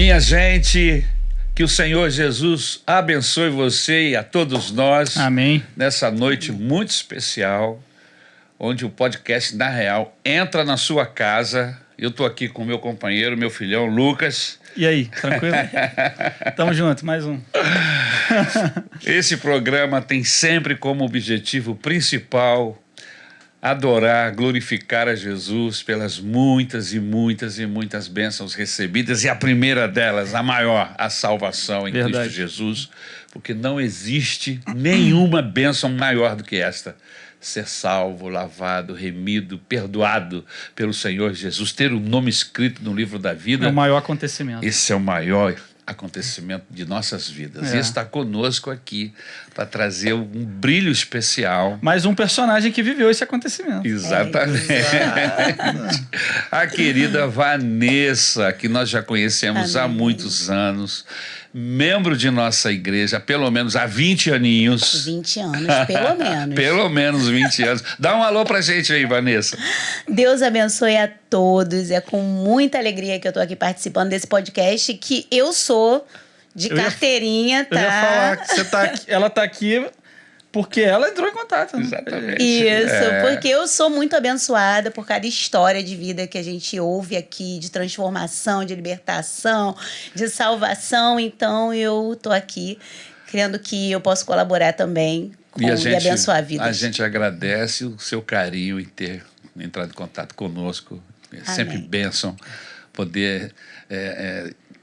Minha gente, que o Senhor Jesus abençoe você e a todos nós. Amém. Nessa noite muito especial, onde o podcast Na Real entra na sua casa. Eu estou aqui com meu companheiro, meu filhão, Lucas. E aí, tranquilo? Tamo junto, mais um. Esse programa tem sempre como objetivo principal adorar, glorificar a Jesus pelas muitas e muitas e muitas bênçãos recebidas, e a primeira delas, a maior, a salvação em Verdade. Cristo Jesus, porque não existe nenhuma bênção maior do que esta: ser salvo, lavado, remido, perdoado pelo Senhor Jesus, ter o nome escrito no livro da vida. É o maior acontecimento. Esse é o maior acontecimento de nossas vidas. E está conosco aqui para trazer um brilho especial. Mais um personagem que viveu esse acontecimento. Exatamente. A querida Vanessa, que nós já conhecemos há muitos anos, membro de nossa igreja, pelo menos há 20 aninhos. 20 anos, pelo menos. Pelo menos 20 anos. Dá um alô pra gente aí, Vanessa. Deus abençoe a todos. É com muita alegria que eu tô aqui participando desse podcast, que eu sou de carteirinha, tá? Eu ia falar que você tá aqui, ela tá aqui porque ela entrou em contato. Né? Exatamente. Isso, porque eu sou muito abençoada por cada história de vida que a gente ouve aqui, de transformação, de libertação, de salvação. Então, eu tô aqui crendo que eu posso colaborar também e abençoar a vida. A gente agradece o seu carinho em ter entrado em contato conosco. É sempre bênção poder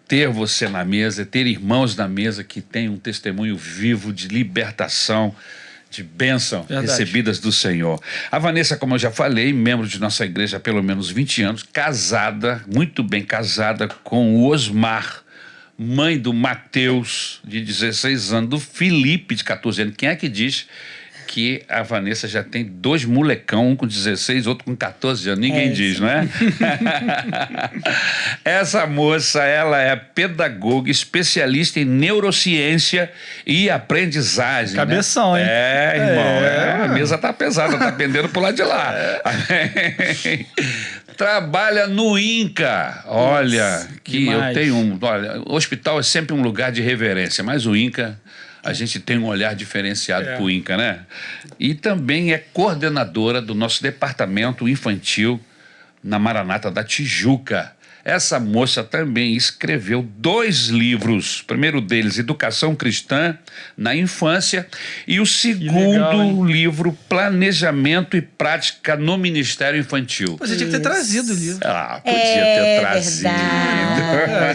ter você na mesa, ter irmãos na mesa que têm um testemunho vivo de libertação, de bênção recebidas do Senhor. A Vanessa, como eu já falei, membro de nossa igreja há pelo menos 20 anos, casada, muito bem casada com o Osmar, mãe do Mateus, de 16 anos, do Felipe, de 14 anos. Quem é que diz que a Vanessa já tem 2 molecão, um com 16, outro com 14 anos? Ninguém diz, não é? Essa moça, ela é pedagoga, especialista em neurociência e aprendizagem. Cabeção, né? hein? Irmão, a mesa tá pesada, tá pendendo pro lado de lá. Trabalha no INCA. Olha, que demais. Eu tenho olha, o hospital é sempre um lugar de reverência, mas o INCA, a gente tem um olhar diferenciado para o INCA, né? E também é coordenadora do nosso departamento infantil na Maranata da Tijuca. Essa moça também escreveu 2 livros. O primeiro deles, Educação Cristã na Infância, e o segundo livro, Planejamento e Prática no Ministério Infantil. Você tinha que ter trazido o livro. Podia ter trazido.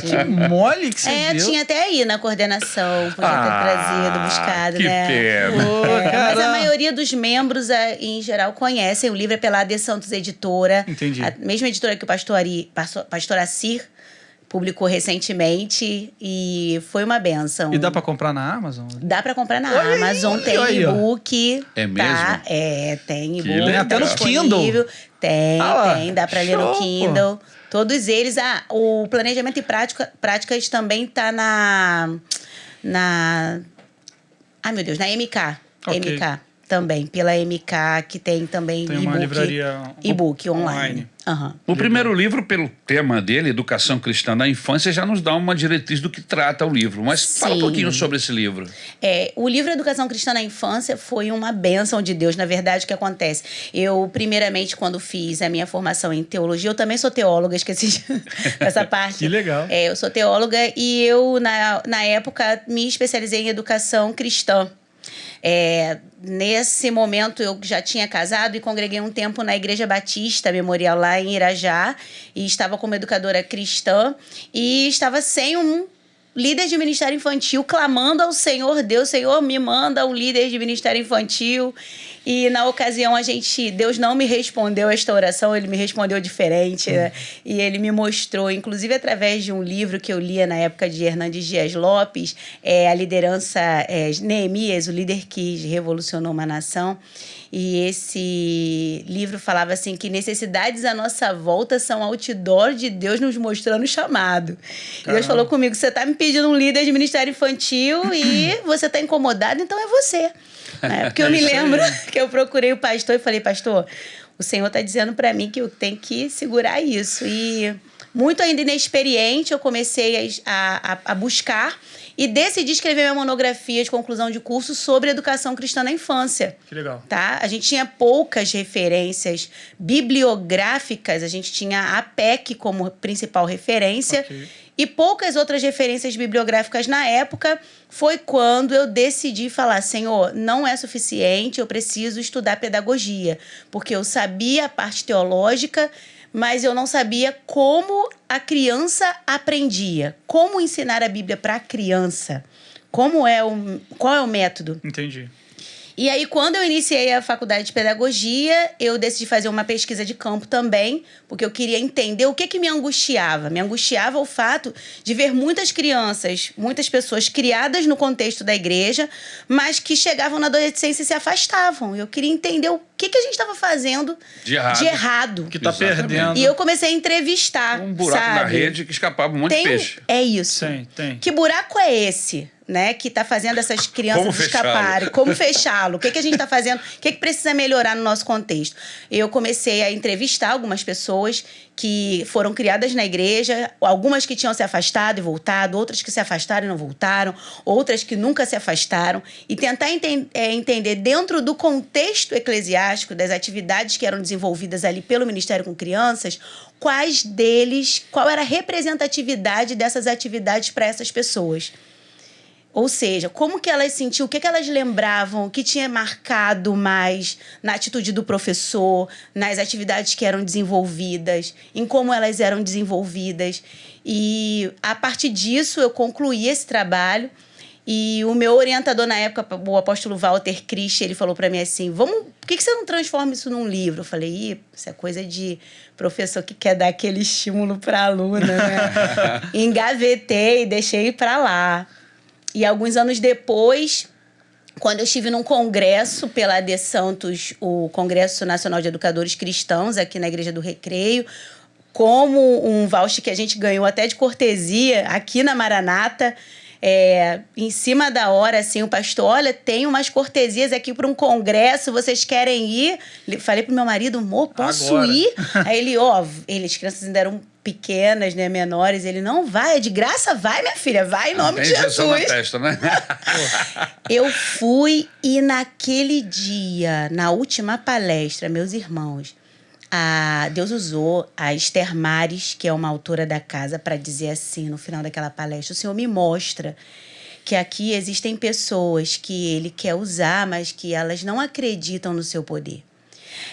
Que mole que você deu. Tinha até aí na coordenação. Podia ter trazido, buscado, que né? pena. Mas a maioria dos membros, em geral, conhecem. O livro é pela AD Santos Editora. Entendi. A mesma editora que o pastor Assir publicou recentemente, e foi uma bênção. E dá pra comprar na Amazon? Dá pra comprar na Amazon, tem e-book. É mesmo? Tá? Tem e-book. Tem até no Kindle? Tem, dá pra ler no Kindle. Todos eles. O Planejamento e Práticas também tá na meu Deus, na MK. Okay. MK também, pela MK, que tem também tem uma livraria e-book online. O primeiro livro, pelo tema dele, Educação Cristã na Infância, já nos dá uma diretriz do que trata o livro. Mas fala um pouquinho sobre esse livro. O livro Educação Cristã na Infância foi uma bênção de Deus. Na verdade, o que acontece? Eu, primeiramente, quando fiz a minha formação em teologia, eu também sou teóloga, esqueci essa parte. Que legal. Eu sou teóloga e eu, na época, me especializei em educação cristã. Nesse momento eu já tinha casado e congreguei um tempo na Igreja Batista Memorial lá em Irajá, e estava como educadora cristã e estava sem um líder de ministério infantil, clamando ao Senhor Deus: Senhor, me manda um líder de ministério infantil. E na ocasião Deus não me respondeu esta oração, ele me respondeu diferente, né? E ele me mostrou, inclusive através de um livro que eu lia na época de Hernandes Dias Lopes, a liderança, Neemias, o líder que revolucionou uma nação. E esse livro falava assim, que necessidades à nossa volta são outdoor de Deus nos mostrando o chamado. E Deus falou comigo: você está me pedindo um líder de ministério infantil e você está incomodado, então é você. Porque eu me lembro que eu procurei o pastor e falei: pastor, o Senhor está dizendo para mim que eu tenho que segurar isso. E muito ainda inexperiente, eu comecei a buscar e decidi escrever minha monografia de conclusão de curso sobre educação cristã na infância. Que legal. Tá? A gente tinha poucas referências bibliográficas, a gente tinha a PEC como principal referência. Ok. E poucas outras referências bibliográficas na época. Foi quando eu decidi falar, Senhor, não é suficiente, eu preciso estudar pedagogia. Porque eu sabia a parte teológica, mas eu não sabia como a criança aprendia. Como ensinar a Bíblia para a criança. Qual é o método? Entendi. E aí, quando eu iniciei a faculdade de pedagogia, eu decidi fazer uma pesquisa de campo também, porque eu queria entender o que me angustiava. Me angustiava o fato de ver muitas crianças, muitas pessoas criadas no contexto da igreja, mas que chegavam na adolescência e se afastavam. Eu queria entender o que a gente estava fazendo de errado. Que tá Exatamente. perdendo. E eu comecei a entrevistar, Um buraco sabe? na rede que escapava um monte de peixe. É isso. Tem. Que buraco é esse, né? Que tá fazendo essas crianças Como fechá-lo? escaparem? Como fechá-lo? O que a gente tá fazendo? O que precisa melhorar no nosso contexto? Eu comecei a entrevistar algumas pessoas que foram criadas na igreja, algumas que tinham se afastado e voltado, outras que se afastaram e não voltaram, outras que nunca se afastaram, e tentar entender dentro do contexto eclesiástico, das atividades que eram desenvolvidas ali pelo Ministério com Crianças, qual era a representatividade dessas atividades para essas pessoas. Ou seja, como que elas sentiam, o que elas lembravam, o que tinha marcado mais na atitude do professor, nas atividades que eram desenvolvidas, em como elas eram desenvolvidas. E, a partir disso, eu concluí esse trabalho. E o meu orientador na época, o apóstolo Walter Christ, ele falou para mim assim, por que você não transforma isso num livro? Eu falei, isso é coisa de professor que quer dar aquele estímulo para a aluna, né? Engavetei, deixei para lá. E alguns anos depois, quando eu estive num congresso pela AD Santos, o Congresso Nacional de Educadores Cristãos, aqui na Igreja do Recreio, como um voucher que a gente ganhou até de cortesia aqui na Maranata, em cima da hora, assim, o pastor, olha, tem umas cortesias aqui para um congresso, vocês querem ir? Falei pro meu marido, amor, posso ir? Aí ele, as crianças ainda eram pequenas, né, menores, ele, não vai, é de graça, vai, minha filha, vai em nome de Jesus. Na testa, né? Eu fui e naquele dia, na última palestra, meus irmãos, Deus usou a Esther Mares, que é uma autora da casa, para dizer assim, no final daquela palestra, o Senhor me mostra que aqui existem pessoas que Ele quer usar, mas que elas não acreditam no seu poder.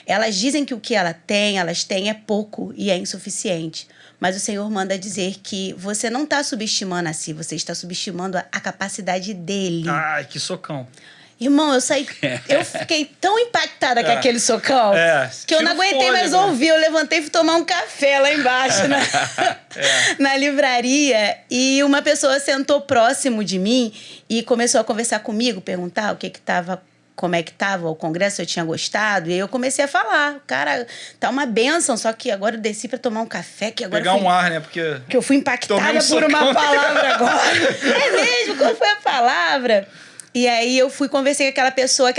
Elas dizem que o que elas têm é pouco e é insuficiente. Mas o Senhor manda dizer que você não está subestimando a si, você está subestimando a capacidade dele. Ai, que socão. Irmão, eu fiquei tão impactada com aquele socão que eu não aguentei mais ouvir. Eu levantei e fui tomar um café lá embaixo na livraria. E uma pessoa sentou próximo de mim e começou a conversar comigo, perguntar como é que estava o congresso, se eu tinha gostado. E aí eu comecei a falar. Cara, tá uma bênção, só que agora eu desci para tomar um café. Pegar um ar, né? Porque eu fui impactada por uma palavra agora. É mesmo? Qual foi a palavra? E aí eu conversei com aquela pessoa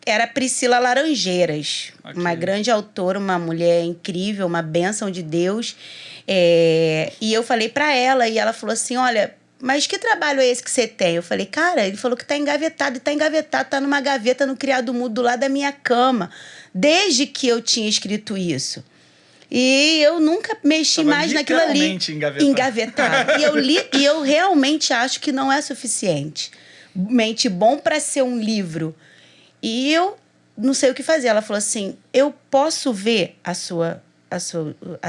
era Priscila Laranjeiras, uma grande autora, uma mulher incrível, uma bênção de Deus. E eu falei para ela, e ela falou assim, olha, mas que trabalho é esse que você tem? Eu falei, cara, ele falou que tá engavetado, tá numa gaveta no criado mudo do lado da minha cama, desde que eu tinha escrito isso. E eu nunca mexi mais naquilo ali. Engavetado. E eu realmente acho que não é suficiente. Bom para ser um livro. E eu não sei o que fazer. Ela falou assim, eu posso ver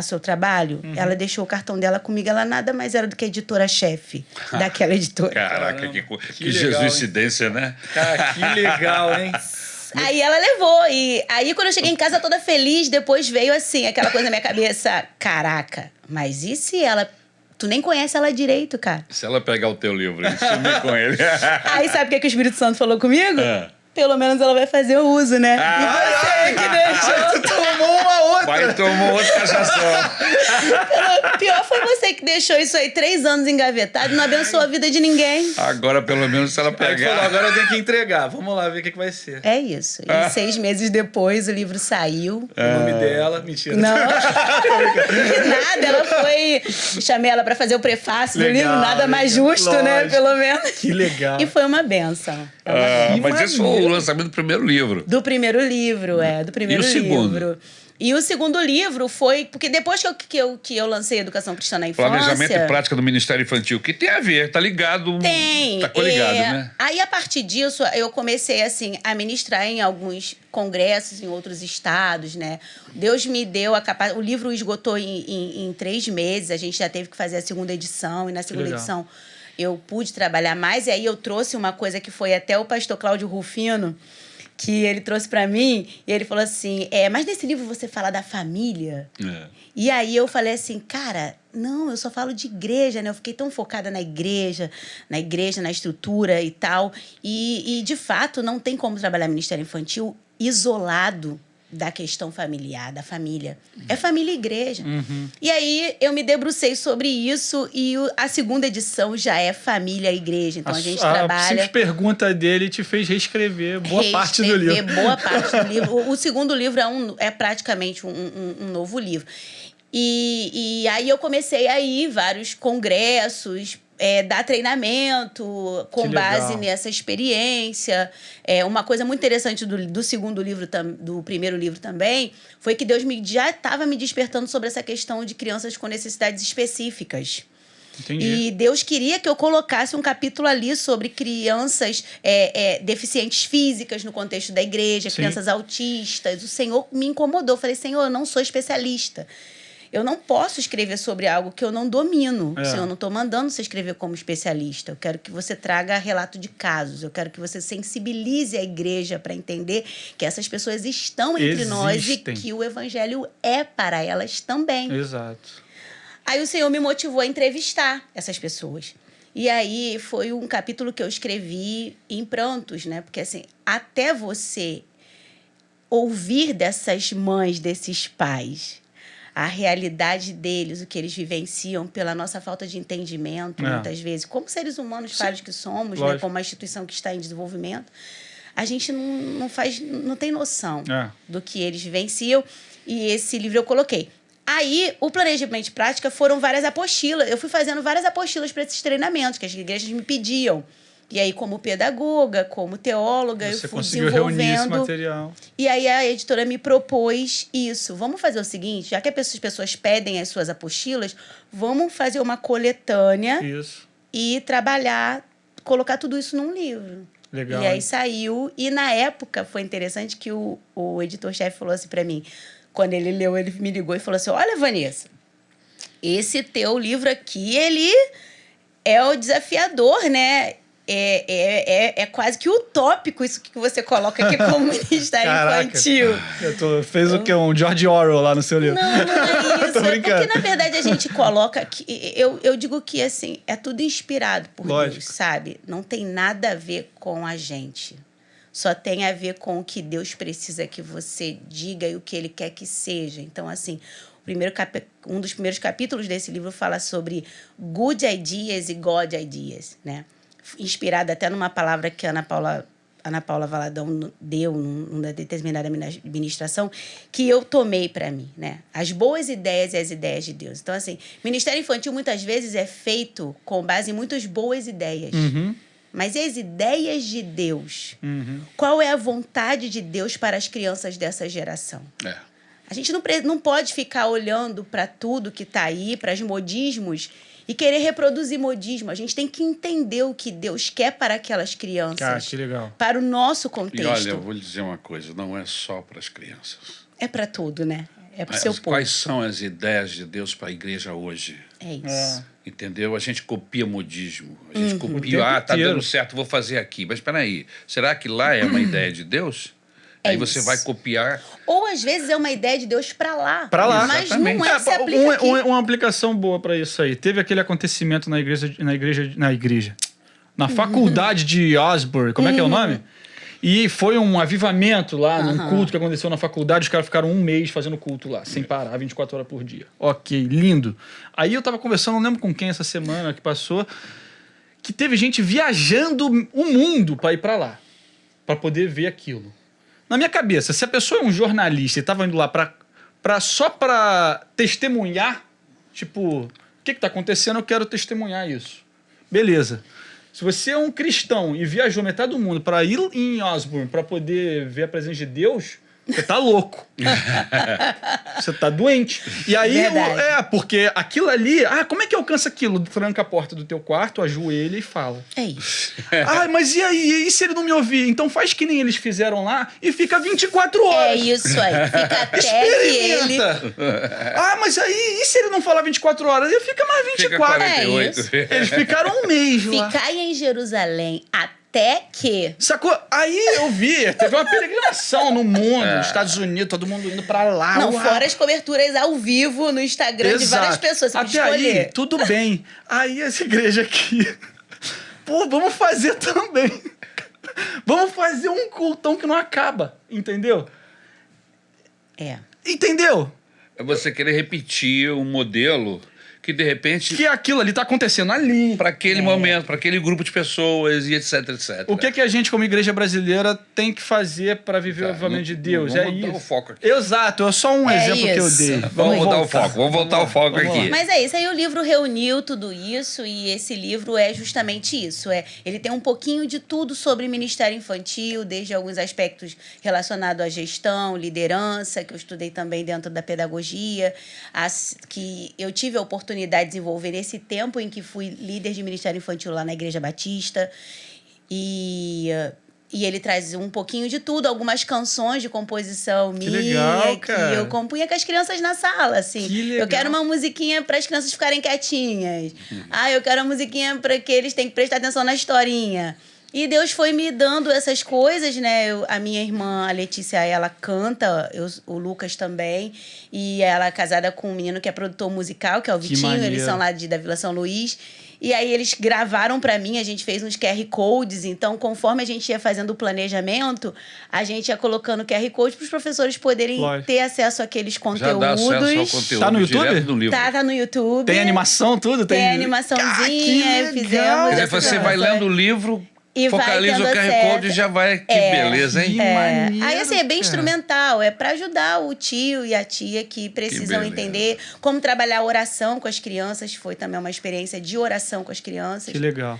seu trabalho? Uhum. Ela deixou o cartão dela comigo, ela nada mais era do que editora-chefe daquela editora. Caraca, que Jesuicidência, né? Cara, que legal, hein? Aí ela levou, e aí quando eu cheguei em casa toda feliz, depois veio assim, aquela coisa na minha cabeça, caraca, mas e se ela... Tu nem conhece ela direito, cara. Se ela pegar o teu livro e sumir com ele. Aí sabe o que o Espírito Santo falou comigo? Pelo menos ela vai fazer o uso, né? E você que deixou. Tu tomou uma outra. Vai tomou outra cachação. Pior foi você que deixou isso aí 3 anos engavetado e não abençoou a vida de ninguém. Agora, pelo menos, se ela Aí falou, pegar... agora eu tenho que entregar. Vamos lá ver o que vai ser. É isso. E 6 meses depois o livro saiu. O nome dela, mentira. Não, que nada. Ela foi... Chamei ela para fazer o prefácio do livro. Nada mais justo, né? Lógico. Pelo menos. Que legal. E foi uma benção. mas isso foi o lançamento do primeiro livro. Do primeiro livro, do primeiro E o segundo? livro. E o segundo livro foi... Porque depois que eu lancei Educação Cristã na Infância... Planejamento e prática do Ministério Infantil, que tem a ver, tá ligado? Tem. Tá coligado, né? Aí, a partir disso, eu comecei, assim, a ministrar em alguns congressos em outros estados, né? Deus me deu a capacidade... O livro esgotou em 3 meses. A gente já teve que fazer a segunda edição. E na segunda edição eu pude trabalhar mais. E aí eu trouxe uma coisa que foi até o pastor Cláudio Rufino, que ele trouxe para mim, e ele falou assim, mas nesse livro você fala da família? E aí eu falei assim, cara, não, eu só falo de igreja, né? Eu fiquei tão focada na igreja, na estrutura e tal, e de fato não tem como trabalhar Ministério Infantil isolado da questão familiar, da família. É família e igreja. E aí eu me debrucei sobre isso e a segunda edição já é família e igreja. Então a gente trabalha... A simples pergunta dele te fez reescrever boa parte do livro. Boa parte do livro. O segundo livro é praticamente um novo livro. E aí eu comecei a ir vários congressos, dar treinamento com base nessa experiência. Uma coisa muito interessante do segundo livro, do primeiro livro também, foi que Deus já estava me despertando sobre essa questão de crianças com necessidades específicas. Entendi. E Deus queria que eu colocasse um capítulo ali sobre crianças deficientes físicas no contexto da igreja, crianças autistas. O Senhor me incomodou. Eu falei, Senhor, eu não sou especialista. Eu não posso escrever sobre algo que eu não domino. Senhor, eu não estou mandando você escrever como especialista. Eu quero que você traga relato de casos. Eu quero que você sensibilize a igreja para entender que essas pessoas estão entre nós e que o evangelho é para elas também. Exato. Aí o Senhor me motivou a entrevistar essas pessoas. E aí foi um capítulo que eu escrevi em prantos, né? Porque assim, até você ouvir dessas mães, desses pais, a realidade deles, o que eles vivenciam pela nossa falta de entendimento, muitas vezes, como seres humanos falhos que somos, né, como uma instituição que está em desenvolvimento, a gente não tem noção do que eles vivenciam. E esse livro eu coloquei. Aí, o planejamento de prática foram várias apostilas. Eu fui fazendo várias apostilas para esses treinamentos que as igrejas me pediam. E aí, como pedagoga, como teóloga, eu fui desenvolvendo. Reunir esse material. E aí, a editora me propôs isso. Vamos fazer o seguinte, já que as pessoas pedem as suas apostilas, vamos fazer uma coletânea e trabalhar, colocar tudo isso num livro. Legal. E aí saiu. E na época, foi interessante que o editor-chefe falou assim para mim, quando ele leu, ele me ligou e falou assim, olha, Vanessa, esse teu livro aqui, ele é o desafiador, né? É quase que utópico isso que você coloca aqui como Ministério Infantil. Fez o quê? Um George Orwell lá no seu livro? Não é isso. Porque, na verdade, a gente coloca... Eu digo que, assim, é tudo inspirado por Deus, sabe? Não tem nada a ver com a gente. Só tem a ver com o que Deus precisa que você diga e o que Ele quer que seja. Então, assim... Um dos primeiros capítulos desse livro fala sobre good ideas e God ideas, né? Inspirada até numa palavra que a Ana Paula Valadão deu numa determinada ministração, que eu tomei para mim, né? As boas ideias e as ideias de Deus. Então, assim, Ministério Infantil muitas vezes é feito com base em muitas boas ideias. Mas e as ideias de Deus? Qual é a vontade de Deus para as crianças dessa geração? A gente não pode ficar olhando para tudo que está aí, para os modismos, e querer reproduzir modismo. A gente tem que entender o que Deus quer para aquelas crianças. Que legal. Para o nosso contexto. E olha, eu vou lhe dizer uma coisa, não é só para as crianças. É para tudo, né? É para o seu povo. Quais são as ideias de Deus para a igreja hoje? É isso. Entendeu? A gente copia modismo. A gente copia, tá dando certo, vou fazer aqui. Mas espera aí, será que lá é uma ideia de Deus? Aí você vai copiar. Ou, às vezes, é uma ideia de Deus para lá. Para lá. Mas exatamente. não se aplica aqui. Uma aplicação boa para isso aí. Teve aquele acontecimento na faculdade de Osborne. Como é que é o nome? E foi um avivamento lá, num culto que aconteceu na faculdade. Os caras ficaram 1 mês fazendo culto lá, sem parar, 24 horas por dia. Ok, lindo. Aí eu tava conversando, não lembro com quem essa semana que passou, que teve gente viajando o mundo para ir para lá, para poder ver aquilo. Na minha cabeça, se a pessoa é um jornalista e tava indo lá só para testemunhar, tipo, o que tá acontecendo, eu quero testemunhar isso. Beleza. Se você é um cristão e viajou metade do mundo para ir em Osborne para poder ver a presença de Deus, você tá louco. Você tá doente. E aí, porque aquilo ali... como é que alcança aquilo? Tranca a porta do teu quarto, ajoelha e fala. É isso. Mas e aí? E se ele não me ouvir? Então faz que nem eles fizeram lá e fica 24 horas. É isso aí. Fica até que ele... mas aí, e se ele não falar 24 horas? Ele fica mais 24. Fica 48. Eles ficaram 1 mês lá. Ficai em Jerusalém até que... Sacou? Aí eu vi, teve uma peregrinação no mundo, nos Estados Unidos, todo mundo indo pra lá. Não, fora as coberturas ao vivo no Instagram de várias pessoas. Você Até pode escolher. aí, tudo bem. Aí essa igreja aqui... Pô, vamos fazer também. Vamos fazer um cultão que não acaba, entendeu? Entendeu? É você querer repetir um modelo que, de repente... Que aquilo ali tá acontecendo ali. Para aquele momento, para aquele grupo de pessoas e etc, etc. O que a gente, como igreja brasileira, tem que fazer para viver o avivamento de Deus? Vamos mudar o foco aqui. Exato, é só um exemplo que eu dei. Vamos mudar o foco, vamos voltar o foco aqui. Mas é isso, aí o livro reuniu tudo isso e esse livro é justamente isso. Ele tem um pouquinho de tudo sobre ministério infantil, desde alguns aspectos relacionados à gestão, liderança, que eu estudei também dentro da pedagogia, que eu tive a oportunidade de desenvolver nesse tempo em que fui líder de ministério infantil lá na Igreja Batista. E ele traz um pouquinho de tudo, algumas canções de composição minha, que eu compunha com as crianças na sala, assim. Eu quero uma musiquinha para as crianças ficarem quietinhas. Eu quero uma musiquinha para que eles tenham que prestar atenção na historinha. E Deus foi me dando essas coisas, né? A minha irmã, a Letícia, ela canta, o Lucas também. E ela é casada com um menino que é produtor musical, que é o Vitinho. Eles são lá da Vila São Luís. E aí eles gravaram para mim, a gente fez uns QR Codes. Então, conforme a gente ia fazendo o planejamento, a gente ia colocando QR Code para os professores poderem ter acesso àqueles conteúdos. Já dá acesso ao conteúdo. Tá no YouTube? No livro. Tá no YouTube. Tem animação, tudo? Tem animaçãozinha, fizemos. Quer dizer, você vai lendo o livro... E focaliza o QR Code e já vai. Que beleza, hein? Aí, assim, é bem instrumental. É para ajudar o tio e a tia que precisam entender como trabalhar a oração com as crianças. Foi também uma experiência de oração com as crianças. Que legal.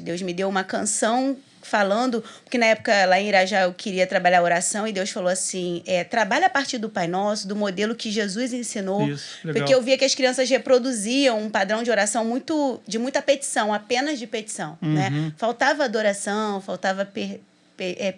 Deus me deu uma canção falando, porque na época lá em Irajá eu queria trabalhar a oração e Deus falou assim, trabalha a partir do Pai Nosso, do modelo que Jesus ensinou. Isso, legal. Porque eu via que as crianças reproduziam um padrão de oração de muita petição, apenas de petição, né? Faltava adoração, faltava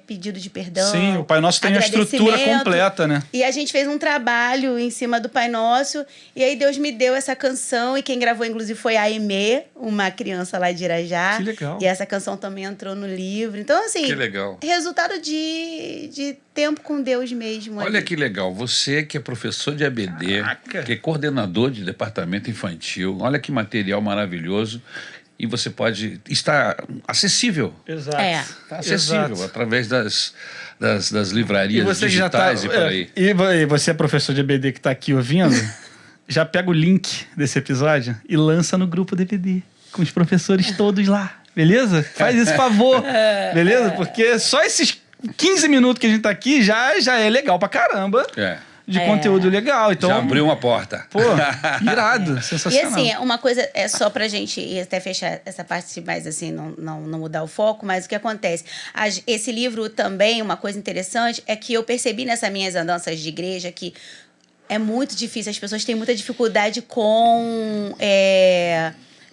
pedido de perdão. Sim, o Pai Nosso tem a estrutura completa, né? E a gente fez um trabalho em cima do Pai Nosso, e aí Deus me deu essa canção, e quem gravou, inclusive, foi a Aimee, uma criança lá de Irajá. Que legal. E essa canção também entrou no livro. Então, assim, que legal. Resultado de tempo com Deus mesmo. Olha que legal, você que é professor de ABD, que é coordenador de departamento infantil, olha que material maravilhoso. E você pode estar acessível. Exato. Está acessível através das livrarias digitais e por aí. E você é professor de EBD que está aqui ouvindo, já pega o link desse episódio e lança no grupo do EBD, com os professores todos lá, beleza? Faz esse favor, beleza? Porque só esses 15 minutos que a gente tá aqui já é legal pra caramba. De conteúdo legal. Então, já abriu uma porta. Pô, irado, sensacional. E assim, uma coisa é só pra gente e até fechar essa parte mais assim, não mudar o foco, mas o que acontece? Esse livro também, uma coisa interessante, é que eu percebi nessas minhas andanças de igreja que é muito difícil, as pessoas têm muita dificuldade com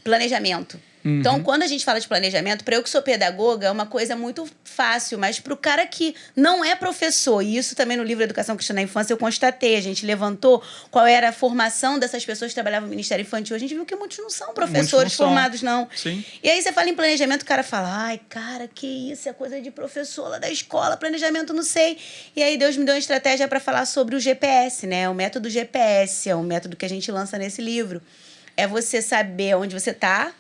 planejamento. Então, quando a gente fala de planejamento, para eu que sou pedagoga, é uma coisa muito fácil, mas para o cara que não é professor, e isso também no livro Educação Cristã na Infância eu constatei, a gente levantou qual era a formação dessas pessoas que trabalhavam no Ministério Infantil, a gente viu que muitos não são professores formados, não. Sim. E aí você fala em planejamento, o cara fala, ai, cara, que isso, é coisa de professor lá da escola, planejamento, não sei. E aí Deus me deu uma estratégia para falar sobre o GPS, né? O método GPS, é um método que a gente lança nesse livro. É você saber onde você está,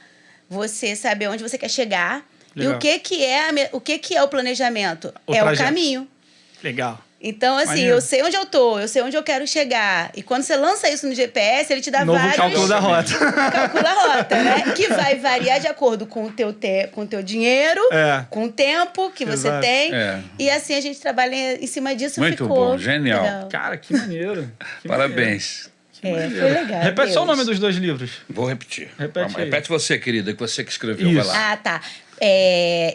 você saber onde você quer chegar Legal. E o que é o planejamento? O é trajeto. o caminho. Legal. Então, assim, Maneiro. eu sei onde eu tô, eu sei onde eu quero chegar. E quando você lança isso no GPS, ele te dá Novo vários... cálculo da rota. Calcula a rota, né? Que vai variar de acordo com o teu dinheiro, com o tempo que você Exato. tem. E assim a gente trabalha em cima disso. Muito ficou bom, genial. legal. Cara, que maneiro. Que Parabéns. maneiro. Foi legal. Repete só o Deus. nome dos 2 livros. Vou repetir. Repete aí. Repete você, querida, que você que escreveu. Isso. Vai lá. Ah, tá.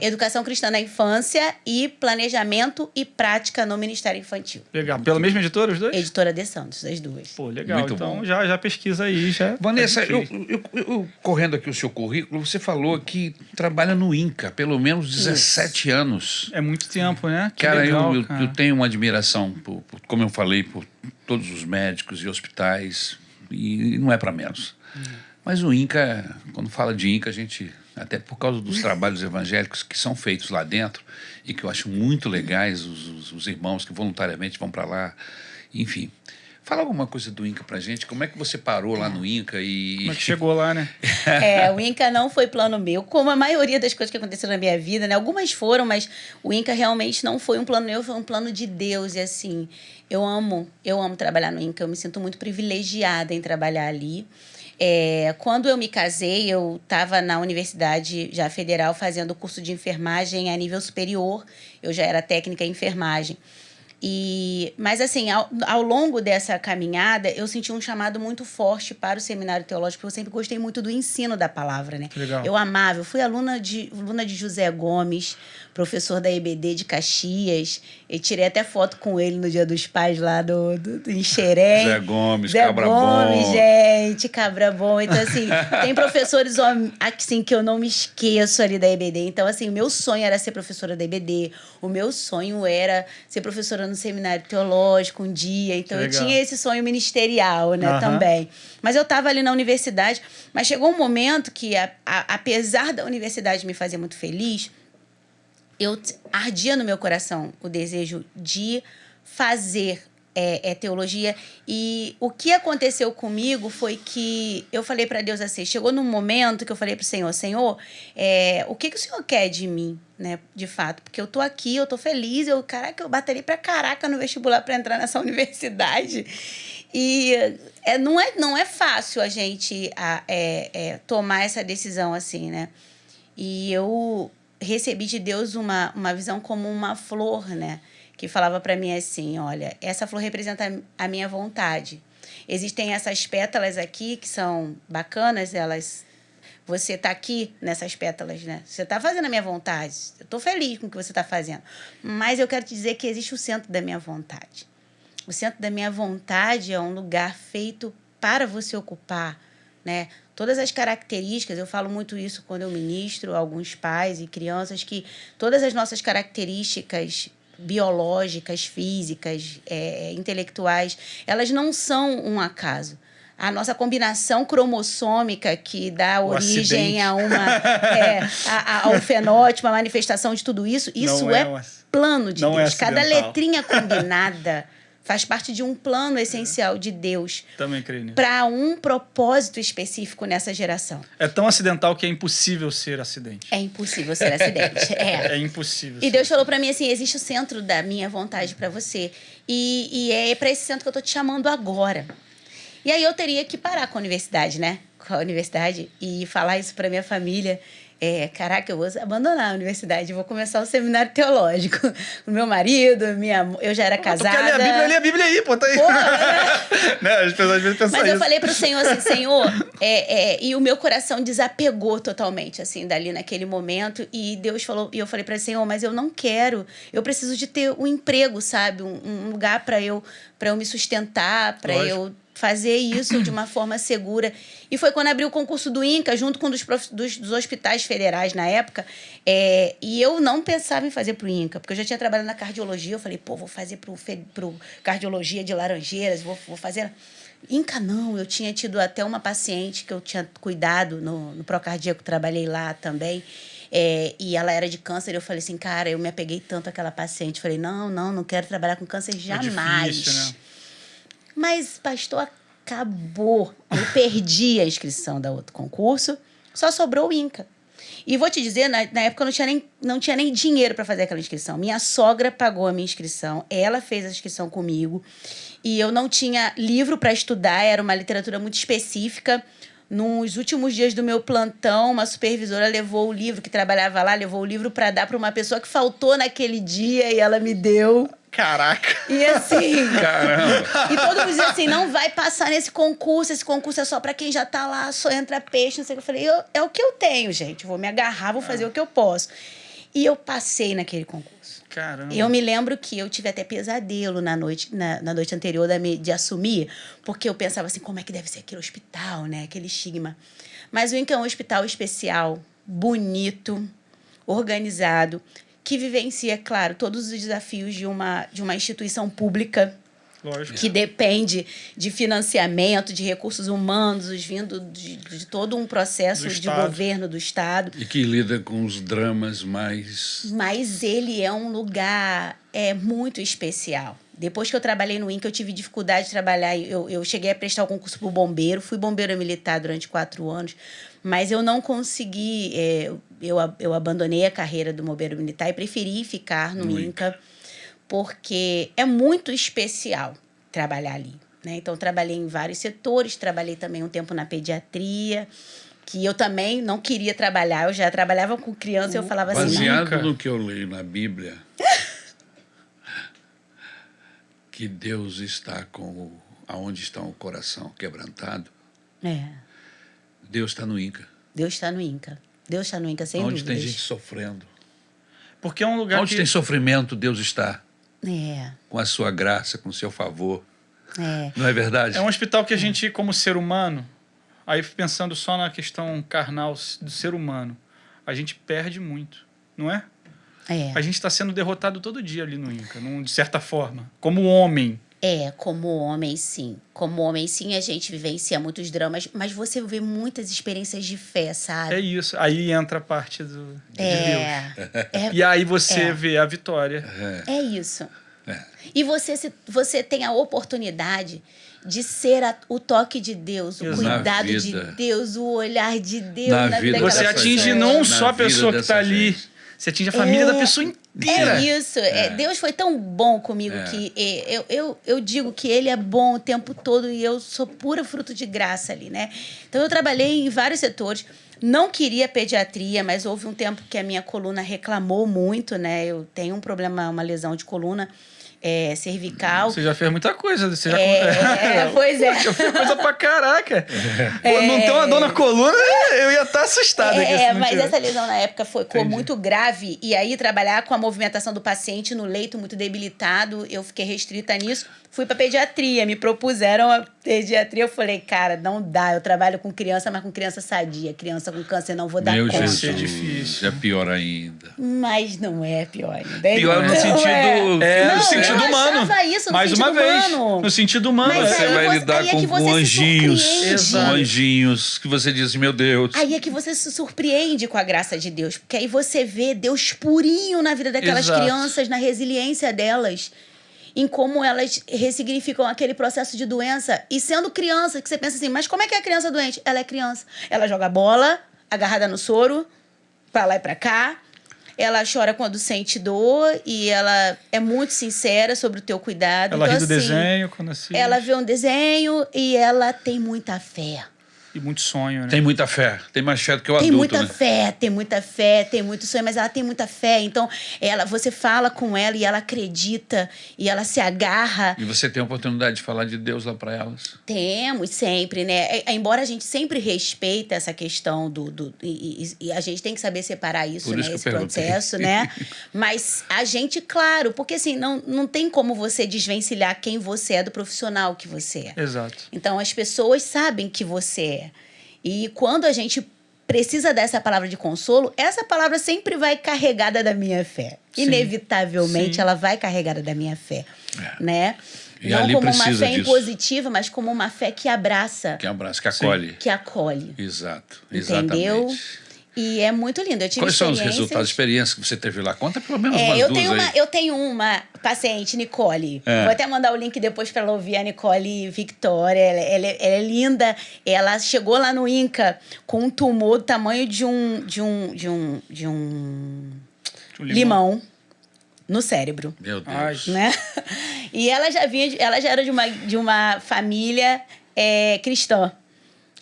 Educação Cristã na Infância e Planejamento e Prática no Ministério Infantil. Legal. Pela mesma editora, os 2? Editora de Santos, as duas. Pô, legal. Muito então bom. já pesquisa aí. Já Vanessa, adquire. eu correndo aqui o seu currículo, você falou que trabalha no INCA, pelo menos 17 anos. É muito tempo, né? Que Cara, legal, eu tenho uma admiração, como eu falei, por todos os médicos e hospitais, e não é para menos. Mas o INCA, quando fala de INCA, a gente, até por causa dos trabalhos evangélicos que são feitos lá dentro, e que eu acho muito legais, os irmãos que voluntariamente vão para lá, enfim. Fala alguma coisa do INCA pra gente, como é que você parou lá no INCA e... Como é que chegou lá, né? O INCA não foi plano meu, como a maioria das coisas que aconteceram na minha vida, né? Algumas foram, mas o INCA realmente não foi um plano meu, foi um plano de Deus. E assim, eu amo trabalhar no INCA, eu me sinto muito privilegiada em trabalhar ali. Quando eu me casei, eu estava na Universidade já Federal fazendo o curso de enfermagem a nível superior. Eu já era técnica em enfermagem. Mas, assim, ao longo dessa caminhada, eu senti um chamado muito forte para o seminário teológico, porque eu sempre gostei muito do ensino da palavra, né? Legal. Eu amava. Eu fui aluna de José Gomes, professor da EBD de Caxias. Eu tirei até foto com ele no Dia dos Pais lá em Xerém. Zé Gomes, Zé cabra Gomes, bom. gente, cabra bom. Então, assim, tem professores assim, que eu não me esqueço ali da EBD. Então, assim, o meu sonho era ser professora da EBD. O meu sonho era ser professora no seminário teológico um dia. Então, eu tinha esse sonho ministerial, né, também. Mas eu estava ali na universidade. Mas chegou um momento que, apesar da universidade me fazer muito feliz, ardia no meu coração o desejo de fazer teologia. E o que aconteceu comigo foi que eu falei para Deus assim, chegou num momento que eu falei para o Senhor, Senhor, o que o Senhor quer de mim, né, de fato? Porque eu tô aqui, eu tô feliz, eu batalhei pra caraca no vestibular para entrar nessa universidade. E não é fácil a gente tomar essa decisão assim, né? E eu recebi de Deus uma visão como uma flor, né? Que falava para mim assim, olha, essa flor representa a minha vontade. Existem essas pétalas aqui que são bacanas, você está aqui nessas pétalas, né? Você está fazendo a minha vontade. Eu estou feliz com o que você está fazendo. Mas eu quero te dizer que existe o centro da minha vontade. O centro da minha vontade é um lugar feito para você ocupar, né? Todas as características, eu falo muito isso quando eu ministro a alguns pais e crianças, que todas as nossas características biológicas, físicas, intelectuais, elas não são um acaso. A nossa combinação cromossômica que dá origem a ao fenótipo, a manifestação de tudo isso, plano de Deus. Cada letrinha combinada faz parte de um plano essencial de Deus. Também creio nisso. Para um propósito específico nessa geração. É tão acidental que é impossível ser acidente. É impossível ser acidente. É impossível. E Deus falou para mim assim, existe o centro da minha vontade para você. E é para esse centro que eu tô te chamando agora. E aí eu teria que parar com a universidade, né? Com a universidade e falar isso para minha família. Caraca, eu vou abandonar a universidade, vou começar o seminário teológico. O meu marido, eu já era casada. Tu quer ler a Bíblia aí, pô, tá aí. Né? As pessoas às vezes pensam Mas isso. eu falei pro Senhor assim, Senhor, e o meu coração desapegou totalmente, assim, dali naquele momento. E Deus falou, e eu falei para ele, Senhor, mas eu não quero, eu preciso de ter um emprego, sabe? Um lugar para eu me sustentar, para eu fazer isso de uma forma segura. E foi quando abriu o concurso do INCA, junto com dos hospitais federais na época, e eu não pensava em fazer pro INCA, porque eu já tinha trabalhado na cardiologia, eu falei, vou fazer pro cardiologia de Laranjeiras, vou fazer... INCA não, eu tinha tido até uma paciente que eu tinha cuidado no Procardíaco, trabalhei lá também, e ela era de câncer, eu falei assim, cara, eu me apeguei tanto àquela paciente, falei, não quero trabalhar com câncer jamais. É difícil, né? Mas, pastor, acabou. Eu perdi a inscrição da outro concurso, só sobrou o INCA. E vou te dizer, na época eu não tinha nem dinheiro para fazer aquela inscrição. Minha sogra pagou a minha inscrição, ela fez a inscrição comigo. E eu não tinha livro para estudar, era uma literatura muito específica. Nos últimos dias do meu plantão, uma supervisora levou o livro, que trabalhava lá, levou o livro para dar para uma pessoa que faltou naquele dia e ela me deu. Caraca! E assim... Caramba! E todo mundo dizia assim, não vai passar nesse concurso, esse concurso é só para quem já tá lá, só entra peixe, não sei o que. Eu falei, é o que eu tenho, gente, vou me agarrar, vou fazer o que eu posso. E eu passei naquele concurso. Caramba! Eu me lembro que eu tive até pesadelo na noite anterior de assumir, porque eu pensava assim, como é que deve ser aquele hospital, né? Aquele estigma. Mas o INCA é um hospital especial, bonito, organizado, que vivencia, claro, todos os desafios de uma instituição pública. Lógico. Que depende de financiamento, de recursos humanos, vindo de todo um processo de governo do Estado. E que lida com os dramas mais... Mas ele é um lugar muito especial. Depois que eu trabalhei no INCA, eu tive dificuldade de trabalhar. Eu cheguei a prestar o concurso para o bombeiro, fui bombeira militar durante 4 anos, mas eu não consegui... Eu abandonei a carreira do bombeiro militar e preferi ficar no INCA, porque é muito especial trabalhar ali, né? Então, trabalhei em vários setores, trabalhei também um tempo na pediatria, que eu também não queria trabalhar, eu já trabalhava com criança e eu falava assim... Baseado no que eu leio na Bíblia, que Deus está aonde está o coração quebrantado, Deus está no INCA. Deus está no INCA. Deus está no INCA, sem dúvidas. Onde tem gente sofrendo. Porque é um lugar onde tem sofrimento, Deus está. É. Com a sua graça, com o seu favor. É. Não é verdade? É um hospital que a gente, como ser humano, aí pensando só na questão carnal do ser humano, a gente perde muito, não é? É. A gente está sendo derrotado todo dia ali no INCA, de certa forma, como homem. Como homem, sim. Como homem, sim, a gente vivencia muitos dramas, mas você vê muitas experiências de fé, sabe? É isso. Aí entra a parte de Deus. E aí você vê a vitória. É isso. E você tem a oportunidade de ser o toque de Deus, o cuidado de Deus, o olhar de Deus na vida daquela pessoa. Você atinge não só a pessoa que está ali, você atinge a família da pessoa inteira. É isso. Deus foi tão bom comigo que eu digo que Ele é bom o tempo todo e eu sou pura fruto de graça ali, né? Então, eu trabalhei em vários setores. Não queria pediatria, mas houve um tempo que a minha coluna reclamou muito, né? Eu tenho um problema, uma lesão de coluna cervical. Você já fez muita coisa. Você já... Pois é. Eu fiz coisa pra caraca. Pô, não ter uma dor na coluna, eu ia estar assustada. Mas essa lesão na época ficou muito grave. E aí, trabalhar com a movimentação do paciente no leito muito debilitado, eu fiquei restrita nisso. Fui pra pediatria, me propuseram a pediatria. Eu falei, cara, não dá. Eu trabalho com criança, mas com criança sadia. Criança com câncer, não vou dar conta. Jesus, é difícil. É pior ainda. Mas não é pior ainda. Pior no sentido... no sentido humano. Isso, no mais sentido uma vez. Humano. No sentido humano. Mas você vai lidar com anjinhos. Com anjinhos que você diz, meu Deus. Aí é que você se surpreende com a graça de Deus. Porque aí você vê Deus purinho na vida daquelas crianças, na resiliência delas. Em como elas ressignificam aquele processo de doença. E sendo criança, que você pensa assim, mas como é que é a criança doente? Ela é criança. Ela joga bola, agarrada no soro, pra lá e pra cá. Ela chora quando sente dor e ela é muito sincera sobre o teu cuidado. Ela então, ri do desenho quando assiste. Ela vê um desenho e ela tem muita fé. E muito sonho, né? Tem muita fé. Tem mais fé do que o tem adulto, muita né? fé, tem muita fé, tem muito sonho, mas ela tem muita fé. Então, você fala com ela e ela acredita e ela se agarra. E você tem a oportunidade de falar de Deus lá para elas? Temos, sempre, né? Embora a gente sempre respeite essa questão e a gente tem que saber separar isso, né? Esse processo, né? Mas a gente, claro, porque assim, não tem como você desvencilhar quem você é do profissional que você é. Exato. Então, as pessoas sabem que você é. E quando a gente precisa dessa palavra de consolo, essa palavra sempre vai carregada da minha fé. Sim. Inevitavelmente, ela vai carregada da minha fé, né? E não ali como uma fé disso. impositiva, mas como uma fé que abraça. Que abraça, que acolhe. Que acolhe. Exato, entendeu? exatamente. E é muito lindo. Eu tive Quais são os resultados, experiências que você teve lá? Conta pelo menos umas duas aí. Eu tenho uma paciente, Nicole. Vou até mandar o link depois para ela ouvir, a Nicole Victoria. Ela é linda. Ela chegou lá no INCA com um tumor do tamanho de um limão no cérebro. Meu Deus. Né? E ela já era de uma família cristã.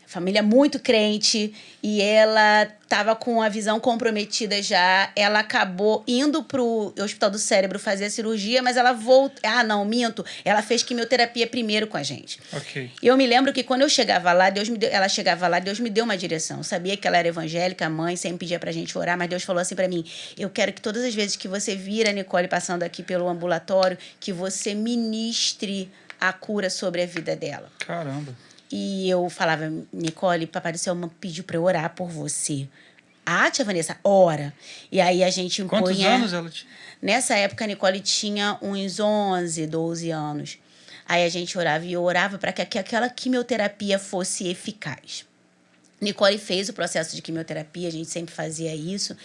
Família muito crente, e ela estava com a visão comprometida já. Ela acabou indo pro Hospital do Cérebro fazer a cirurgia, mas ela voltou... Ah, não, minto. Ela fez quimioterapia primeiro com a gente. Ok. E eu me lembro que quando eu chegava lá, ela chegava lá, Deus me deu uma direção. Eu sabia que ela era evangélica, a mãe sempre pedia pra gente orar, mas Deus falou assim pra mim, eu quero que todas as vezes que você vira a Nicole passando aqui pelo ambulatório, que você ministre a cura sobre a vida dela. Caramba. E eu falava, Nicole, Papai do Céu pediu pra eu orar por você. Ah, tia Vanessa, ora. E aí a gente impunha... Quantos anos ela tinha? Nessa época, a Nicole tinha uns 11, 12 anos. Aí a gente orava e eu orava para que aquela quimioterapia fosse eficaz. Nicole fez o processo de quimioterapia, a gente sempre fazia isso.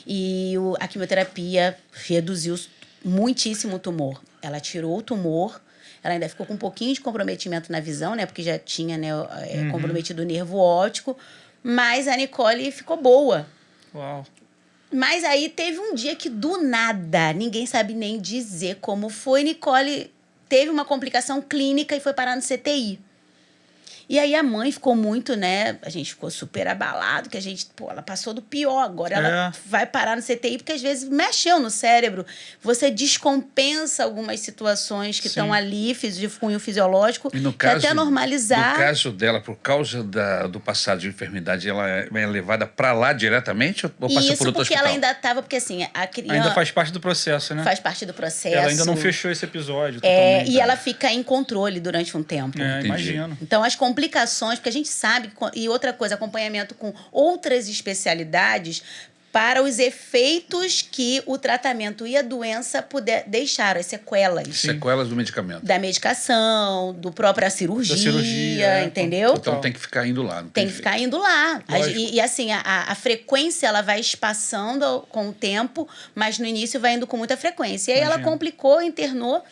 E a quimioterapia reduziu muitíssimo o tumor. Ela tirou o tumor... Ela ainda ficou com um pouquinho de comprometimento na visão, né? Porque já tinha, né, comprometido o nervo óptico. Mas a Nicole ficou boa. Uau. Mas aí teve um dia que, do nada, ninguém sabe nem dizer como foi, Nicole teve uma complicação clínica e foi parar no CTI. E aí a mãe ficou muito, né? A gente ficou super abalado, que a gente, ela passou do pior, agora ela vai parar no CTI, porque às vezes mexeu no cérebro. Você descompensa algumas situações que estão ali, de cunho fisiológico, e no caso, até normalizar. No caso dela, por causa do passado de enfermidade, ela é levada para lá diretamente ou passa por outro hospital? Isso porque ela ainda estava, porque assim, a criança... Ainda faz parte do processo, né? Faz parte do processo. Ela ainda não fechou esse episódio totalmente. E ela fica em controle durante um tempo. Imagino. Então, as complicações, porque a gente sabe, e outra coisa, acompanhamento com outras especialidades para os efeitos que o tratamento e a doença puder deixar, as sequelas. Sim. Sequelas do medicamento. Da medicação, do própria cirurgia, entendeu? Então tem que ficar indo lá. Tem que ficar indo lá. E assim, a frequência ela vai espaçando com o tempo, mas no início vai indo com muita frequência. E aí ela complicou, internou,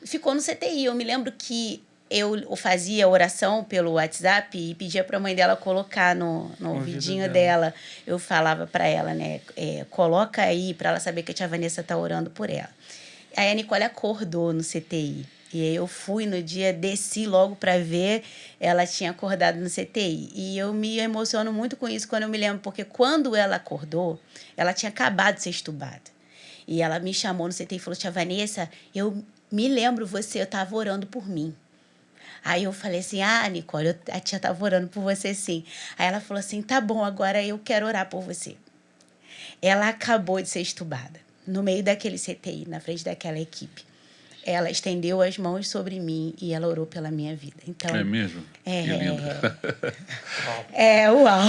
ficou no CTI. Eu me lembro que eu fazia oração pelo WhatsApp e pedia para a mãe dela colocar no ouvidinho dela. Eu falava para ela, né? Coloca aí para ela saber que a tia Vanessa tá orando por ela. Aí a Nicole acordou no CTI. E aí eu fui no dia, desci logo para ver, ela tinha acordado no CTI. E eu me emociono muito com isso quando eu me lembro, porque quando ela acordou, ela tinha acabado de ser estubada. E ela me chamou no CTI e falou, tia Vanessa, eu me lembro você, eu estava orando por mim. Aí eu falei assim, Nicole, a tia estava orando por você sim. Aí ela falou assim, tá bom, agora eu quero orar por você. Ela acabou de ser estubada, no meio daquele CTI, na frente daquela equipe. Ela estendeu as mãos sobre mim e ela orou pela minha vida. Então, é mesmo? Que lindo. Uau.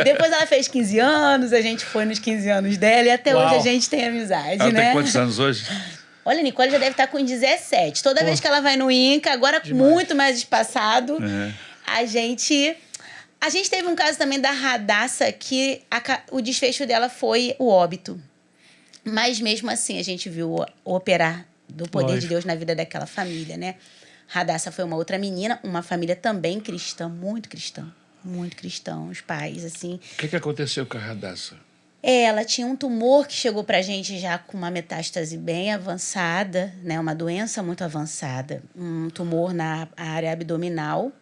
Depois ela fez 15 anos, a gente foi nos 15 anos dela e até hoje a gente tem amizade, ela né? Tem quantos anos hoje? Olha, a Nicole já deve estar com 17. Toda vez que ela vai no INCA, agora muito mais espaçado, a gente teve um caso também da Radassa que o desfecho dela foi o óbito. Mas mesmo assim, a gente viu o operar do poder de Deus na vida daquela família, né? Radassa foi uma outra menina, uma família também cristã, muito cristã, os pais, assim. O que aconteceu com a Radassa? Ela tinha um tumor que chegou pra gente já com uma metástase bem avançada, né? Uma doença muito avançada. Um tumor na área abdominal,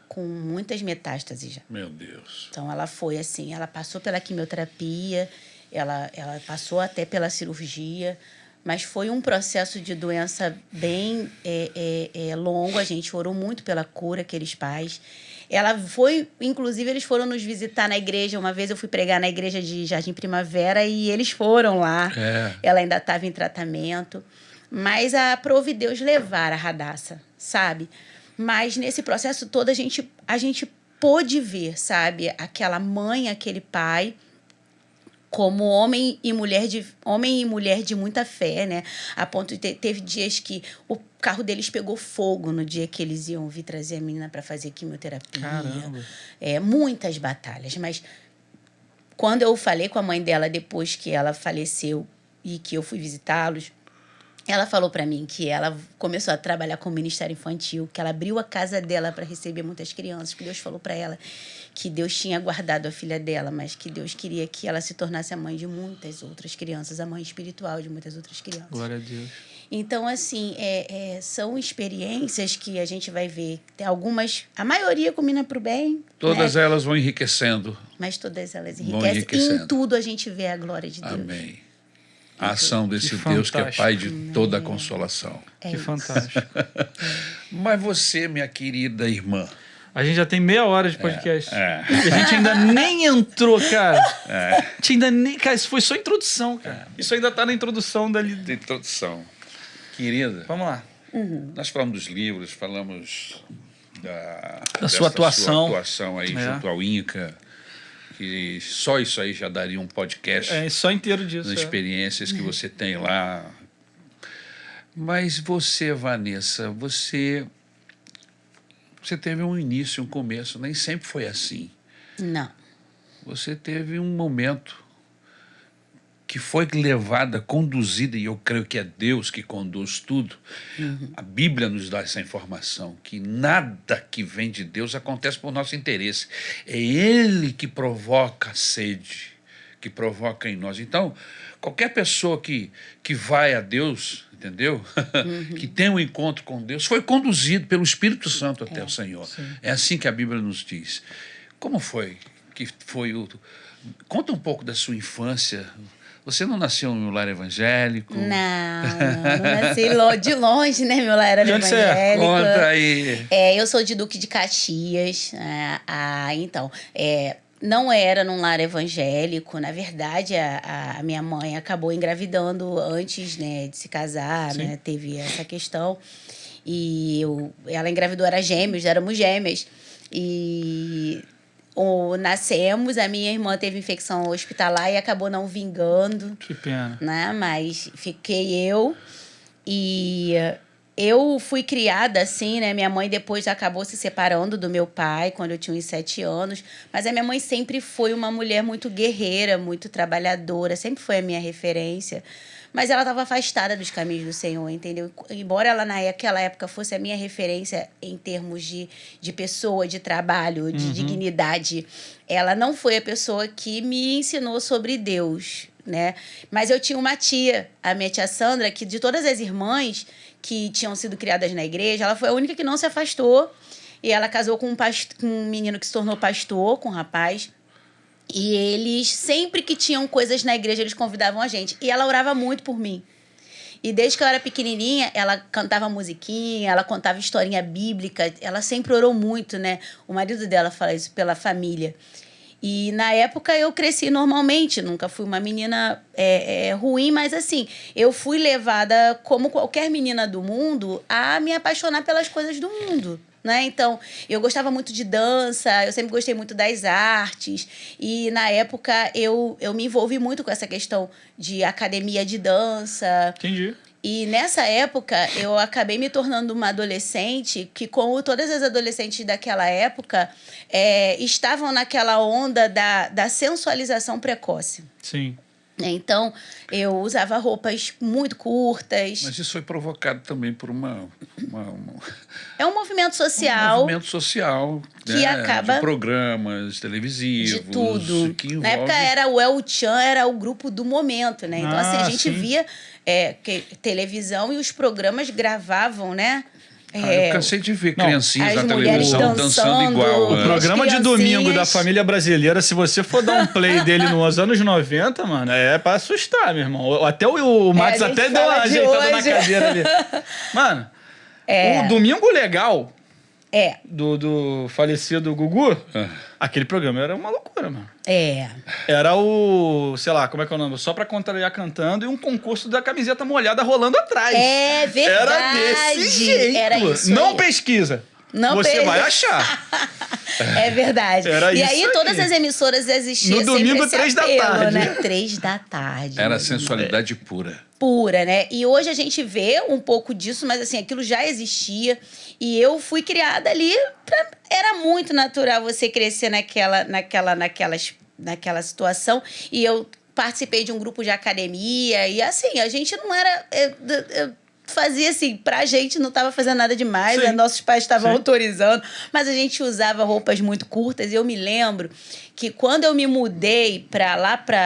com muitas metástases já. Meu Deus. Então, ela foi assim, ela passou pela quimioterapia, ela passou até pela cirurgia, mas foi um processo de doença bem longo. A gente orou muito pela cura, aqueles pais. Ela foi, inclusive, eles foram nos visitar na igreja. Uma vez eu fui pregar na igreja de Jardim Primavera e eles foram lá. Ela ainda estava em tratamento. Mas aprove Deus levar a Radassa, sabe? Mas nesse processo todo a gente pôde ver, sabe? Aquela mãe, aquele pai, como homem e mulher de muita fé, né? A ponto de teve dias que o carro deles pegou fogo no dia que eles iam vir trazer a menina para fazer quimioterapia. Caramba. Muitas batalhas, mas quando eu falei com a mãe dela depois que ela faleceu e que eu fui visitá-los, ela falou para mim que ela começou a trabalhar com o Ministério Infantil, que ela abriu a casa dela para receber muitas crianças, que Deus falou para ela que Deus tinha guardado a filha dela, mas que Deus queria que ela se tornasse a mãe de muitas outras crianças, a mãe espiritual de muitas outras crianças. Glória a Deus. Então, assim, são experiências que a gente vai ver. Tem algumas, a maioria combina para o bem. Todas elas vão enriquecendo. Mas todas elas Vão enriquecem. E enriquecendo. em tudo a gente vê a glória de Deus. Amém. A ação desse Que Deus que é fantástico. Pai de toda a consolação. Que isso. fantástico. Mas você, minha querida irmã, A gente já tem meia hora de podcast. é. E a gente ainda nem entrou, cara. A gente ainda nem... Cara, isso foi só introdução, cara. Isso ainda tá na introdução dali. de introdução. Querida, Vamos lá. nós falamos dos livros, falamos Da dessa sua atuação. sua atuação aí junto ao INCA, que só isso aí já daria um podcast. É só inteiro disso. Das experiências que você tem lá. Mas você, Vanessa, você teve um início, um começo, nem sempre foi assim. Não. Você teve um momento que foi levada, conduzida, e eu creio que é Deus que conduz tudo. A Bíblia nos dá essa informação, que nada que vem de Deus acontece por nosso interesse. É Ele que provoca a sede, que provoca em nós. Então, qualquer pessoa que vai a Deus, entendeu? Que tem um encontro com Deus, foi conduzido pelo Espírito Santo até o Senhor. Sim. É assim que a Bíblia nos diz. Como foi que foi o... Conta um pouco da sua infância. Você não nasceu num lar evangélico? Não nasci de longe, né? Meu lar era De onde você é? evangélico. Conta aí. Eu sou de Duque de Caxias. Então, não era num lar evangélico. Na verdade, a minha mãe acabou engravidando antes, né, de se casar, Sim. né? Teve essa questão. E ela engravidou, éramos gêmeas. E... nascemos, a minha irmã teve infecção hospitalar e acabou não vingando, Que pena. né? Mas fiquei eu e eu fui criada assim, né? Minha mãe depois acabou se separando do meu pai quando eu tinha uns 7 anos, mas a minha mãe sempre foi uma mulher muito guerreira, muito trabalhadora, sempre foi a minha referência. Mas ela estava afastada dos caminhos do Senhor, entendeu? Embora ela, naquela época, fosse a minha referência em termos de pessoa, de trabalho, de dignidade, ela não foi a pessoa que me ensinou sobre Deus, né? Mas eu tinha uma tia, a minha tia Sandra, que de todas as irmãs que tinham sido criadas na igreja, ela foi a única que não se afastou. E ela casou com um menino que se tornou pastor, com um rapaz. E eles, sempre que tinham coisas na igreja, eles convidavam a gente. E ela orava muito por mim. E desde que eu era pequenininha, ela cantava musiquinha, ela contava historinha bíblica. Ela sempre orou muito, né? O marido dela fala isso, pela família. E na época eu cresci normalmente. Nunca fui uma menina ruim, mas assim, eu fui levada, como qualquer menina do mundo, a me apaixonar pelas coisas do mundo. Né? Então, eu gostava muito de dança, eu sempre gostei muito das artes. E, na época, eu me envolvi muito com essa questão de academia de dança. Entendi. E, nessa época, eu acabei me tornando uma adolescente que, como todas as adolescentes daquela época, estavam naquela onda da sensualização precoce. Sim. Então, eu usava roupas muito curtas. Mas isso foi provocado também por É um movimento social. Um movimento social. Que acaba... De programas televisivos. De tudo. Que envolve... Na época, o El Chan era o grupo do momento, né? Então, assim, a gente via televisão e os programas gravavam, né? eu cansei de ver criancinhas na televisão dançando igual. O programa de domingo da família brasileira, se você for dar um play dele nos anos 90, mano, é pra assustar, meu irmão. Até o Matos até deu uma ajeitada na cadeira ali. Mano, o Domingo Legal do falecido Gugu, aquele programa era uma loucura, mano. Era sei lá, como é que é o nome? Só pra contrariar cantando e um concurso da camiseta molhada rolando atrás. É verdade. Era desse jeito. Era isso não aí. Pesquisa. Você vai achar. É verdade. Era e isso aí, todas as emissoras existiam. No domingo, 3 da tarde. Né? 3 da tarde. Era sensualidade pura. Pura, né? E hoje a gente vê um pouco disso, mas assim, aquilo já existia. E eu fui criada ali. Era muito natural você crescer naquelas naquela situação. E eu participei de um grupo de academia. E assim, a gente não era... fazia assim, pra gente não estava fazendo nada demais, né? Nossos pais estavam autorizando, mas a gente usava roupas muito curtas. E eu me lembro que quando eu me mudei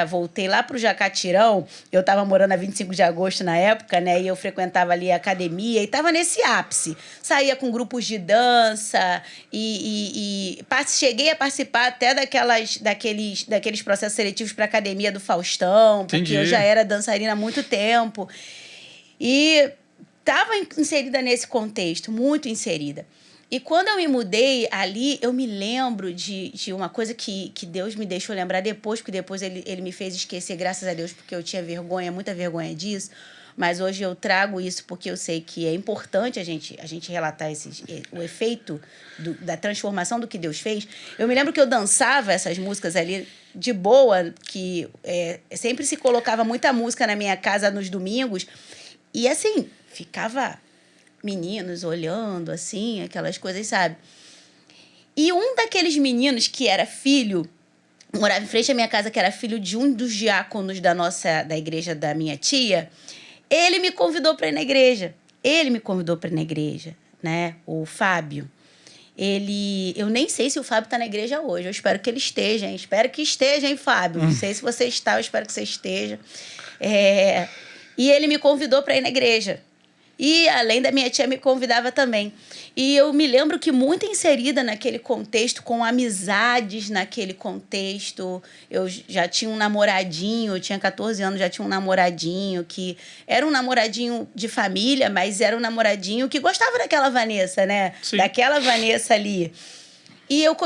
voltei lá pro Jacatirão, eu estava morando a 25 de agosto na época, né? E eu frequentava ali a academia e estava nesse ápice. Saía com grupos de dança cheguei a participar até daqueles processos seletivos para academia do Faustão, porque eu já era dançarina há muito tempo. E estava inserida nesse contexto, muito inserida. E quando eu me mudei ali, eu me lembro de uma coisa que Deus me deixou lembrar depois, porque depois ele me fez esquecer, graças a Deus, porque eu tinha muita vergonha disso. Mas hoje eu trago isso porque eu sei que é importante a gente relatar o efeito da transformação do que Deus fez. Eu me lembro que eu dançava essas músicas ali de boa, que sempre se colocava muita música na minha casa nos domingos. E assim, ficava meninos olhando, assim, aquelas coisas, sabe? E um daqueles meninos que era filho, morava em frente à minha casa, que era filho de um dos diáconos da igreja da minha tia, ele me convidou para ir na igreja. Né? O Fábio. Eu nem sei se o Fábio está na igreja hoje. Eu espero que ele esteja, hein? Espero que esteja, hein, Fábio? Não sei se você está, eu espero que você esteja. E ele me convidou para ir na igreja. E, além da minha tia, me convidava também. E eu me lembro que muito inserida naquele contexto, com amizades naquele contexto. Eu já tinha um namoradinho, eu tinha 14 anos, já tinha um namoradinho que era um namoradinho de família, mas era um namoradinho que gostava daquela Vanessa, né? Sim. Daquela Vanessa ali. E eu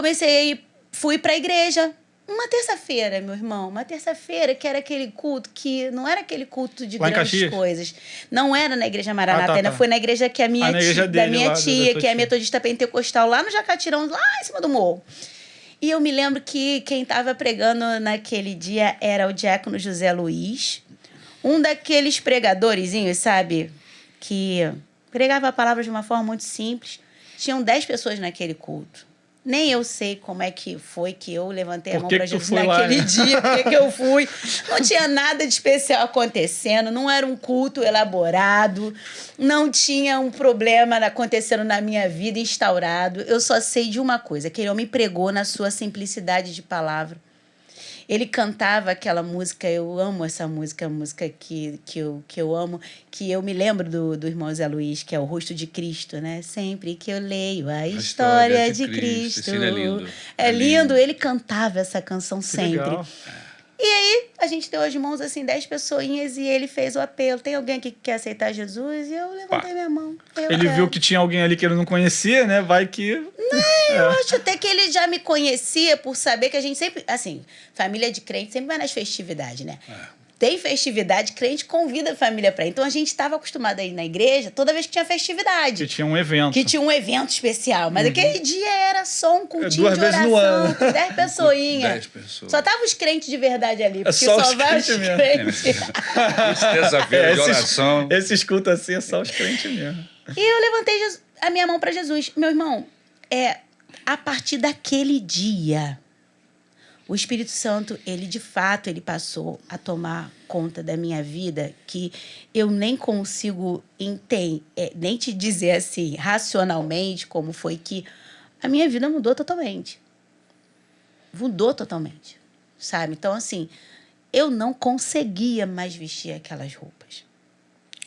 fui para a igreja. Uma terça-feira, meu irmão. Uma terça-feira que era aquele culto que não era aquele culto de grandes coisas. Não era na Igreja Maranata, ainda foi na igreja que da minha tia, que é a metodista pentecostal, lá no Jacatirão, lá em cima do morro. E eu me lembro que quem estava pregando naquele dia era o diácono José Luiz, um daqueles pregadorzinhos, sabe? Que pregava a palavra de uma forma muito simples. Tinham 10 pessoas naquele culto. Nem eu sei como é que foi que eu levantei a mão para Jesus naquele dia, por que eu fui. Não tinha nada de especial acontecendo, não era um culto elaborado, não tinha um problema acontecendo na minha vida instaurado. Eu só sei de uma coisa, que ele me pregou na sua simplicidade de palavra. Ele cantava aquela música, eu amo essa música, a música que eu amo, que eu me lembro do irmão Zé Luiz, que é o Rosto de Cristo, né? Sempre que eu leio a história de Cristo. É lindo. É lindo, ele cantava essa canção sempre. Legal. E aí, a gente deu as mãos, assim, 10 pessoinhas, e ele fez o apelo. Tem alguém aqui que quer aceitar Jesus? E eu levantei minha mão. Ele viu que tinha alguém ali que ele não conhecia, né? Vai que... Eu acho até que ele já me conhecia por saber que a gente sempre... Assim, família de crente sempre vai nas festividades, né? Tem festividade, crente convida a família para ir. Então, a gente estava acostumado a ir na igreja toda vez que tinha festividade. Que tinha um evento. Que tinha um evento especial. Mas aquele dia era só um cultinho de 2 vezes no oração, ano. com 10 pessoinhas. 10 pessoas. Só tava os crentes de verdade ali. Porque só os vai os crentes mesmo. crentes. Terça-feira de oração. Esses cultos assim é só os crentes mesmo. E eu levantei a minha mão para Jesus. Meu irmão, a partir daquele dia... O Espírito Santo, ele de fato, ele passou a tomar conta da minha vida, que eu nem consigo nem te dizer assim, racionalmente, como foi que a minha vida mudou totalmente. Mudou totalmente, sabe? Então, assim, eu não conseguia mais vestir aquelas roupas.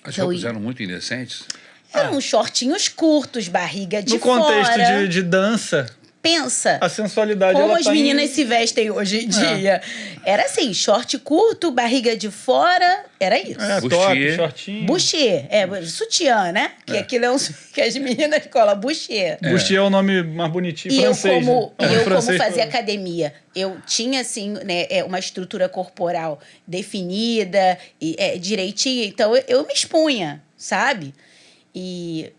As roupas eram muito indecentes? Eram shortinhos curtos, barriga de fora. No contexto de dança... Pensa a sensualidade, como as meninas se vestem hoje em dia. Era assim, short curto, barriga de fora, era isso. Top, shortinho. Bustier, sutiã, né? Que aquilo é que as meninas colam, bustier. Bustier é o nome mais bonitinho, e francês. Eu como fazia academia, eu tinha, assim, né, uma estrutura corporal definida, direitinha, então eu me expunha, sabe? E...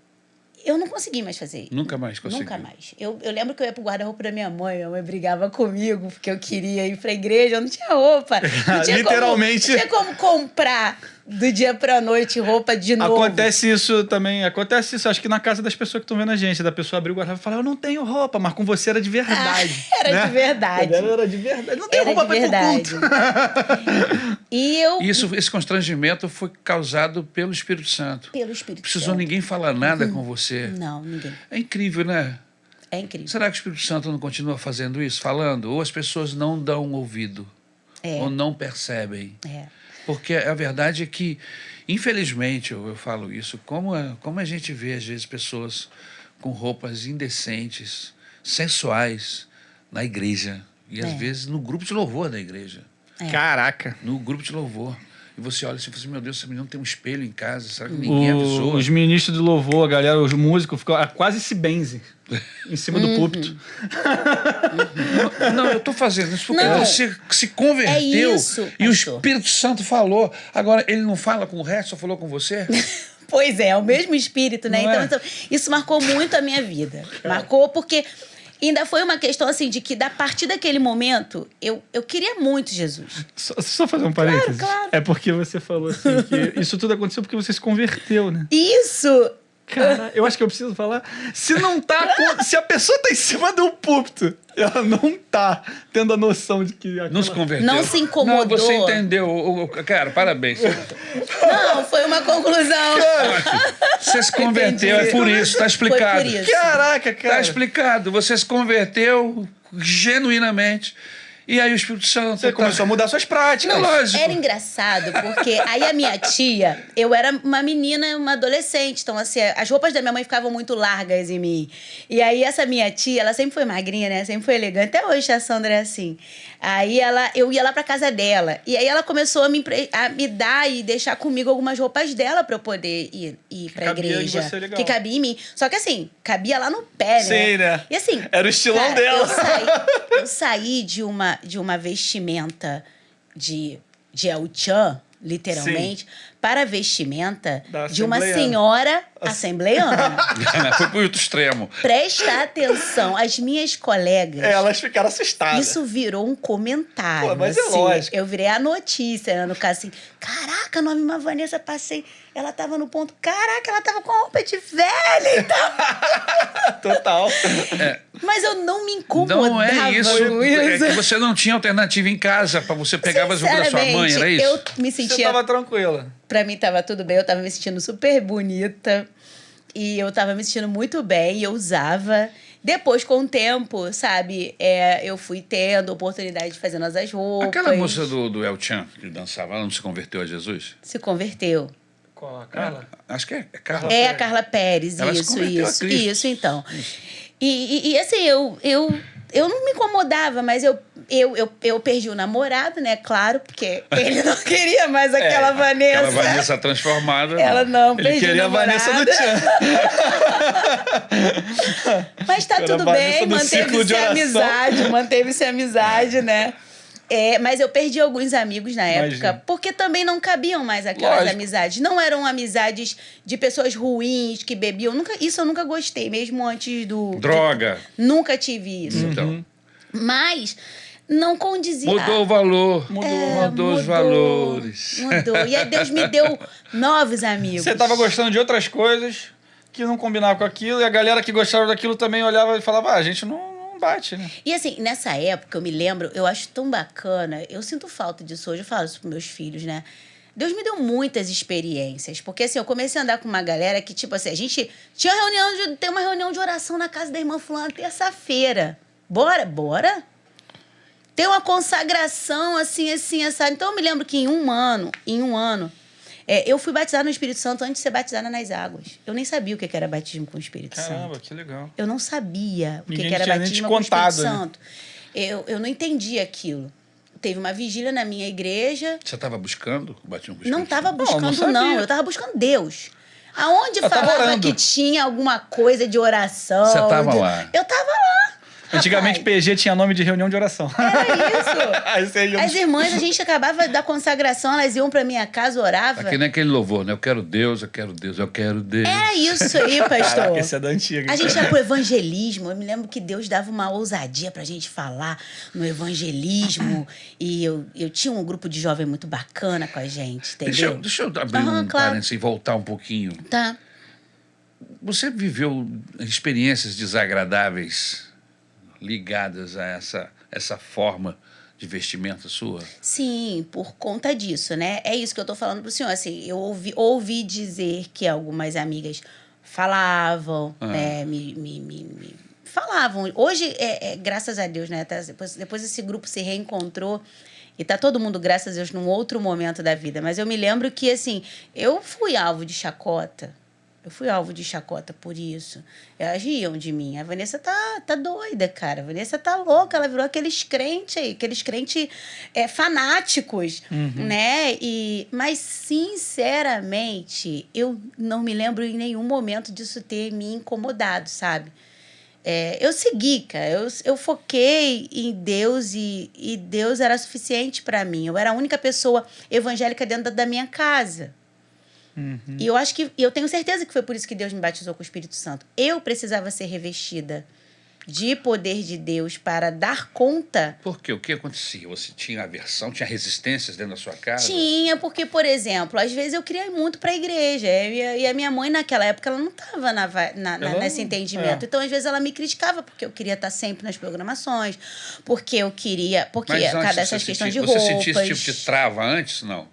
eu não consegui mais fazer. Nunca mais consegui. Nunca mais. Eu lembro que eu ia pro guarda-roupa da minha mãe brigava comigo, porque eu queria ir pra igreja, eu não tinha roupa. Não tinha Literalmente. Não tinha como comprar do dia pra noite, roupa de novo. Acontece isso também, acho que na casa das pessoas que estão vendo a gente, da pessoa abrir o guarda-roupa e falar, eu não tenho roupa, mas com você era de verdade. Era né? de verdade. Era de verdade. Não tem Era roupa de pra ir pro verdade. culto. E eu... Esse constrangimento foi causado pelo Espírito Santo. Pelo Espírito Precisou Santo. ninguém falar nada com você. Não, ninguém. É incrível, né? É incrível. Será que o Espírito Santo não continua fazendo isso, falando? Ou as pessoas não dão ouvido? Ou não percebem? Porque a verdade é que, infelizmente, eu falo isso, como a gente vê, às vezes, pessoas com roupas indecentes, sensuais, na igreja. E, às vezes, no grupo de louvor da igreja. Caraca. No grupo de louvor. E você olha assim e fala assim, meu Deus, esse menino tem um espelho em casa, será que ninguém avisou? Os ministros do louvor, a galera, os músicos, ficam quase se benzem em cima do púlpito. Não, eu estou fazendo isso porque Não. você se converteu isso, e o pastor. Espírito Santo falou. Agora, ele não fala com o resto, só falou com você? Pois é o mesmo espírito, né? Não Então, isso marcou muito a minha vida. Marcou porque ainda foi uma questão assim de que, a partir daquele momento, eu queria muito Jesus. Só fazer um parênteses. Claro. É porque você falou assim que isso tudo aconteceu porque você se converteu, né? Isso! Cara, eu acho que eu preciso falar. Se a pessoa tá em cima do púlpito, ela não tá tendo a noção de que Não se converteu. Não se incomodou. Não, você entendeu. Cara, parabéns. Não, foi uma conclusão. Você se converteu, Entendi. é por isso, tá explicado. Foi por isso. Caraca, cara. Tá explicado. Você se converteu genuinamente. E aí o Espírito Santo... Você começou a mudar suas práticas. É lógico. Era engraçado, porque aí a minha tia, eu era uma menina, uma adolescente, então assim, as roupas da minha mãe ficavam muito largas em mim. E aí essa minha tia, ela sempre foi magrinha, né? Sempre foi elegante. Até hoje a Sandra é assim. Aí eu ia lá pra casa dela. E aí ela começou a me dar e deixar comigo algumas roupas dela pra eu poder ir pra cabia em igreja. você, legal. Que cabia em mim. Só que assim, cabia lá no pé, né? Sim, né? E assim... Era o estilão cara, dela. Eu saí de uma vestimenta de El-Chan, literalmente, para a vestimenta Da de uma assembleiana. senhora assembleiana. Foi pro outro extremo. Presta atenção, as minhas colegas... Elas ficaram assustadas. Isso virou um comentário. Pô, mas é assim. lógico. Eu virei a notícia, né? No caso assim, caraca, nome uma Vanessa, passei. Ela tava no ponto, caraca, ela tava com roupa de velha e tal. Total. Mas eu não me incomodava Não é isso. com isso. É que você não tinha alternativa em casa para você pegar as roupas da sua mãe, era isso? Eu me Você sentia... tava tranquila. Pra mim tava tudo bem, eu tava me sentindo super bonita. E eu tava me sentindo muito bem, e eu usava. Depois, com o tempo, sabe, eu fui tendo oportunidade de fazer nossas roupas. Aquela moça do El-Chan que dançava, ela não se converteu a Jesus? Se converteu. Qual a Carla? Acho que é Carla. É a Carla Pérez, Ela se converteu a Cristo. isso, então. E assim, eu não me incomodava, mas eu perdi o namorado, né? Claro, porque ele não queria mais aquela Vanessa. Aquela Vanessa transformada. Ela não, Ele perdi queria o a Vanessa do namorado. Tchan. Mas tá Era tudo a Vanessa bem, do círculo de oração. manteve-se a amizade, né? Mas eu perdi alguns amigos na época, Imagina. porque também não cabiam mais aquelas Lógico. amizades. Não eram amizades de pessoas ruins, que bebiam. Isso eu nunca gostei, mesmo antes do... Droga. Nunca tive isso. Então, Mas não condizia. mudou o valor. Mudou. Mudou os valores. Mudou. E aí Deus me deu novos amigos. Você tava gostando de outras coisas que não combinavam com aquilo, e a galera que gostava daquilo também olhava e falava, a gente não bate, né? E assim, nessa época, eu me lembro, eu acho tão bacana, eu sinto falta disso hoje, eu falo isso pros meus filhos, né? Deus me deu muitas experiências, porque assim, eu comecei a andar com uma galera que, tipo assim, a gente tinha tem uma reunião de oração na casa da irmã fulana terça-feira. Bora? Tem uma consagração, assim, essa. Então, eu me lembro que em um ano, eu fui batizada no Espírito Santo antes de ser batizada nas águas. Eu nem sabia o que era batismo com o Espírito Caramba, Santo. que legal. Eu não sabia o Ninguém que era tinha nem te batismo com o Espírito contado, né? Santo. Eu não entendia aquilo. Teve uma vigília na minha igreja. Você estava buscando o batismo com o Não Espírito estava Santo? buscando, sabia. não. Eu estava buscando Deus. Aonde Eu tava falava orando. que tinha alguma coisa de oração. Você tava lá. Eu estava lá. Antigamente PG tinha nome de reunião de oração. Era isso. As irmãs, a gente acabava da consagração, elas iam pra minha casa, orava. Aqui nem aquele louvor, né? Eu quero Deus, eu quero Deus, eu quero Deus. Era isso aí, pastor. Caraca, esse é da antiga. A gente ia pro evangelismo. Eu me lembro que Deus dava uma ousadia pra gente falar no evangelismo. E eu tinha um grupo de jovem muito bacana com a gente, entendeu? Deixa eu abrir parênteses e voltar um pouquinho. Tá. Você viveu experiências desagradáveis ligadas a essa forma de vestimenta sua? Sim, por conta disso, né? É isso que eu tô falando pro senhor. Assim, eu ouvi dizer que algumas amigas falavam, né? Me falavam. Hoje, graças a Deus, né? Depois esse grupo se reencontrou e tá todo mundo, graças a Deus, num outro momento da vida. Mas eu me lembro que, assim, eu fui alvo de chacota. Eu fui alvo de chacota por isso. Elas riam de mim. A Vanessa tá doida, cara. A Vanessa tá louca. Ela virou aqueles crentes fanáticos, né? Mas, sinceramente, eu não me lembro em nenhum momento disso ter me incomodado, sabe? Eu segui, cara. Eu foquei em Deus e Deus era suficiente para mim. Eu era a única pessoa evangélica dentro da minha casa. E eu acho que eu tenho certeza que foi por isso que Deus me batizou com o Espírito Santo. Eu precisava ser revestida de poder de Deus para dar conta. Por quê? O que acontecia? Você tinha aversão, tinha resistências dentro da sua casa? Tinha, porque, por exemplo, às vezes eu queria ir muito para a igreja. E a minha mãe, naquela época, ela não estava nesse entendimento. Então, às vezes, ela me criticava porque eu queria estar sempre nas programações, porque eu queria... Porque cada dessas questões de roupas... Você sentia esse tipo de trava antes? Não.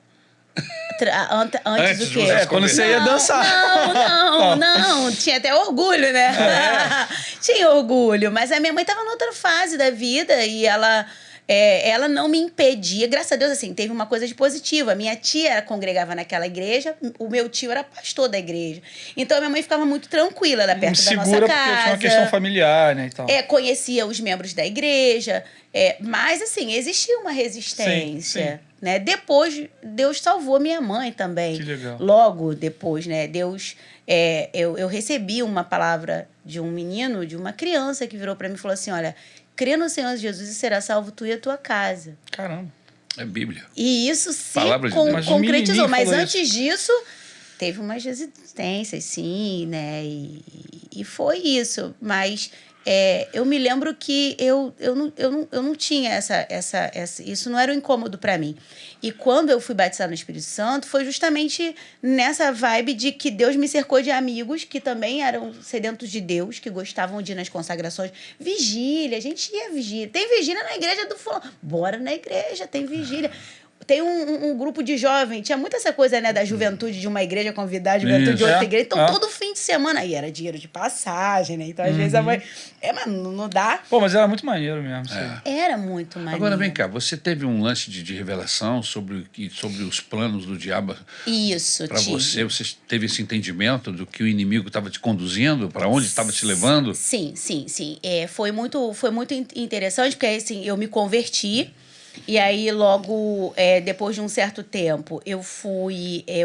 Antes do quê? Quando você ia dançar. Não. Tinha até orgulho, né? Tinha orgulho. Mas a minha mãe estava noutra fase da vida e ela não me impedia. Graças a Deus, assim, teve uma coisa de positiva. Minha tia congregava naquela igreja, o meu tio era pastor da igreja. Então, a minha mãe ficava muito tranquila lá perto da nossa casa. Porque tinha uma questão familiar, né, e tal. Conhecia os membros da igreja. Mas, assim, existia uma resistência. Sim. Né? Depois, Deus salvou minha mãe também. Que legal. Logo depois, né? Deus... eu recebi uma palavra de um menino, de uma criança que virou para mim e falou assim, olha, crê no Senhor Jesus e será salvo tu e a tua casa. Caramba. É Bíblia. E isso se Mas concretizou. Mas antes disso, teve umas resistências, sim, né? E foi isso. Mas... eu me lembro que eu não tinha isso não era um incômodo para mim. E quando eu fui batizada no Espírito Santo, foi justamente nessa vibe de que Deus me cercou de amigos que também eram sedentos de Deus, que gostavam de ir nas consagrações. Vigília, a gente ia vigília. Tem vigília na igreja do fulano. Bora na igreja, tem vigília. Tem um grupo de jovens, tinha muito essa coisa, né, da juventude de uma igreja convidar a juventude de outra igreja. Então, todo fim de semana, aí era dinheiro de passagem, né? Então, às vezes a mãe... mas não dá. Pô, mas era muito maneiro mesmo. Era muito maneiro. Agora, vem cá, você teve um lance de revelação sobre os planos do diabo? Isso, para você teve esse entendimento do que o inimigo estava te conduzindo, para onde estava te levando? Sim. Foi muito interessante, porque assim, eu me converti. E aí, logo, depois de um certo tempo, eu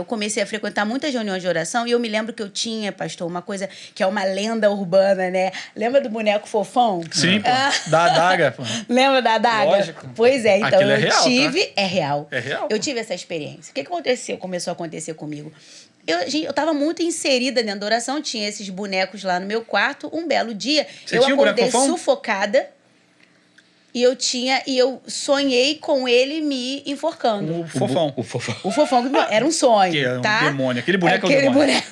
comecei a frequentar muitas reuniões de oração e eu me lembro que eu tinha, pastor, uma coisa que é uma lenda urbana, né? Lembra do boneco fofão? Sim, pô. Da adaga, pô. Lembra da adaga? Lógico. Pois é, então eu tive... Tá? É real. É real. Eu tive essa experiência. O que aconteceu? Começou a acontecer comigo. Eu estava muito inserida dentro da oração, tinha esses bonecos lá no meu quarto. Um belo dia, eu acordei sufocada. E eu sonhei com ele me enforcando. O fofão. O fofão era um sonho, que é um tá? demônio. Aquele boneco é um demônio.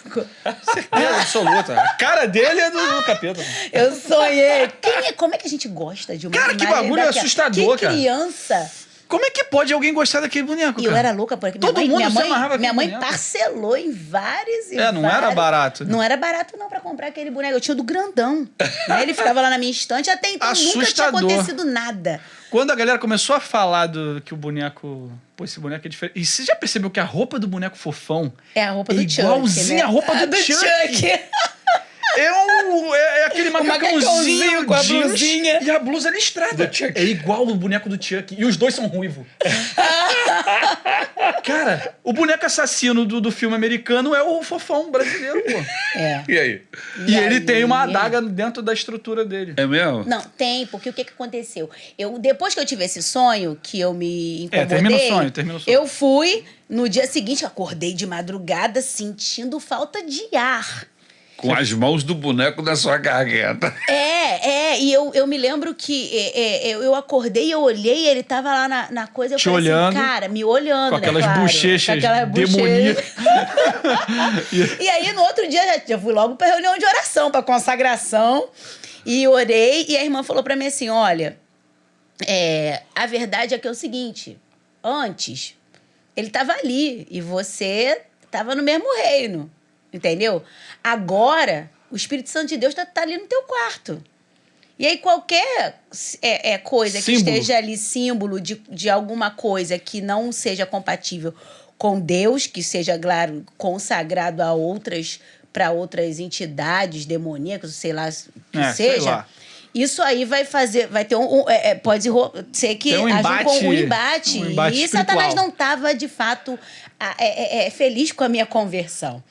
Certeza absoluta. A cara dele é do capeta. Eu sonhei. Como é que a gente gosta de uma Cara, que bagulho assustador, cara. Que criança... Como é que pode alguém gostar daquele boneco, cara? E eu era louca por aquilo. Todo mundo se amarrava minha mãe parcelou em vários não era barato. Né? Não era barato, não, pra comprar aquele boneco. Eu tinha o do grandão. Né? Ele ficava lá na minha estante. Até então nunca tinha acontecido nada. Quando a galera começou a falar que o boneco... Pô, esse boneco é diferente. E você já percebeu que a roupa do boneco fofão... É a roupa do Chuck, igualzinha né? a roupa do Chuck. É aquele macacãozinho com a blusinha. E a blusa listrada. É igual o boneco do Chuck. E os dois são ruivos. Cara, o boneco assassino do filme americano é o Fofão brasileiro, pô. E aí? E ele tem uma adaga dentro da estrutura dele. É mesmo? Não, tem, porque o que aconteceu? Depois que eu tive esse sonho, que eu me incomodei... termina o sonho. Eu fui, no dia seguinte, acordei de madrugada sentindo falta de ar. Com as mãos do boneco na sua garganta. E eu me lembro que eu acordei e eu olhei, ele tava lá na coisa, eu te falei olhando, assim, cara, me olhando, com aquelas claro, bochechas demoníacas. E aí, no outro dia, já fui logo pra reunião de oração, pra consagração, e orei, e a irmã falou pra mim assim, olha, a verdade é que é o seguinte, antes, ele tava ali, e você tava no mesmo reino, entendeu? Agora, o Espírito Santo de Deus tá ali no teu quarto. E aí, qualquer coisa que esteja ali, símbolo de alguma coisa que não seja compatível com Deus, que seja, claro, consagrado para outras entidades demoníacas, sei lá, que seja, isso aí vai ter pode ser que haja um embate. E Satanás não estava, de fato, feliz com a minha conversão.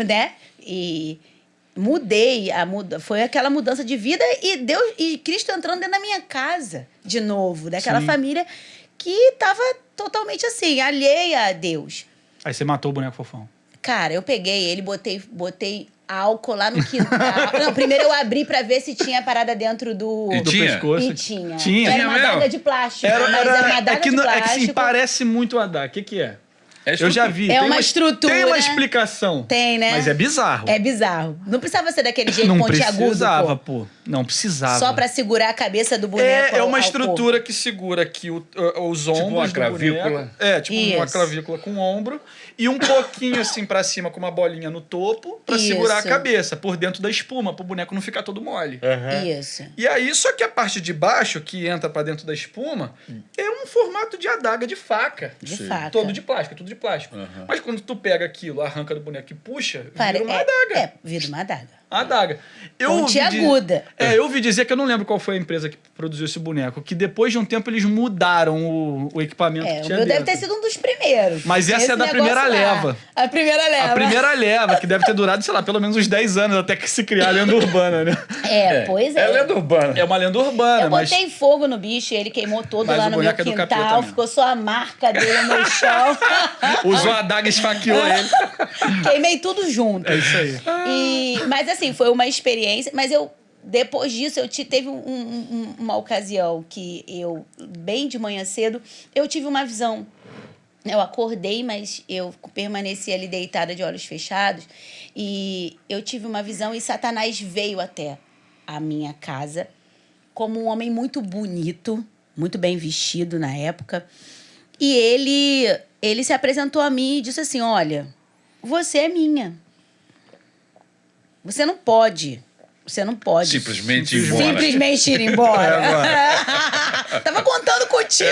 Né? E mudei, foi aquela mudança de vida e Deus e Cristo entrando dentro da minha casa de novo, daquela família que estava totalmente assim, alheia a Deus. Aí você matou o boneco Fofão. Cara, eu peguei ele, botei álcool lá no quintal. Não, primeiro eu abri pra ver se tinha parada dentro do pescoço. E tinha. Tinha. Era uma adaga de plástico. Era uma adaga de plástico. É que sim, parece muito a adaga. O que é? Eu já vi. É uma estrutura. Tem uma explicação. Tem, né? Mas é bizarro. É bizarro. Não precisava ser daquele jeito não pontiagudo. Não precisava, pô. Não precisava. Só pra segurar a cabeça do boneco. É uma estrutura que segura aqui os ombros. Tipo uma clavícula. Tipo uma clavícula com ombro. E um pouquinho assim pra cima com uma bolinha no topo pra segurar a cabeça por dentro da espuma, pro boneco não ficar todo mole. Isso. E aí, só que a parte de baixo, que entra pra dentro da espuma, é um formato de adaga de faca. De faca. Todo de plástico, tudo de plástico. Mas quando tu pega aquilo, arranca do boneco e puxa, vira uma adaga. Vira uma adaga. A adaga. Pontiaguda. Eu ouvi dizer que eu não lembro qual foi a empresa que produziu esse boneco, que depois de um tempo eles mudaram o equipamento que tinha o meu dentro. deve ter sido um dos primeiros. Mas essa é da primeira leva. A primeira leva. A primeira leva, que deve ter durado, sei lá, pelo menos uns 10 anos até que se criar a lenda urbana, né? Pois é. É lenda urbana. É uma lenda urbana, eu botei fogo no bicho, ele queimou todo lá no meu quintal, ficou só a marca dele no chão. Usou a adaga e esfaqueou ele. Queimei tudo junto. É isso aí. Mas assim, foi uma experiência, mas depois disso, teve uma ocasião que bem de manhã cedo, eu tive uma visão. Eu acordei, mas eu permaneci ali deitada de olhos fechados. E eu tive uma visão e Satanás veio até a minha casa como um homem muito bonito, muito bem vestido na época. E ele se apresentou a mim e disse assim, olha, você é minha. Você não pode simplesmente ir embora. Simplesmente ir embora. Tava contando contigo.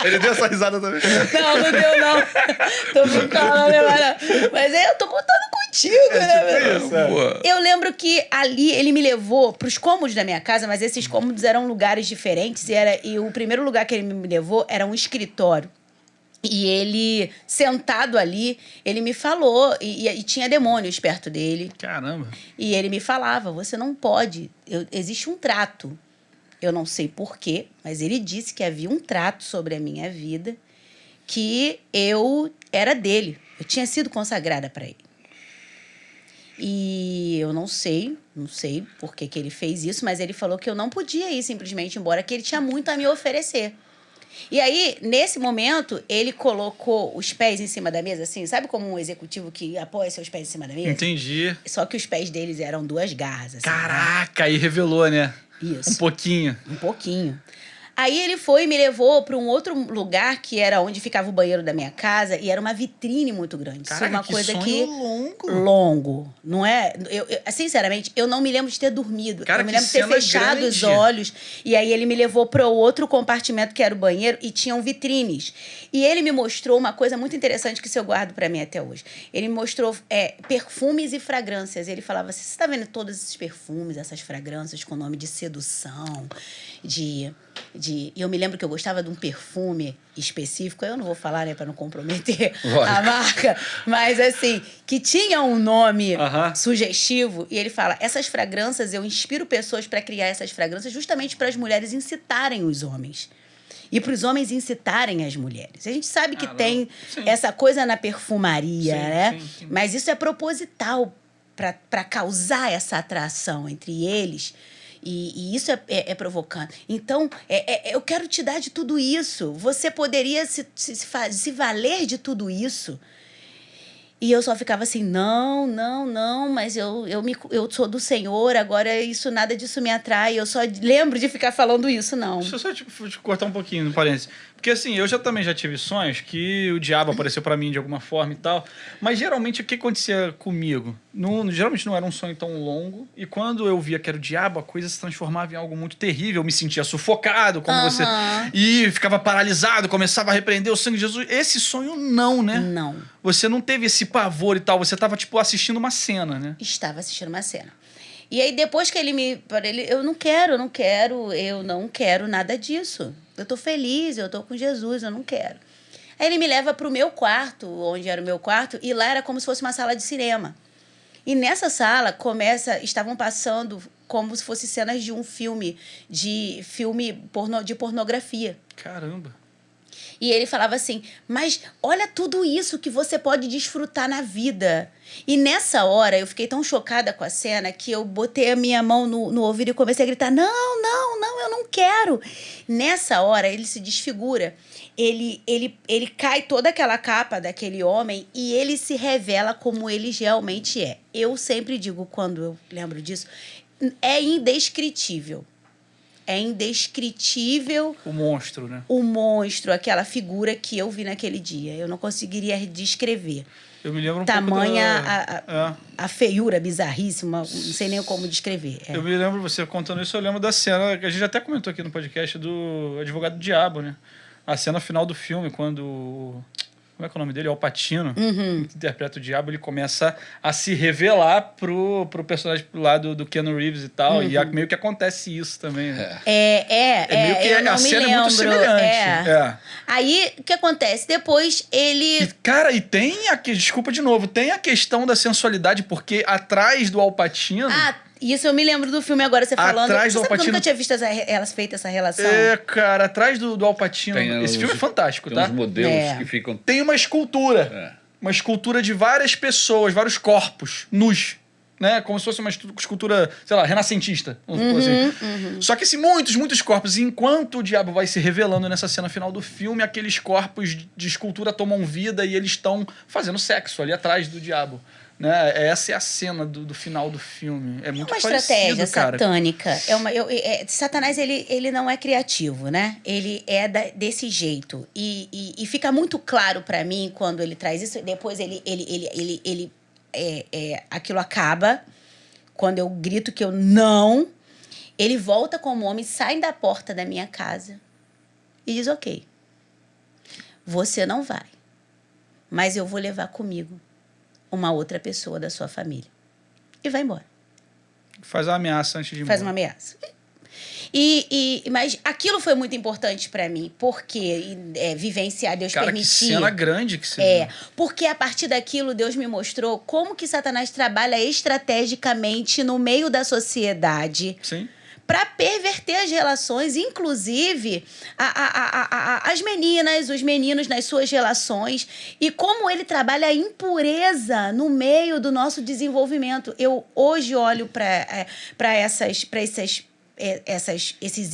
Ele deu essa risada também. Não deu, não. Tô brincando, né? Mas eu tô contando contigo, né? Isso, Eu lembro que ali ele me levou pros cômodos da minha casa, mas esses cômodos eram lugares diferentes. E o primeiro lugar que ele me levou era um escritório. E ele, sentado ali, ele me falou, e tinha demônios perto dele. Caramba. E ele me falava, você não pode, existe um trato. Eu não sei porquê, mas ele disse que havia um trato sobre a minha vida, que eu era dele. Eu tinha sido consagrada para ele. E eu não sei por que ele fez isso, mas ele falou que eu não podia ir simplesmente embora, que ele tinha muito a me oferecer. E aí, nesse momento, ele colocou os pés em cima da mesa, assim, sabe como um executivo que apoia seus pés em cima da mesa? Entendi. Só que os pés deles eram 2 garras, assim. Caraca, aí revelou, né? Isso. Um pouquinho. Um pouquinho. Aí ele foi e me levou para um outro lugar que era onde ficava o banheiro da minha casa e era uma vitrine muito grande. Caraca, isso é uma coisa sonho longo, não é? Sinceramente, eu não me lembro de ter dormido. Cara, eu me lembro de ter fechado grande. os olhos e aí ele me levou para o outro compartimento que era o banheiro e tinham vitrines. E ele me mostrou uma coisa muito interessante que isso eu guardo para mim até hoje. Ele me mostrou perfumes e fragrâncias. Ele falava assim, você está vendo todos esses perfumes, essas fragrâncias com nome de sedução, de e eu me lembro que eu gostava de um perfume específico, eu não vou falar, né, para não comprometer Lógico. a marca, mas assim, que tinha um nome Aham. sugestivo, e ele fala, essas fragrâncias, eu inspiro pessoas para criar essas fragrâncias justamente para as mulheres incitarem os homens. E para os homens incitarem as mulheres. A gente sabe que tem sim. essa coisa na perfumaria, Sim, né? sim. Mas isso é proposital para causar essa atração entre eles. E isso é provocante. Então, eu quero te dar de tudo isso. Você poderia se valer de tudo isso. E eu só ficava assim, não, mas eu sou do Senhor, agora nada disso me atrai. Eu só lembro de ficar falando isso, não. Deixa eu só te cortar um pouquinho, no parênteses. Porque assim, eu também já tive sonhos que o diabo apareceu pra mim de alguma forma e tal. Mas geralmente o que acontecia comigo? Geralmente não era um sonho tão longo. E quando eu via que era o diabo, a coisa se transformava em algo muito terrível. Eu me sentia sufocado, como você. E ficava paralisado, começava a repreender o sangue de Jesus. Esse sonho não, né? Não. Você não teve esse pavor e tal. Você tava, tipo, assistindo uma cena, né? Estava assistindo uma cena. E aí, depois que eu não quero nada disso. Eu tô feliz, eu tô com Jesus, eu não quero. Aí ele me leva pro meu quarto, onde era o meu quarto, e lá era como se fosse uma sala de cinema. E nessa sala estavam passando como se fossem cenas de um filme, de pornografia. Caramba. E ele falava assim, mas olha tudo isso que você pode desfrutar na vida. E nessa hora, eu fiquei tão chocada com a cena que eu botei a minha mão no ouvido e comecei a gritar, não, eu não quero. Nessa hora, ele se desfigura. Ele cai toda aquela capa daquele homem e ele se revela como ele realmente é. Eu sempre digo, quando eu lembro disso, é indescritível. É indescritível. O monstro, né? O monstro, aquela figura que eu vi naquele dia. Eu não conseguiria descrever. Eu me lembro Tamanha a feiura bizarríssima, não sei nem como descrever. Eu me lembro, você contando isso, eu lembro da cena, que a gente até comentou aqui no podcast, do Advogado do Diabo, né? A cena final do filme, quando... Como é que é o nome dele? Al Pacino, que interpreta o diabo, ele começa a se revelar pro personagem lá do Keanu Reeves e tal, e meio que acontece isso também, né? Meio que eu não a me cena lembro. é muito semelhante. Aí, o que acontece? Depois, ele... E tem desculpa de novo, tem a questão da sensualidade, porque atrás do Al Pacino... Isso eu me lembro do filme agora, você falando. Atrás do Você sabe que eu Al Pacino... nunca tinha visto elas feito essa relação? Cara, atrás do Al Pacino... Esse filme é fantástico, tem tá? Tem uns modelos que ficam... Tem uma escultura. Uma escultura de várias pessoas, vários corpos nus. Né? Como se fosse uma escultura, sei lá, renascentista. Vamos supor assim. Só que muitos corpos. E enquanto o diabo vai se revelando nessa cena final do filme, aqueles corpos de escultura tomam vida e eles estão fazendo sexo ali atrás do diabo. Né? Essa é a cena do final do filme. É muito parecido, estratégia cara. satânica. Satanás, ele não é criativo, né? Ele é desse jeito. E fica muito claro pra mim quando ele traz isso. Depois aquilo acaba. Quando eu grito que eu não... Ele volta como homem, sai da porta da minha casa e diz, ok, você não vai, mas eu vou levar comigo uma outra pessoa da sua família. E vai embora. Faz uma ameaça antes de ir embora. Faz uma ameaça. Mas aquilo foi muito importante para mim, porque vivenciar, Deus permitir. Que cena grande que você viu. Porque a partir daquilo, Deus me mostrou como que Satanás trabalha estrategicamente no meio da sociedade. Sim. Para perverter as relações, inclusive as meninas, os meninos nas suas relações, e como ele trabalha a impureza no meio do nosso desenvolvimento. Eu hoje olho para esses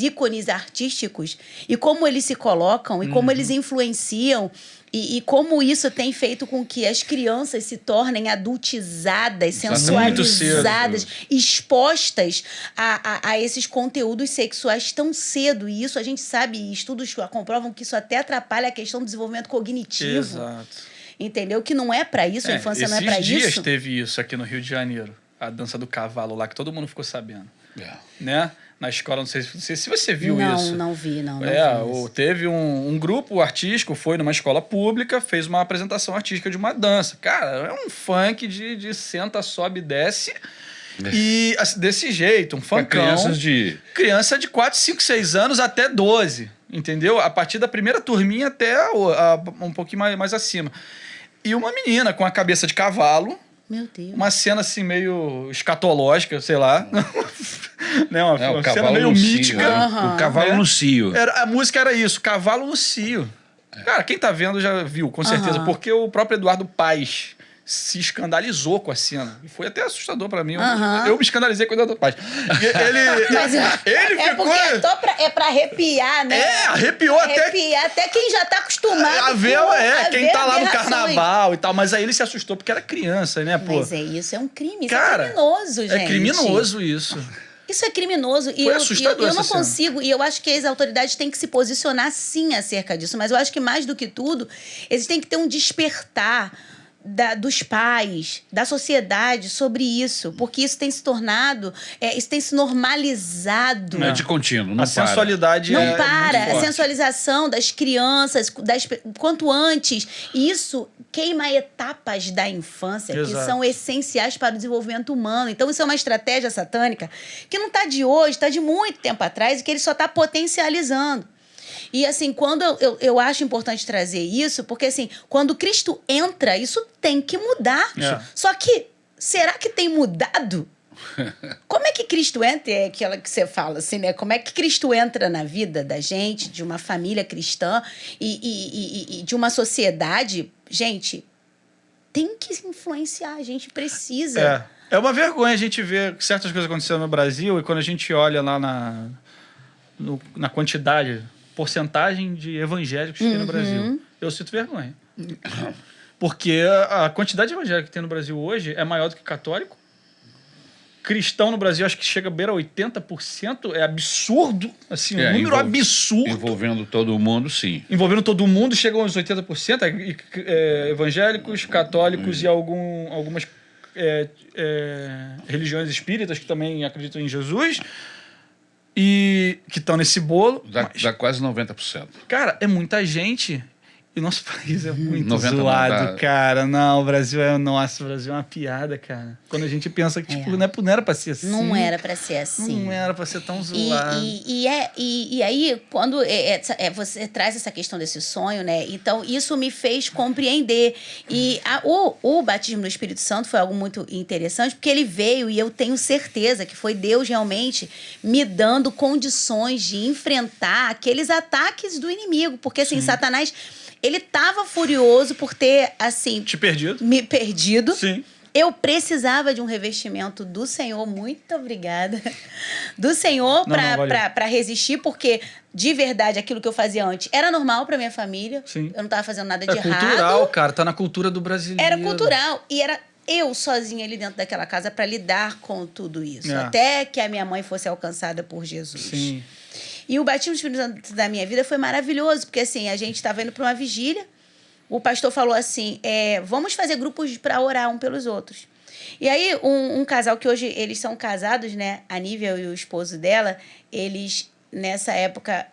ícones artísticos e como eles se colocam e como eles influenciam e como isso tem feito com que as crianças se tornem adultizadas, sensualizadas, expostas a esses conteúdos sexuais tão cedo. E isso a gente sabe, e estudos comprovam que isso até atrapalha a questão do desenvolvimento cognitivo. Exato. Entendeu? Que não é para isso, a infância não é para isso. Esses dias teve isso aqui no Rio de Janeiro. A dança do cavalo lá, que todo mundo ficou sabendo. Né? Na escola, não sei se você viu isso. Não vi. Teve um grupo artístico, foi numa escola pública, fez uma apresentação artística de uma dança. Cara, é um funk de senta, sobe, desce. E assim, desse jeito, um funkão. Criança de 4, 5, 6 anos até 12, entendeu? A partir da primeira turminha até um pouquinho mais acima. E uma menina com a cabeça de cavalo. Meu Deus. Uma cena assim meio escatológica, sei lá. Né? Uma cena meio mítica. O cavalo no cio. A música era isso, cavalo no cio. Cara, quem tá vendo já viu, com certeza. Porque o próprio Eduardo Paes se escandalizou com a cena. E foi até assustador pra mim. Eu me escandalizei com o Eduardo Paes. Ele ficou... É pra arrepiar, né? Arrepiou até quem já tá acostumado a ver, quem tá lá no carnaval e tal. Mas aí ele se assustou porque era criança, né, pô? Mas isso é um crime, cara, é criminoso, gente. É criminoso isso. Isso é criminoso. E eu não consigo, e eu acho que as autoridades têm que se posicionar sim acerca disso, mas eu acho que mais do que tudo, eles têm que ter um despertar dos pais, da sociedade sobre isso, porque isso tem se tornado, isso tem se normalizado. É de contínuo, não para. A sensualidade não para. A sensualização das crianças, quanto antes. Isso queima etapas da infância que são essenciais para o desenvolvimento humano. Então, isso é uma estratégia satânica que não está de hoje, está de muito tempo atrás e que ele só está potencializando. E, assim, quando eu acho importante trazer isso, porque, assim, quando Cristo entra, isso tem que mudar. Só que, será que tem mudado? Como é que Cristo entra? É aquela que você fala, assim, né? Como é que Cristo entra na vida da gente, de uma família cristã e de uma sociedade? Gente, tem que influenciar, a gente precisa. É uma vergonha a gente ver certas coisas acontecendo no Brasil e quando a gente olha lá na quantidade... porcentagem de evangélicos que tem no Brasil. Eu sinto vergonha. Porque a quantidade de evangélicos que tem no Brasil hoje é maior do que católico. Cristão no Brasil, acho que chega a beira 80%. É absurdo. Assim, um número absurdo. Envolvendo todo mundo, sim. Envolvendo todo mundo, chegam aos 80%. Evangélicos, católicos e algumas religiões espíritas que também acreditam em Jesus. E que estão nesse bolo. Dá quase 90%. Cara, é muita gente. E o nosso país é muito zoado, cara. Não, o Brasil é uma piada, cara. Quando a gente pensa que, tipo, não era pra ser assim. Não era pra ser assim. Não era pra ser tão zoado. E aí, quando você traz essa questão desse sonho, né? Então, isso me fez compreender. E o batismo no Espírito Santo foi algo muito interessante, porque ele veio, e eu tenho certeza que foi Deus realmente me dando condições de enfrentar aqueles ataques do inimigo. Porque, assim, Satanás... Ele estava furioso por ter, assim... me perdido. Sim. Eu precisava de um revestimento do Senhor, muito obrigada, do Senhor para resistir, porque, de verdade, aquilo que eu fazia antes era normal para minha família. Sim. Eu não estava fazendo nada de errado. É cultural, cara. Tá na cultura do brasileiro. Era cultural. E era eu sozinha ali dentro daquela casa para lidar com tudo isso. Até que a minha mãe fosse alcançada por Jesus. Sim. E o batismo do Espírito Santo da minha vida foi maravilhoso, porque assim, a gente estava indo para uma vigília, o pastor falou assim, vamos fazer grupos para orar um pelos outros. E aí, um casal que hoje eles são casados, né, a Nívia e o esposo dela, eles, nessa época,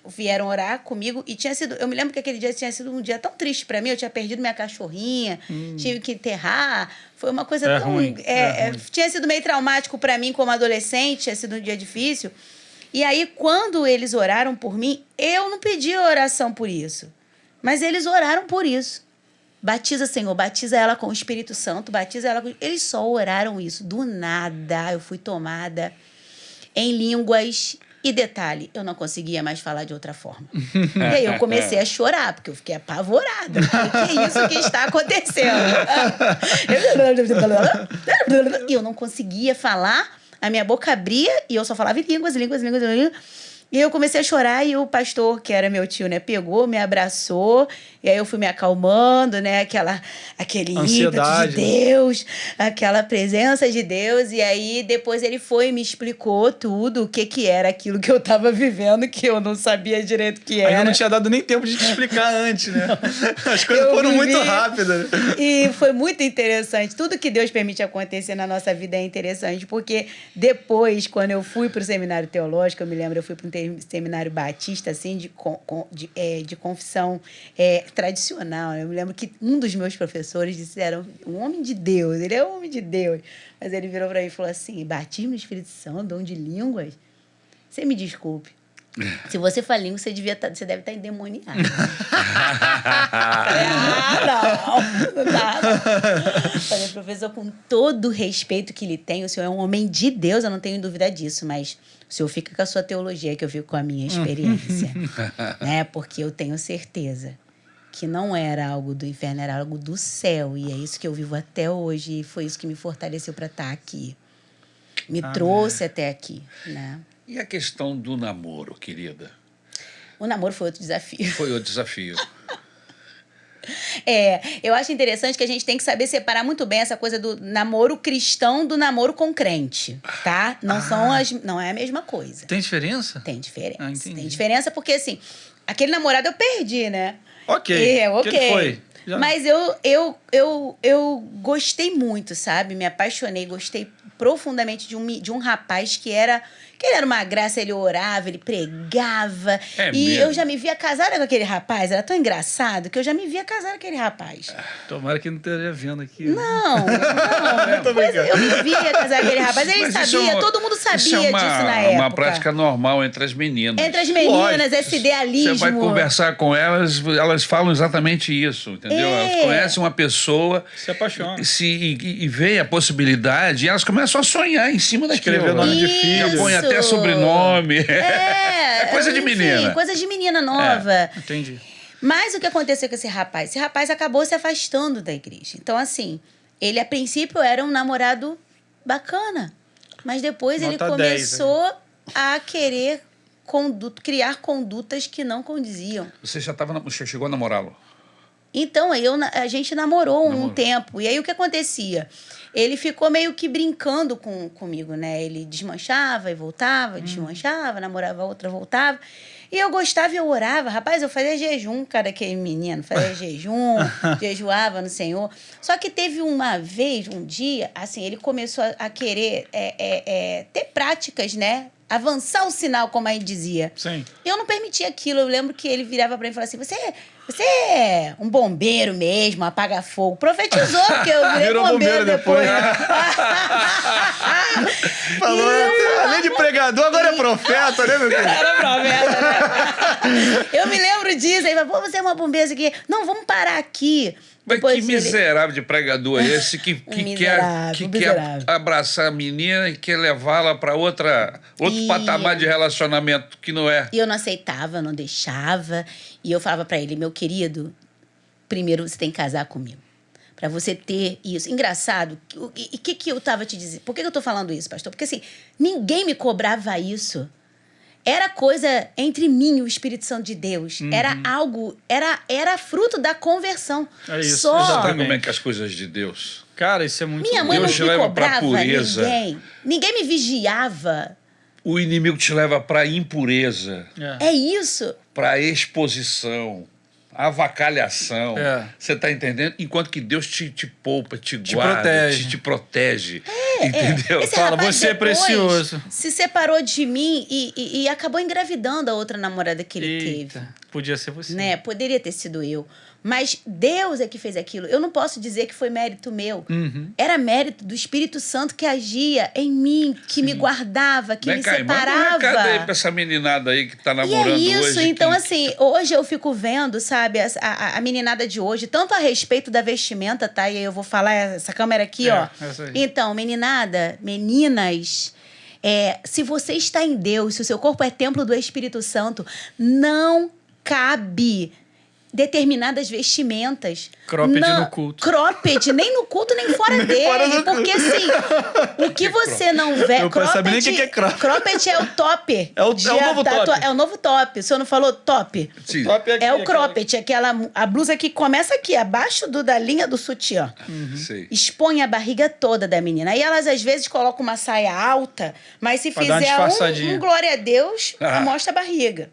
vieram orar comigo e eu me lembro que aquele dia tinha sido um dia tão triste para mim, eu tinha perdido minha cachorrinha, tive que enterrar, foi uma coisa tão... ruim. Tinha sido meio traumático para mim como adolescente, tinha sido um dia difícil. E aí, quando eles oraram por mim, eu não pedi oração por isso. Mas eles oraram por isso. Batiza, Senhor, batiza ela com o Espírito Santo, batiza ela com... Eles só oraram isso. Do nada, eu fui tomada em línguas. E detalhe, eu não conseguia mais falar de outra forma. E aí eu comecei a chorar, porque eu fiquei apavorada. O que é isso que está acontecendo? E eu não conseguia falar. A minha boca abria e eu só falava em línguas. E eu comecei a chorar e o pastor, que era meu tio, né, pegou, me abraçou. E aí eu fui me acalmando, né, aquele ímpeto de Deus, aquela presença de Deus. E aí depois ele foi e me explicou tudo, o que era aquilo que eu estava vivendo, que eu não sabia direito o que era. Aí eu não tinha dado nem tempo de te explicar antes, né? As coisas foram muito rápidas. E foi muito interessante. Tudo que Deus permite acontecer na nossa vida é interessante, porque depois, quando eu fui para o seminário teológico, eu me lembro, eu fui para um seminário batista, assim, de confissão tradicional. Eu me lembro que um dos meus professores disseram, um homem de Deus, ele é um homem de Deus. Mas ele virou para mim e falou assim, batismo no Espírito Santo, dom de línguas? Você me desculpe. Se você fala língua, você deve estar endemoniado. Não dá. Falei, professor, com todo o respeito que lhe tenho, o senhor é um homem de Deus, eu não tenho dúvida disso, mas o senhor fica com a sua teologia, que eu fico com a minha experiência. Né? Porque eu tenho certeza que não era algo do inferno, era algo do céu. E é isso que eu vivo até hoje, e foi isso que me fortaleceu para estar aqui. Me trouxe até aqui, né? E a questão do namoro, querida? O namoro foi outro desafio. Foi outro desafio. Eu acho interessante que a gente tem que saber separar muito bem essa coisa do namoro cristão do namoro com crente, tá? Não é a mesma coisa. Tem diferença? Tem diferença. Entendi. Tem diferença porque, assim, aquele namorado eu perdi, né? Ok. Ok. Que foi? Já. Mas eu gostei muito, sabe? Me apaixonei, gostei profundamente de um rapaz que ele era uma graça, ele orava, ele pregava. E mesmo? eu já me via casada com aquele rapaz. Era tão engraçado que eu já me via casada com aquele rapaz. Tomara que não esteja vendo aqui. Não. Pois eu me via casada com aquele rapaz. Ele sabia, todo mundo sabia disso na época. É uma prática normal entre as meninas. Entre as meninas, esse idealismo. Você vai conversar com elas, elas falam exatamente isso, entendeu? Elas conhecem uma pessoa... Se apaixonam. E veem a possibilidade e elas começam a sonhar em cima daquilo. Escrever nome de filho. Já põe até sobrenome. É coisa de menina. Enfim, coisa de menina nova. Entendi. Mas o que aconteceu com esse rapaz? Esse rapaz acabou se afastando da igreja. Então, assim, ele a princípio era um namorado bacana. Mas depois ele começou a querer criar condutas que não condiziam. Você já chegou a namorá-lo? Então, a gente namorou um tempo. E aí, o que acontecia? Ele ficou meio que brincando comigo, né? Ele desmanchava e voltava, desmanchava, namorava outra, voltava. E eu gostava e eu orava. Rapaz, eu fazia jejum, cara, aquele menino. Fazia jejum, jejuava no Senhor. Só que teve uma vez, um dia, assim, ele começou a querer ter práticas, né? Avançar o sinal, como a gente dizia. Sim. Eu não permitia aquilo. Eu lembro que ele virava pra mim e falava assim, você é um bombeiro mesmo, apaga fogo. Profetizou, porque eu virei bombeiro depois. Falou, além de pregador, agora é profeta, né, meu filho? Era profeta, né? Eu me lembro disso. Aí ele falou, você é uma bombeira aqui. Não, vamos parar aqui. Mas Depois que miserável de pregador é esse que quer abraçar a menina e quer levá-la para outro patamar de relacionamento que não é. E eu não aceitava, não deixava. E eu falava para ele, meu querido, primeiro você tem que casar comigo. Para você ter isso. Engraçado. E o que eu tava te dizendo? Por que eu tô falando isso, pastor? Porque assim, ninguém me cobrava isso. Era coisa entre mim e o Espírito Santo de Deus. Era algo... Era fruto da conversão. É isso, só. Sabe como é que as coisas de Deus... Cara, isso é muito... Minha mãe Deus não me leva pra cobrava, pureza. Ninguém me vigiava. O inimigo te leva para impureza, É isso. para exposição, avacalhação. Você está entendendo? Enquanto que Deus te poupa, te guarda, te protege. Entendeu? Esse Fala, rapaz você é depois precioso. Se separou de mim e acabou engravidando a outra namorada que ele teve. Podia ser você. Né? Poderia ter sido eu. Mas Deus é que fez aquilo. Eu não posso dizer que foi mérito meu. Era mérito do Espírito Santo que agia em mim, que me guardava, que me separava. Manda um recado aí pra essa meninada aí que tá namorando hoje. E é isso. Então, assim, hoje eu fico vendo, sabe, a meninada de hoje, tanto a respeito da vestimenta, tá? E aí eu vou falar essa câmera aqui, ó. Então, meninas... se você está em Deus, se o seu corpo é templo do Espírito Santo, não cabe determinadas vestimentas. Cropped no culto. Cropped, nem no culto, nem fora dele. Fora porque, assim, o que você não vê... Eu não sabia nem o que é cropped. Cropped é o top. É o novo top. É o novo top. O senhor não falou top? Sim. Top É o cropped, a blusa que começa aqui, abaixo da linha do sutiã. Sei. Expõe a barriga toda da menina. Aí elas, às vezes, colocam uma saia alta, mas se Pra dar uma fizer disfarçadinha. um glória a Deus, mostra a barriga.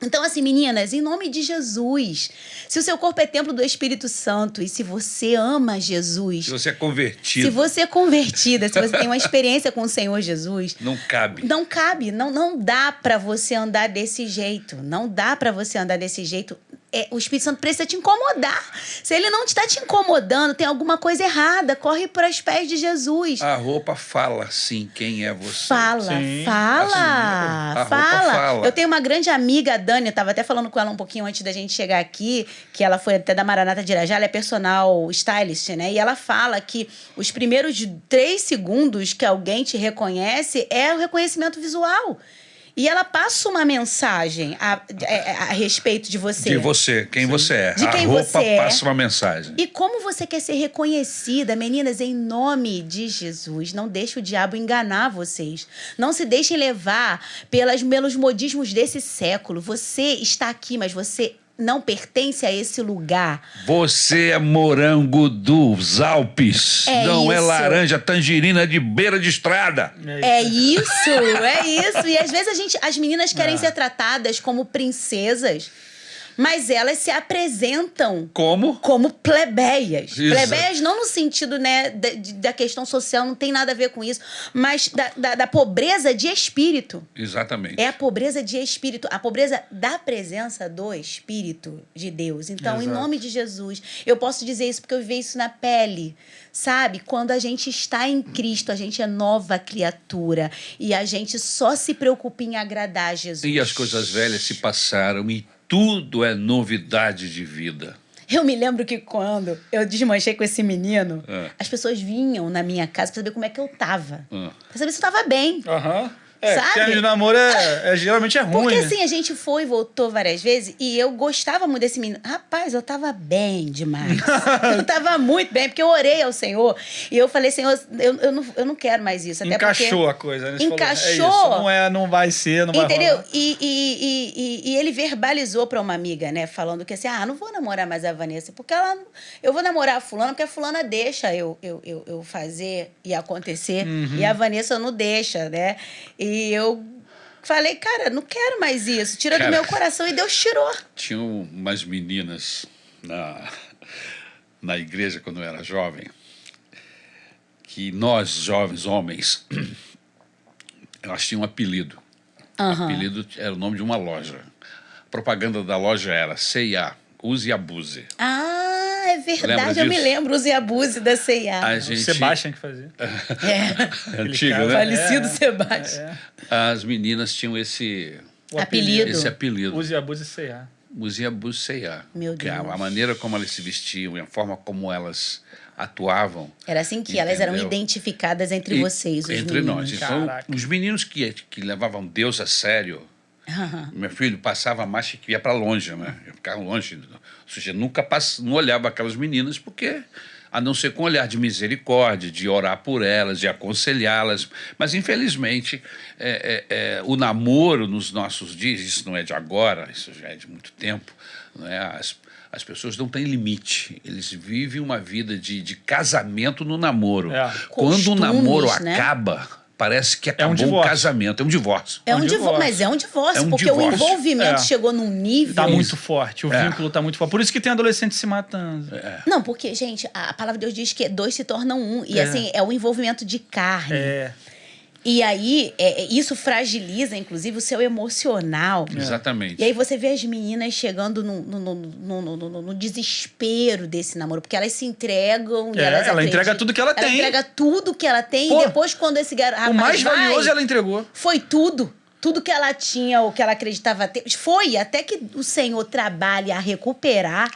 Então, assim, meninas, em nome de Jesus, se o seu corpo é templo do Espírito Santo e se você ama Jesus... Se você é convertido. Se você é convertida, se você tem uma experiência com o Senhor Jesus... Não cabe. Não cabe, não dá pra você andar desse jeito. Não dá pra você andar desse jeito. O Espírito Santo precisa te incomodar. Se ele não está te incomodando, tem alguma coisa errada. Corre para os pés de Jesus. A roupa fala, sim, quem é você. Fala. A roupa fala. Eu tenho uma grande amiga, a Dani, eu estava até falando com ela um pouquinho antes da gente chegar aqui, que ela foi até da Maranata de Irajá, ela é personal stylist, né? E ela fala que os primeiros 3 segundos que alguém te reconhece é o reconhecimento visual. E ela passa uma mensagem a respeito de você. De você, quem você é. De quem a roupa você é. passa uma mensagem. E como você quer ser reconhecida, meninas, em nome de Jesus. Não deixe o diabo enganar vocês. Não se deixem levar pelos modismos desse século. Você está aqui, mas você não pertence a esse lugar. Você é morango dos Alpes. Não é laranja tangerina de beira de estrada. É isso. E às vezes as meninas querem ser tratadas como princesas, mas elas se apresentam como plebeias. Exato. Plebeias não no sentido, né, da questão social, não tem nada a ver com isso, mas da pobreza de espírito. Exatamente. É a pobreza de espírito, a pobreza da presença do Espírito de Deus. Então, Em nome de Jesus, eu posso dizer isso porque eu vivi isso na pele. Sabe? Quando a gente está em Cristo, a gente é nova criatura. E a gente só se preocupa em agradar Jesus. E as coisas velhas se passaram e tudo é novidade de vida. Eu me lembro que quando eu desmanchei com esse menino, as pessoas vinham na minha casa pra saber como é que eu tava. Pra saber se eu tava bem. Aham. Sabe? Término de namoro geralmente é ruim. Porque né? assim, a gente foi e voltou várias vezes e eu gostava muito desse menino. Rapaz, eu tava bem demais. Eu tava muito bem, porque eu orei ao Senhor e eu falei, Senhor, eu não quero mais isso. Até encaixou a coisa. Né? Encaixou. Falou, é isso, não vai ser, não vai entendeu? rolar. E ele verbalizou pra uma amiga, né? Falando que assim, não vou namorar mais a Vanessa, porque eu vou namorar a fulana, porque a fulana deixa eu fazer e acontecer. E a Vanessa não deixa, né? E eu falei, cara, não quero mais isso. Tira do meu coração. E Deus tirou. Tinha umas meninas na igreja, quando eu era jovem, que nós, jovens homens, elas tinham um apelido. O apelido era o nome de uma loja. A propaganda da loja era C&A, use e abuse. É verdade, eu me lembro, use e abuse da C&A. O Sebastião que fazia. Antigo, né? Falecido Sebastião. As meninas tinham esse apelido. Use e abuse C&A. Use e abuse C&A. Meu Deus. A maneira como elas se vestiam e a forma como elas atuavam. Era assim que elas eram identificadas entre vocês, os entre meninos. nós. Então, os meninos que levavam Deus a sério, meu filho passava a marcha que ia para longe, né? Eu ficava longe. Ou seja, nunca não olhava aquelas meninas porque, a não ser com um olhar de misericórdia, de orar por elas, de aconselhá-las. Mas, infelizmente, o namoro nos nossos dias, isso não é de agora, isso já é de muito tempo, não é? As pessoas não têm limite. Eles vivem uma vida de casamento no namoro. Quando o namoro acaba... Parece que acabou um casamento, é um divórcio. Mas é um divórcio, porque o envolvimento chegou num nível... Tá muito forte, o vínculo tá muito forte. Por isso que tem adolescente se matando. Não, porque, gente, a palavra de Deus diz que 2 se tornam 1. E assim, é o envolvimento de carne. E aí, isso fragiliza, inclusive, o seu emocional. Exatamente. E aí você vê as meninas chegando no desespero desse namoro, porque elas se entregam e elas ela entrega tudo que ela tem. Ela entrega tudo que ela tem. E depois, quando esse rapaz o mais valioso ela entregou. Foi tudo. Tudo que ela tinha, ou que ela acreditava ter. Foi até que o Senhor trabalhe a recuperar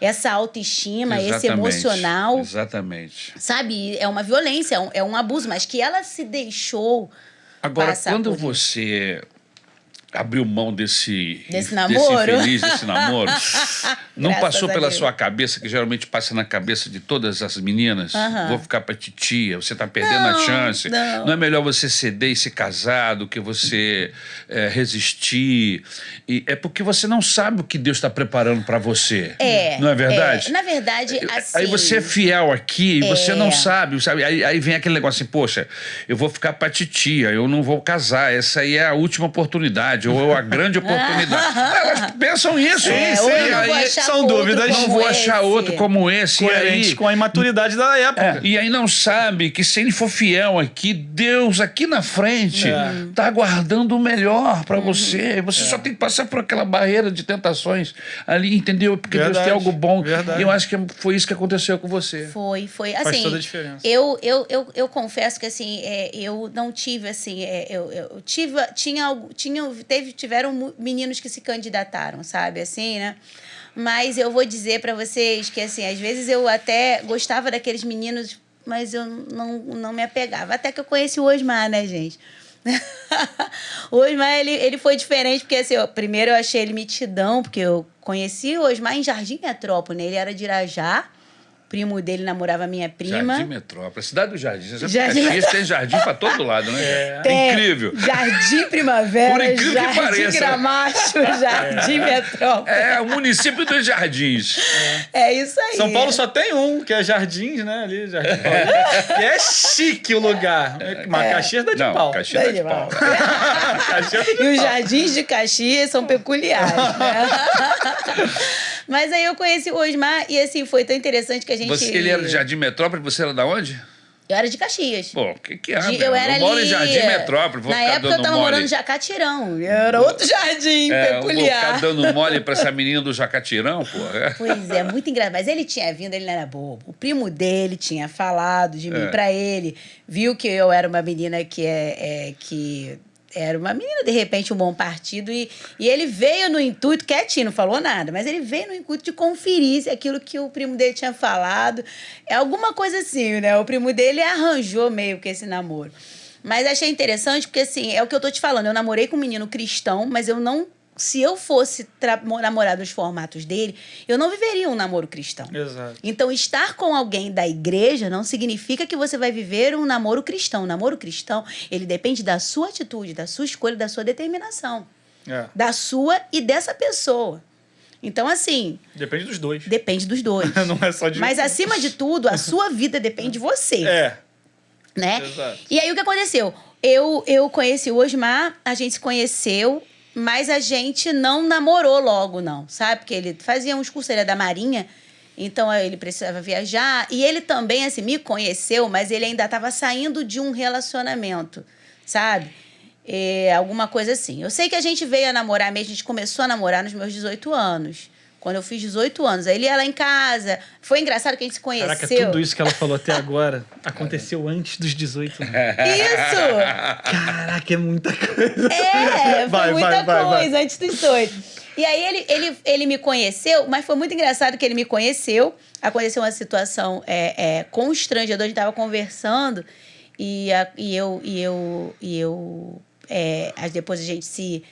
essa autoestima, esse emocional. Exatamente. Sabe? É uma violência, é um abuso, mas que ela se deixou. Agora, quando você abriu mão desse namoro, desse namoro, não passou pela sua cabeça, que geralmente passa na cabeça de todas as meninas, vou ficar pra titia, você tá perdendo a chance. Não é melhor você ceder e se casar do que você resistir? É porque você não sabe o que Deus está preparando para você. Não é verdade? Na verdade, assim... Aí você é fiel aqui e você não sabe. Aí vem aquele negócio assim, poxa, eu vou ficar pra titia, eu não vou casar, essa aí é a última oportunidade. oportunidade, ou a grande oportunidade. Elas pensam isso. Sim, hoje eu vou achar são outro dúvidas. como Não vou achar esse. outro como esse. Coerentes com a imaturidade da época. E aí não sabe que se ele for fiel aqui, Deus aqui na frente está aguardando o melhor para você. Você só tem que passar por aquela barreira de tentações ali, entendeu? Porque Deus tem algo bom. Verdade. E eu acho que foi isso que aconteceu com você. Foi. Faz Assim, toda a diferença. eu confesso que, assim, eu não tive, assim, eu tive, tiveram meninos que se candidataram, sabe, assim, né? Mas eu vou dizer para vocês que, assim, às vezes eu até gostava daqueles meninos, mas eu não me apegava. Até que eu conheci o Osmar, né, gente? O Osmar, ele foi diferente, porque, assim, primeiro eu achei ele mitidão, porque eu conheci o Osmar em Jardim Metrópole, né? Ele era de Irajá, o primo dele namorava a minha prima. Jardim Metrópole, cidade do Jardim. Você sabe Jardim que Caxias tem jardim para todo lado, né? É incrível. Jardim Primavera, Por incrível que Jardim pareça. Gramacho, Jardim Metrópole. É o município dos jardins. É isso aí. São Paulo só tem um, que é Jardins, né? Ali, Jardim Paulista. E é chique o lugar. Mas Caxias dá de pau. Caxias dá de pau. Caxias dá de E os pau. jardins de Caxias são peculiares, né? Mas aí eu conheci o Osmar e, assim, foi tão interessante que a gente... Ele era de Jardim Metrópole, você era da onde? Eu era de Caxias. Pô, o que é? Eu era moro ali... em Jardim Metrópole, vou Na ficar época eu dando tava mole. morando em Jacatirão. Era outro jardim Vou peculiar. ficar dando mole pra essa menina do Jacatirão, pô. Pois é, muito engraçado. Mas ele tinha vindo, ele não era bobo. O primo dele tinha falado de mim pra ele. Viu que eu era uma menina que era uma menina, de repente, um bom partido. E ele veio no intuito, quietinho, não falou nada, mas ele veio no intuito de conferir se aquilo que o primo dele tinha falado. É alguma coisa assim, né? O primo dele arranjou meio que esse namoro. Mas achei interessante porque, assim, é o que eu tô te falando. Eu namorei com um menino cristão, mas eu não... Se eu fosse namorar nos formatos dele, eu não viveria um namoro cristão. Exato. Então, estar com alguém da igreja não significa que você vai viver um namoro cristão. O namoro cristão, ele depende da sua atitude, da sua escolha, da sua determinação. Da sua e dessa pessoa. Então, assim... Depende dos dois. Depende dos dois. Não é só de Mas, acima de tudo, a sua vida depende de você. Né? Exato. E aí, o que aconteceu? Eu conheci o Osmar, a gente se conheceu... Mas a gente não namorou logo, não, sabe? Porque ele fazia uns cursos, ele é da Marinha, então ele precisava viajar. E ele também, assim, me conheceu, mas ele ainda estava saindo de um relacionamento, sabe? Alguma coisa assim. Eu sei que a gente veio a namorar mesmo, a gente começou a namorar nos meus 18 anos. Quando eu fiz 18 anos. Aí ele ia lá em casa. Foi engraçado que a gente se conheceu. Caraca, tudo isso que ela falou até agora aconteceu antes dos 18 anos. Isso! Caraca, é muita coisa. Foi muita coisa antes dos 18. E aí ele me conheceu, mas foi muito engraçado que ele me conheceu. Aconteceu uma situação constrangedora, a gente estava conversando depois a gente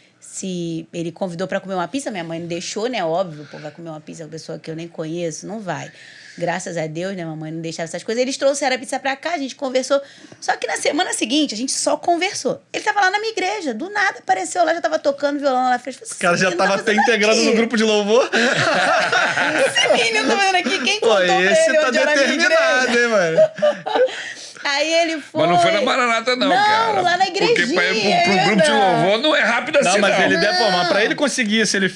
ele convidou para comer uma pizza, minha mãe não deixou, né? Óbvio, pô, vai comer uma pizza com uma pessoa que eu nem conheço, não vai. Graças a Deus, né? Mamãe não deixava essas coisas. Eles trouxeram a pizza pra cá, a gente conversou. Só que na semana seguinte, a gente só conversou. Ele tava lá na minha igreja, do nada apareceu lá, já tava tocando violão lá na frente. O cara já tava até integrado no grupo de louvor. Esse menino tá vendo aqui, quem contou pra esse ele tá onde era a minha determinado, igreja? hein, mano? Aí ele foi... Mas não foi na Maranata, não, cara. Não, lá na igrejinha. Porque pra ir pro grupo de louvor não é rápido assim, não. Mas ele mas pra ele conseguir isso, ele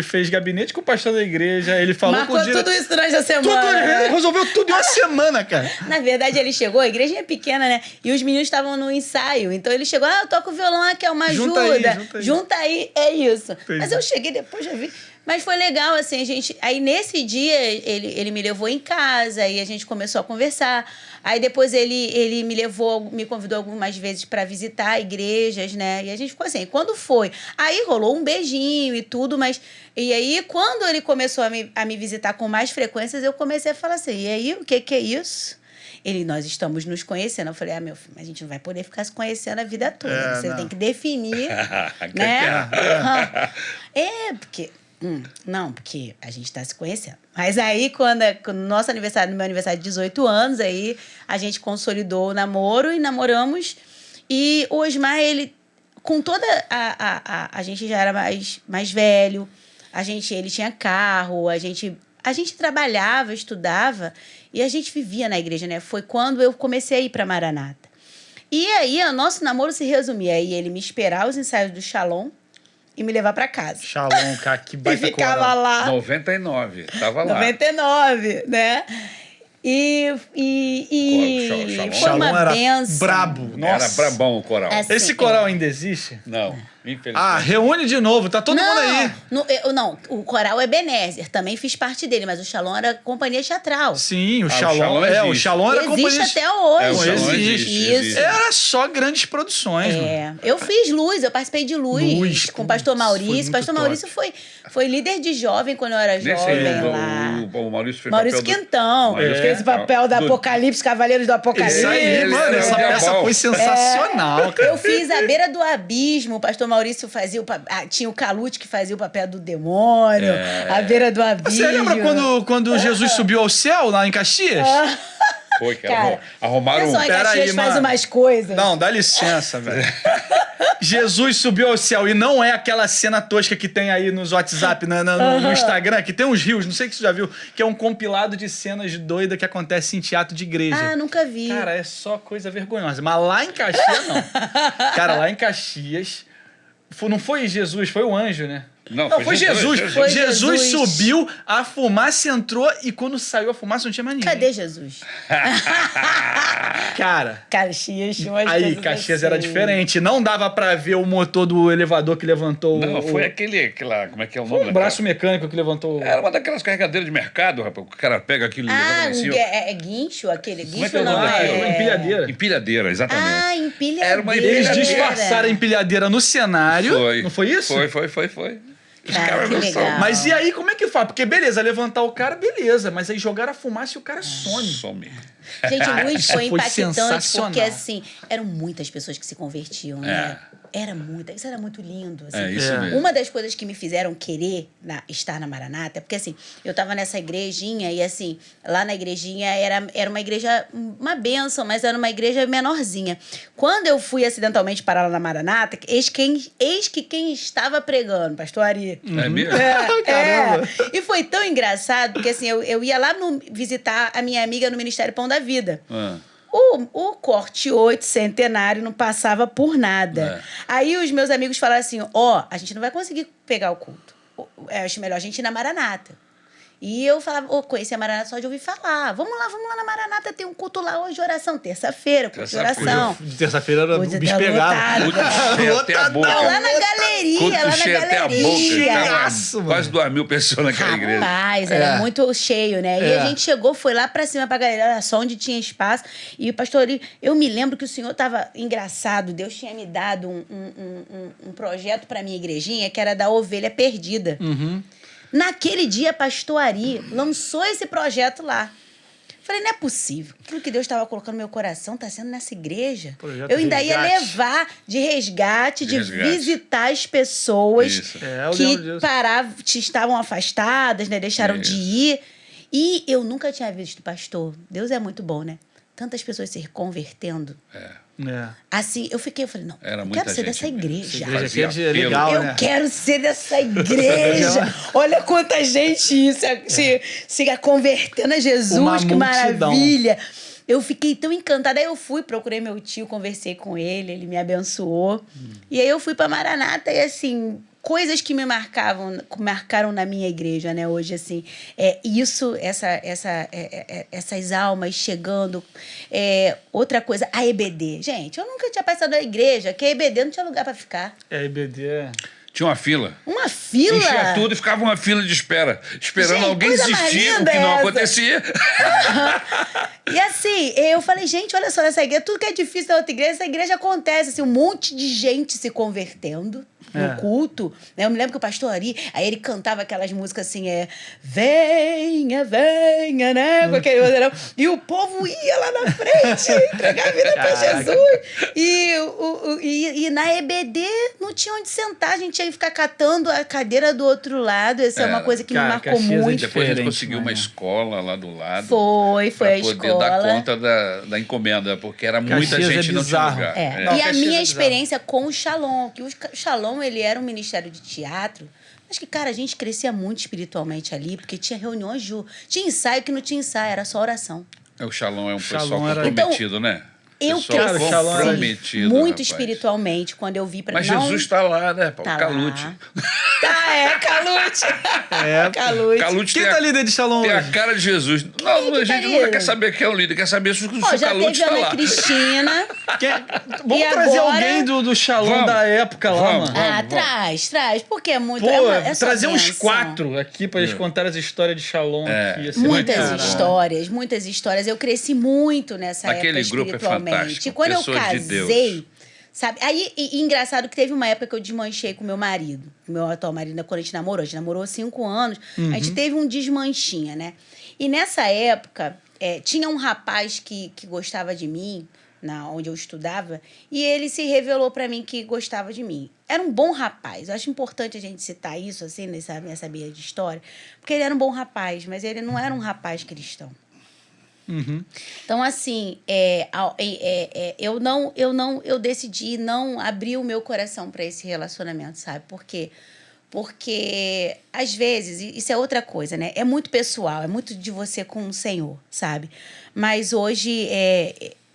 fez gabinete com o pastor da igreja, ele falou marcou com o tudo isso durante a semana. Tudo, ele resolveu tudo em uma semana, cara. Na verdade, ele chegou, a igreja é pequena, né? E os meninos estavam no ensaio. Então ele chegou, eu toco violão aqui, é uma ajuda. Junta aí, é isso. Mas eu cheguei depois, já vi. Mas foi legal, assim, a gente... Aí, nesse dia, ele me levou em casa e a gente começou a conversar. Aí, depois, ele me convidou algumas vezes para visitar igrejas, né? E a gente ficou assim, quando foi? Aí, rolou um beijinho e tudo, mas... E aí, quando ele começou a me visitar com mais frequências, eu comecei a falar assim, e aí, o que é isso? Nós estamos nos conhecendo. Eu falei, meu filho, a gente não vai poder ficar se conhecendo a vida toda. Você tem que definir, né? Porque... não, porque a gente tá se conhecendo. Mas aí, quando no meu aniversário de 18 anos, aí a gente consolidou o namoro e namoramos. E o Osmar, ele, com toda a gente já era mais velho, ele tinha carro, a gente trabalhava, estudava e a gente vivia na igreja, né? Foi quando eu comecei a ir pra Maranata. E aí, o nosso namoro se resumia. Aí ele me esperar os ensaios do Shalom, e me levar pra casa. Shalom, cara, que E baita ficava coral. lá. 99, tava lá. 99, né? Shalom. Foi uma Shalom era benção. brabo. Nossa. Era brabão o coral. Assim, Esse coral ainda existe? Não, infelizmente. Ah, reúne de novo, tá todo mundo aí. Não, o coral Ebenezer, também fiz parte dele, mas o Shalom era companhia teatral. Sim, o o Shalom. Shalom o existe. Shalom era Existe companhia. até hoje. o Shalom existe. Isso. Era só grandes produções, mano. É, eu fiz Luz, eu participei de Luz com o pastor putz, foi Maurício. muito Pastor Maurício foi líder de jovem quando eu era Nesse jovem aí, lá. o Maurício fez Maurício papel Quintão, fez o papel da Apocalipse, Cavaleiros do Apocalipse. Isso aí, Ele mano, era essa o peça diabão. foi sensacional, cara. Eu fiz A Beira do Abismo, o pastor Maurício fazia tinha o Calute que fazia o papel do demônio, A Beira do Abismo. Você lembra quando Jesus subiu ao céu lá em Caxias? Foi, que Cara, arrumaram pessoal em Pera Caxias aí, faz mano. umas coisas. Não, dá licença, velho. Jesus subiu ao céu e não é aquela cena tosca que tem aí nos WhatsApp, no Instagram, que tem uns rios, não sei se você já viu, que é um compilado de cenas doidas que acontecem em teatro de igreja. Ah, nunca vi. Cara, é só coisa vergonhosa. Mas lá em Caxias, não. Cara, lá em Caxias, não foi Jesus, foi o anjo, né? Não, Não, foi foi Jesus. Jesus. Foi Jesus Jesus. subiu, a fumaça entrou e quando saiu a fumaça não tinha mais ninguém. Cadê Jesus? Cara, Caxias tinha umas aí coisas Caxias assim. era diferente. Não dava pra ver o motor do elevador que levantou Não, o... foi aquela, como é que é o nome? Foi um braço mecânico que levantou... Era uma daquelas carregadeiras de mercado, rapaz. O cara pega aquilo e levanta lá em cima. É guincho? Aquele Como é guincho que é o não nome daquilo? Uma empilhadeira. Empilhadeira, exatamente. Ah, empilhadeira. Era uma Eles empilhadeira. disfarçaram a empilhadeira no cenário. Foi. Não foi isso? Foi. Os Cara, caras que não são. legal. Mas e aí, como é que faz? Porque beleza, levantar o cara, beleza. Mas aí jogaram a fumaça e o cara some. Some. Gente, Luz Isso foi foi impactante, sensacional. porque assim, eram muitas pessoas que se convertiam, né? Era muita, isso era muito lindo. Assim. É isso É. mesmo. Uma das coisas que me fizeram querer estar na Maranata é porque, assim, eu tava nessa igrejinha e, assim, lá na igrejinha era uma igreja, uma bênção, mas era uma igreja menorzinha. Quando eu fui acidentalmente parar lá na Maranata, eis que quem estava pregando, pastor Ari. É mesmo? Caramba. E foi tão engraçado, porque, assim, eu ia lá visitar a minha amiga no Ministério Pão da Vida. Ah. O corte 8 centenário não passava por nada. Aí os meus amigos falaram assim, a gente não vai conseguir pegar o culto. Acho melhor a gente ir na Maranata. E eu falava, conheci a Maranata só de ouvir falar. Vamos lá na Maranata, tem um culto lá hoje de oração. Terça-feira, culto de oração. De terça-feira era o Hoje bicho tá pegado. lotado. Cheio até a boca. Lá na galeria, Culto lá na cheio até a boca. galeria. Tava Nossa, mano. quase 2.000 pessoas naquela igreja. Rapaz, era muito cheio, né? E É. a gente chegou, foi lá pra cima pra galera, era só onde tinha espaço. E o pastor, eu me lembro que o senhor tava engraçado, Deus tinha me dado um projeto pra minha igrejinha, que era da ovelha perdida. Naquele dia, pastor Ari lançou esse projeto lá. Falei, não é possível. Aquilo que Deus estava colocando no meu coração está sendo nessa igreja. Projeto Eu ainda ia resgate. levar de resgate, de resgate. visitar as pessoas Isso. É, eu que lembro disso. estavam afastadas, né? Deixaram de ir. E eu nunca tinha visto, pastor. Deus é muito bom, né? Tantas pessoas se convertendo. É. Assim, eu falei, não, Era eu muita quero ser gente dessa mesmo. igreja. Igreja Fazia aqui é apelo. legal, Eu né? quero ser dessa igreja. Olha quanta gente se convertendo a Jesus, Uma que multidão. maravilha. Eu fiquei tão encantada. Aí eu fui, procurei meu tio, conversei com ele ele me abençoou. E aí eu fui pra Maranata e, assim, coisas que me marcaram na minha igreja, né? Hoje, assim, essas almas chegando. Outra coisa, a EBD. Gente, eu nunca tinha passado na igreja, que a EBD não tinha lugar pra ficar. É, IBD é... Tinha uma fila. Uma fila. Enchia tudo e ficava uma fila de espera. Esperando Gente, alguém coisa mais desistir, o linda que não essa. acontecia. E assim, eu falei, gente, olha só, nessa igreja, tudo que é difícil na outra igreja, essa igreja acontece, assim, um monte de gente se convertendo no culto. Né? Eu me lembro que o pastor Ari, aí ele cantava aquelas músicas assim, venha, venha, né? Com aquele vozeirão. E o povo ia lá na frente, entregar a vida pra Jesus. E na EBD não tinha onde sentar, a gente tinha que ficar catando a cadeira do outro lado. Essa é uma coisa que me cara, marcou Caxias é muito. Depois a gente Diferente, conseguiu uma né? escola lá do lado. Foi pra a poder escola. dar conta da encomenda, porque era muita Caxias é gente e não tinha bizarro. lugar. Não, E a Caxias é minha bizarro. experiência com o Shalom, que o Shalom, ele era um ministério de teatro. Acho que, cara, a gente crescia muito espiritualmente ali, porque tinha reuniões, tinha ensaio que não tinha ensaio, era só oração. O Shalom é um Shalom pessoal era- comprometido, né? Eu Pessoal cresci comprometido, muito rapaz. espiritualmente quando eu vi para Mas Jesus está lá, né? Tá o Calute. lá. Calute. É. Calute. Calute Quem tem, tá líder de Shalom tem a hoje? cara de Jesus. Não, que a gente tá nunca líder? quer saber quem é o líder, quer saber se o Ó, já Calute teve a está Ana lá. Cristina. Vamos E trazer agora- alguém do Shalom Vamos. da época lá, Vamos. mano. Traz. Porque é muito... Pô, é só trazer uns bênção. 4 aqui pra eles contarem as histórias de Shalom aqui. Ia ser Muitas bacana. histórias. Eu cresci muito nessa Aquele época grupo é espiritualmente. fantástico, E quando eu pessoas de Deus. casei, sabe? Aí, e engraçado que teve uma época que eu desmanchei com meu marido. Meu atual marido, quando a gente namorou 5 anos. A gente teve um desmanchinha, né? E nessa época, tinha um rapaz que gostava de mim, onde eu estudava, e ele se revelou para mim que gostava de mim. Era um bom rapaz. Eu acho importante a gente citar isso, assim, nessa minha de história, porque ele era um bom rapaz, mas ele não era um rapaz cristão. Então, assim, eu decidi não abrir o meu coração para esse relacionamento, sabe? Por quê? Porque, às vezes, isso é outra coisa, né? É muito pessoal, é muito de você com o Senhor, sabe? Mas hoje,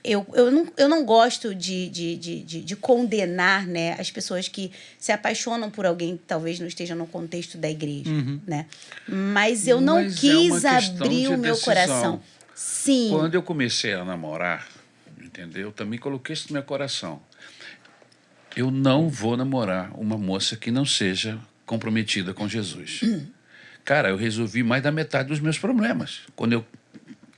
eu não gosto de condenar, né, as pessoas que se apaixonam por alguém que talvez não esteja no contexto da igreja, né? Mas eu não Mas é quis uma questão abrir de o meu decisão. coração. Sim. Quando eu comecei a namorar, entendeu? Eu também coloquei isso no meu coração. Eu não vou namorar uma moça que não seja comprometida com Jesus. Cara, eu resolvi mais da metade dos meus problemas. Quando eu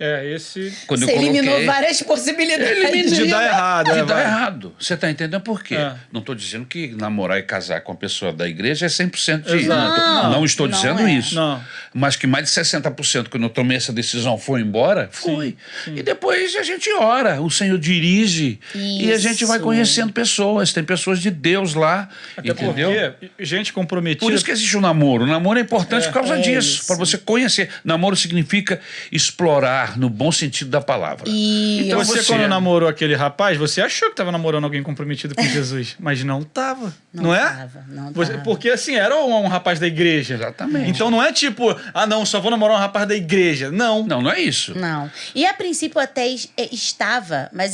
Esse... Quando Você eu eliminou coloquei, várias possibilidades. De dar errado. de dar vai. errado. Você está entendendo por quê? É. Não estou dizendo que namorar e casar com a pessoa da igreja é 100% de... Exato. Não estou Não dizendo é. isso. Não. Mas que mais de 60% quando eu tomei essa decisão foi embora, foi. E depois a gente ora, o Senhor dirige e a gente vai Isso. conhecendo pessoas. Tem pessoas de Deus lá, Até entendeu? porque gente comprometida... Por isso que existe o namoro. O namoro é importante por causa disso, isso. para você conhecer. Namoro significa explorar, no bom sentido da palavra. E Então Você, quando namorou aquele rapaz, você achou que estava namorando alguém comprometido com Jesus, mas não estava, não é? Não Você- tava. Porque assim, era um rapaz da igreja. Exatamente. Então não é tipo, não, só vou namorar um rapaz da igreja. Não. Não é isso. Não. E a princípio até estava, mas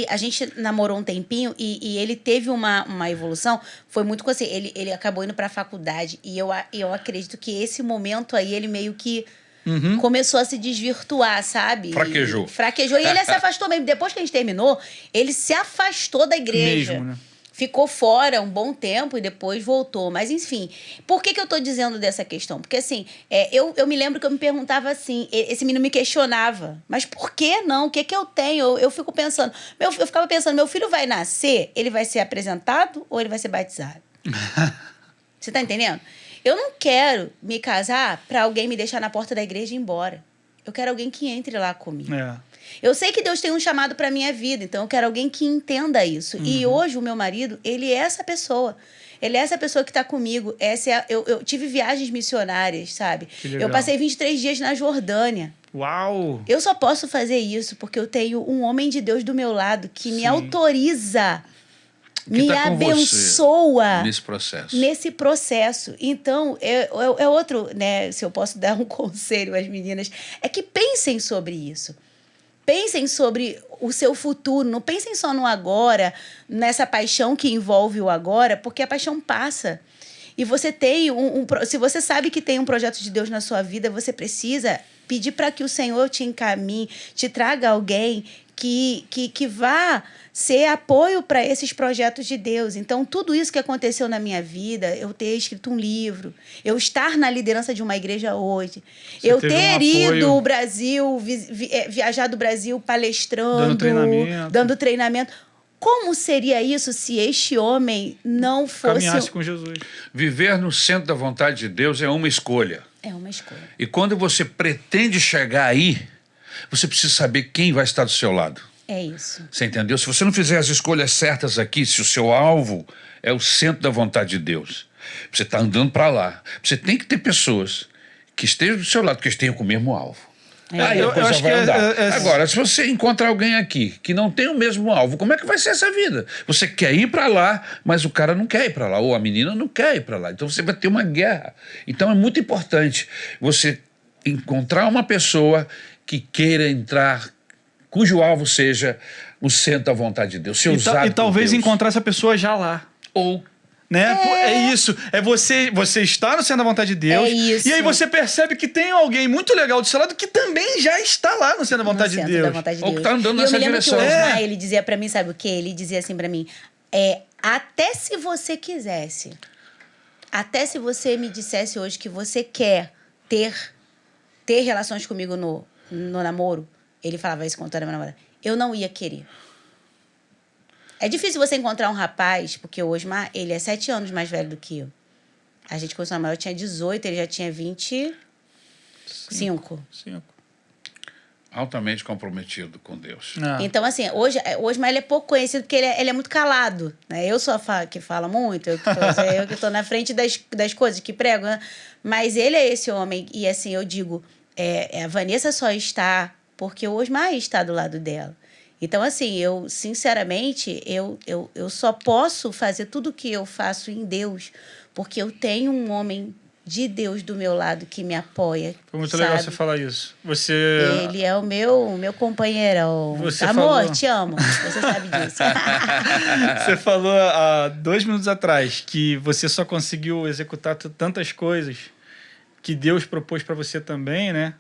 a gente namorou um tempinho e ele teve uma evolução, foi muito com assim, ele acabou indo para a faculdade e eu acredito que esse momento aí ele meio que começou a se desvirtuar, sabe? Fraquejou. Fraquejou e ele se afastou mesmo. Depois que a gente terminou, ele se afastou da igreja. Mesmo, né? Ficou fora um bom tempo e depois voltou. Mas, enfim, por que eu tô dizendo dessa questão? Porque, assim, eu me lembro que eu me perguntava assim, esse menino me questionava, mas por que não? O que eu tenho? Eu fico pensando, eu ficava pensando, meu filho vai nascer, ele vai ser apresentado ou ele vai ser batizado? Você tá entendendo? Eu não quero me casar para alguém me deixar na porta da igreja e ir embora. Eu quero alguém que entre lá comigo. É. Eu sei que Deus tem um chamado para minha vida, então eu quero alguém que entenda isso. E hoje o meu marido, ele é essa pessoa. Ele é essa pessoa que está comigo. Eu tive viagens missionárias, sabe? Que legal. Eu passei 23 dias na Jordânia. Uau! Eu só posso fazer isso porque eu tenho um homem de Deus do meu lado que me Sim. autoriza, me tá com abençoa você nesse processo. Então, é outro, né? Se eu posso dar um conselho às meninas, é que pensem sobre isso. Pensem sobre o seu futuro, não pensem só no agora, nessa paixão que envolve o agora, porque a paixão passa. E você tem se você sabe que tem um projeto de Deus na sua vida, você precisa pedir para que o Senhor te encaminhe, te traga alguém que vá ser apoio para esses projetos de Deus. Então, tudo isso que aconteceu na minha vida, eu ter escrito um livro, eu estar na liderança de uma igreja hoje, Você eu teve um ter apoio. ido ao Brasil, viajar do Brasil palestrando, dando treinamento. Como seria isso se este homem não fosse... Caminhasse com Jesus. Viver no centro da vontade de Deus é uma escolha. É uma escolha. E quando você pretende chegar aí, você precisa saber quem vai estar do seu lado. É isso. Você entendeu? Se você não fizer as escolhas certas aqui, se o seu alvo é o centro da vontade de Deus, você está andando para lá. Você tem que ter pessoas que estejam do seu lado, que estejam com o mesmo alvo. Aí a Eu coisa acho vai que andar. é- Agora, se você encontrar alguém aqui que não tem o mesmo alvo, como é que vai ser essa vida? Você quer ir para lá, mas o cara não quer ir para lá, ou a menina não quer ir para lá. Então você vai ter uma guerra. Então é muito importante você encontrar uma pessoa que queira entrar, cujo alvo seja o centro da vontade de Deus, ser usado E talvez por Deus. encontrar essa pessoa já lá. Ou Né? É isso. É você está no centro da vontade de Deus. É isso. E aí você percebe que tem alguém muito legal do seu lado que também já está lá no centro da vontade de No Deus. centro da vontade de Ou Deus. que tá andando E nessa eu me lembro direção. que o Osmar, ele dizia pra mim, sabe o quê? Ele dizia assim pra mim, até se você quisesse, até se você me dissesse hoje que você quer ter relações comigo no namoro, ele falava isso com toda a minha namorada, eu não ia querer. É difícil você encontrar um rapaz, porque o Osmar, ele é 7 anos mais velho do que eu. A gente começou a namorar, eu tinha 18, ele já tinha 25. 5. altamente comprometido com Deus. Então, assim, hoje mas ele é pouco conhecido porque ele é muito calado, né? Eu sou a que fala muito, eu que estou na frente das coisas que prego, né? Mas ele é esse homem, e assim, eu digo, a Vanessa só está porque o Osmar está do lado dela. Então, assim, eu, sinceramente, eu só posso fazer tudo o que eu faço em Deus, porque eu tenho um homem de Deus do meu lado que me apoia. Foi muito sabe? legal você falar isso. Ele é o meu companheirão. Amor, falou... te amo. Você sabe disso. Você falou há 2 minutos atrás que você só conseguiu executar tantas coisas que Deus propôs para você também, né?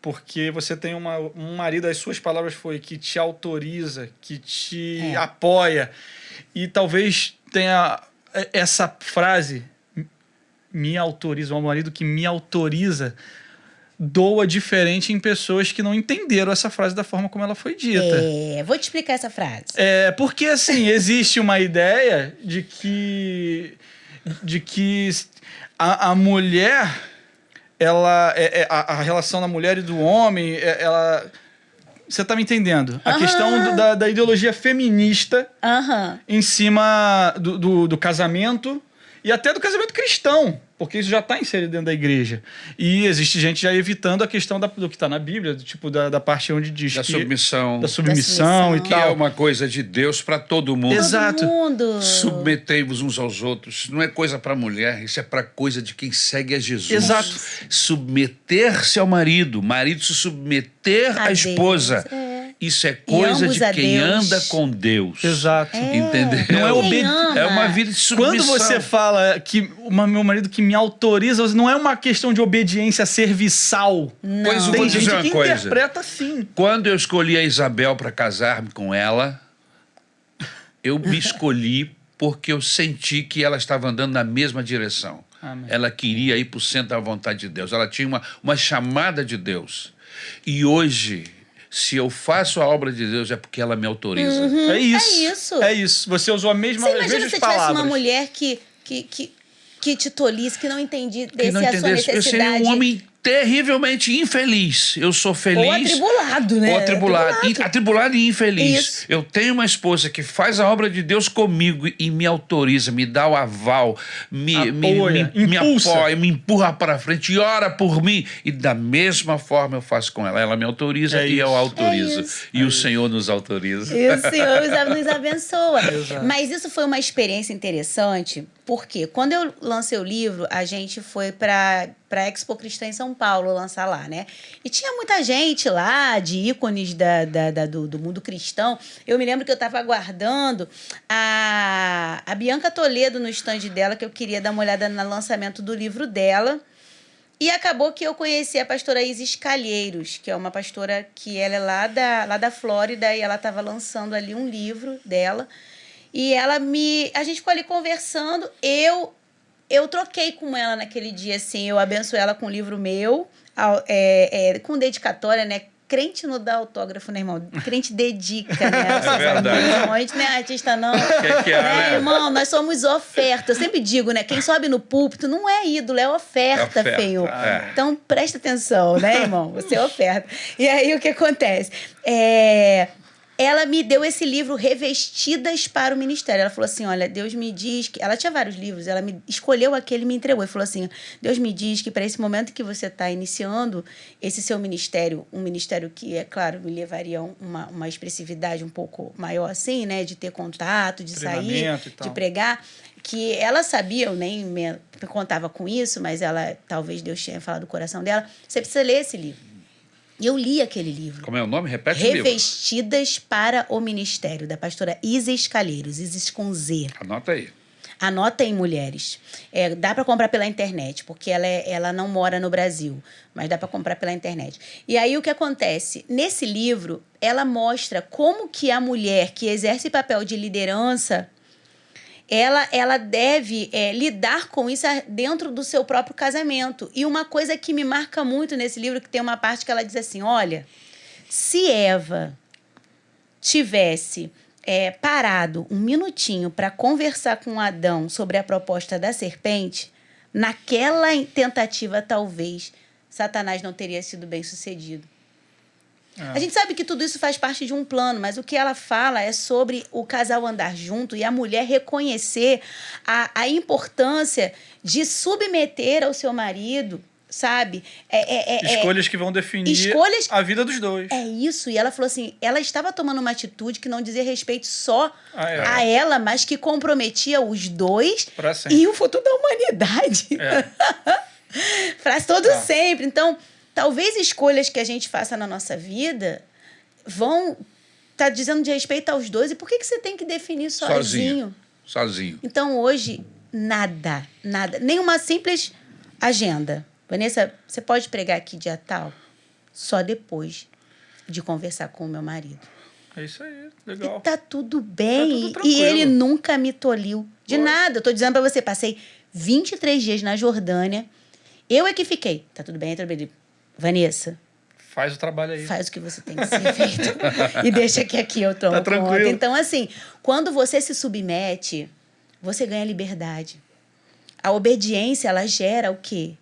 Porque você tem um marido, as suas palavras foi que te autoriza, que te apoia. E talvez tenha essa frase, me autoriza, um marido que me autoriza, doa diferente em pessoas que não entenderam essa frase da forma como ela foi dita. Vou te explicar essa frase. Porque, assim, existe uma ideia de que a mulher... a relação da mulher e do homem, você tá me entendendo? A questão da ideologia feminista em cima do casamento e até do casamento cristão, porque isso já está inserido dentro da igreja. E existe gente já evitando a questão do que está na Bíblia, tipo da parte onde diz da submissão. Da submissão e que tal. é uma coisa de Deus para todo mundo. Exato. Todo mundo. Submetei-vos uns aos outros. Não é coisa para mulher, isso é para coisa de quem segue a Jesus. Exato. Submeter-se ao marido se submeter à esposa. Isso é coisa de quem anda com Deus. Exato. Entendeu? Não é É uma vida de submissão. Quando você fala que meu marido que me autoriza, não é uma questão de obediência serviçal. Não. Pois eu Tem vou gente dizer uma que coisa. interpreta assim. Quando eu escolhi a Isabel para casar-me com ela, eu me escolhi porque eu senti que ela estava andando na mesma direção. Amém. Ela queria ir para o centro da vontade de Deus. Ela tinha uma chamada de Deus. E hoje, se eu faço a obra de Deus, é porque ela me autoriza. É isso. É isso. É isso. Você usou as mesmas Você imagina se você tivesse uma mulher que te tolisse, que não entendesse Que não a sua entendesse. Eu seria necessidade. um homem terrivelmente infeliz. Eu sou feliz. Ou atribulado, né? Ou atribulado. Atribulado e infeliz. Isso. Eu tenho uma esposa que faz a obra de Deus comigo e me autoriza, me dá o aval, me apoia, me empurra para frente e ora por mim. E da mesma forma eu faço com ela. Ela me autoriza e eu autorizo. E o Senhor nos autoriza. E o Senhor nos abençoa. Exato. Mas isso foi uma experiência interessante, porque quando eu lancei o livro, a gente foi para a Expo Cristã em São Paulo lançar lá, né? E tinha muita gente lá, de ícones do mundo cristão. Eu me lembro que eu estava aguardando a Bianca Toledo no stand dela, que eu queria dar uma olhada no lançamento do livro dela. E acabou que eu conheci a pastora Isis Calheiros, que é uma pastora que ela é lá da Flórida, e ela estava lançando ali um livro dela. E a gente ficou ali conversando, eu troquei com ela naquele dia, assim, eu abençoei ela com um livro meu, com dedicatória, né? Crente não dá autógrafo, né, irmão? Crente dedica, né? É verdade. Irmão, a gente não é artista, não. Que é, né? Irmão, nós somos oferta. Eu sempre digo, né? Quem sobe no púlpito não é ídolo, é oferta, feio. Então, presta atenção, né, irmão? Você é oferta. E aí, o que acontece? Ela me deu esse livro, Revestidas para o Ministério. Ela falou assim, olha, Deus me diz que... Ela tinha vários livros, ela me escolheu aquele e me entregou. E falou assim, Deus me diz que para esse momento que você está iniciando esse seu ministério, um ministério que, é claro, me levaria uma expressividade um pouco maior assim, né? De ter contato, de sair, de pregar. Que ela sabia, eu nem me contava com isso, mas talvez Deus tenha falado do coração dela. Você precisa ler esse livro. E eu li aquele livro. Como é o nome? Repete o livro. Revestidas para o Ministério, da pastora Isis Calheiros. Isis com Z. Anota aí. Anotem, mulheres. Dá para comprar pela internet, porque ela não mora no Brasil, mas dá para comprar pela internet. E aí o que acontece? Nesse livro, ela mostra como que a mulher que exerce papel de liderança, ela deve lidar com isso dentro do seu próprio casamento. E uma coisa que me marca muito nesse livro, que tem uma parte que ela diz assim, olha, se Eva tivesse parado um minutinho para conversar com Adão sobre a proposta da serpente, naquela tentativa, talvez, Satanás não teria sido bem sucedido. A gente sabe que tudo isso faz parte de um plano, mas o que ela fala é sobre o casal andar junto e a mulher reconhecer a importância de submeter ao seu marido, sabe? Escolhas que vão definir a vida dos dois. É isso. E ela falou assim, ela estava tomando uma atitude que não dizia respeito só a ela, mas que comprometia os dois e o futuro da humanidade. Para todo sempre. Então, talvez escolhas que a gente faça na nossa vida vão estar dizendo de respeito aos dois. E por que você tem que definir sozinho? Sozinho. Então, hoje, nada. Nenhuma simples agenda. Vanessa, você pode pregar aqui dia tal? Só depois de conversar com o meu marido. É isso aí, legal. E tá tudo bem. Tá tudo e ele nunca me toliu de nada. Eu tô dizendo pra você, passei 23 dias na Jordânia. Eu é que fiquei. Tá tudo bem, Vanessa, faz o trabalho aí. Faz o que você tem que ser feito. E deixa que aqui eu tomo conta. Então, assim, quando você se submete, você ganha liberdade. A obediência, ela gera o quê?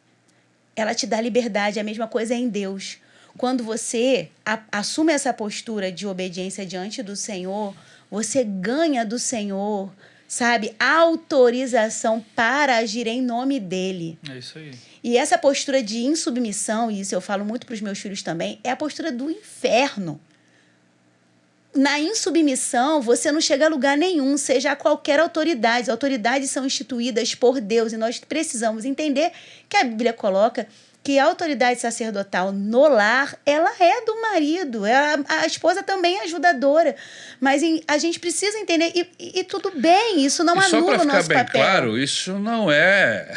Ela te dá liberdade. A mesma coisa é em Deus. Quando você assume essa postura de obediência diante do Senhor, você ganha do Senhor, sabe, autorização para agir em nome dele. É isso aí. E essa postura de insubmissão, e isso eu falo muito para os meus filhos também, é a postura do inferno. Na insubmissão, você não chega a lugar nenhum, seja a qualquer autoridade. As autoridades são instituídas por Deus e nós precisamos entender que a Bíblia coloca que a autoridade sacerdotal no lar, ela é do marido. A esposa também é ajudadora. Mas a gente precisa entender, e tudo bem, isso não anula o nosso papel. Só para ficar bem claro, isso não é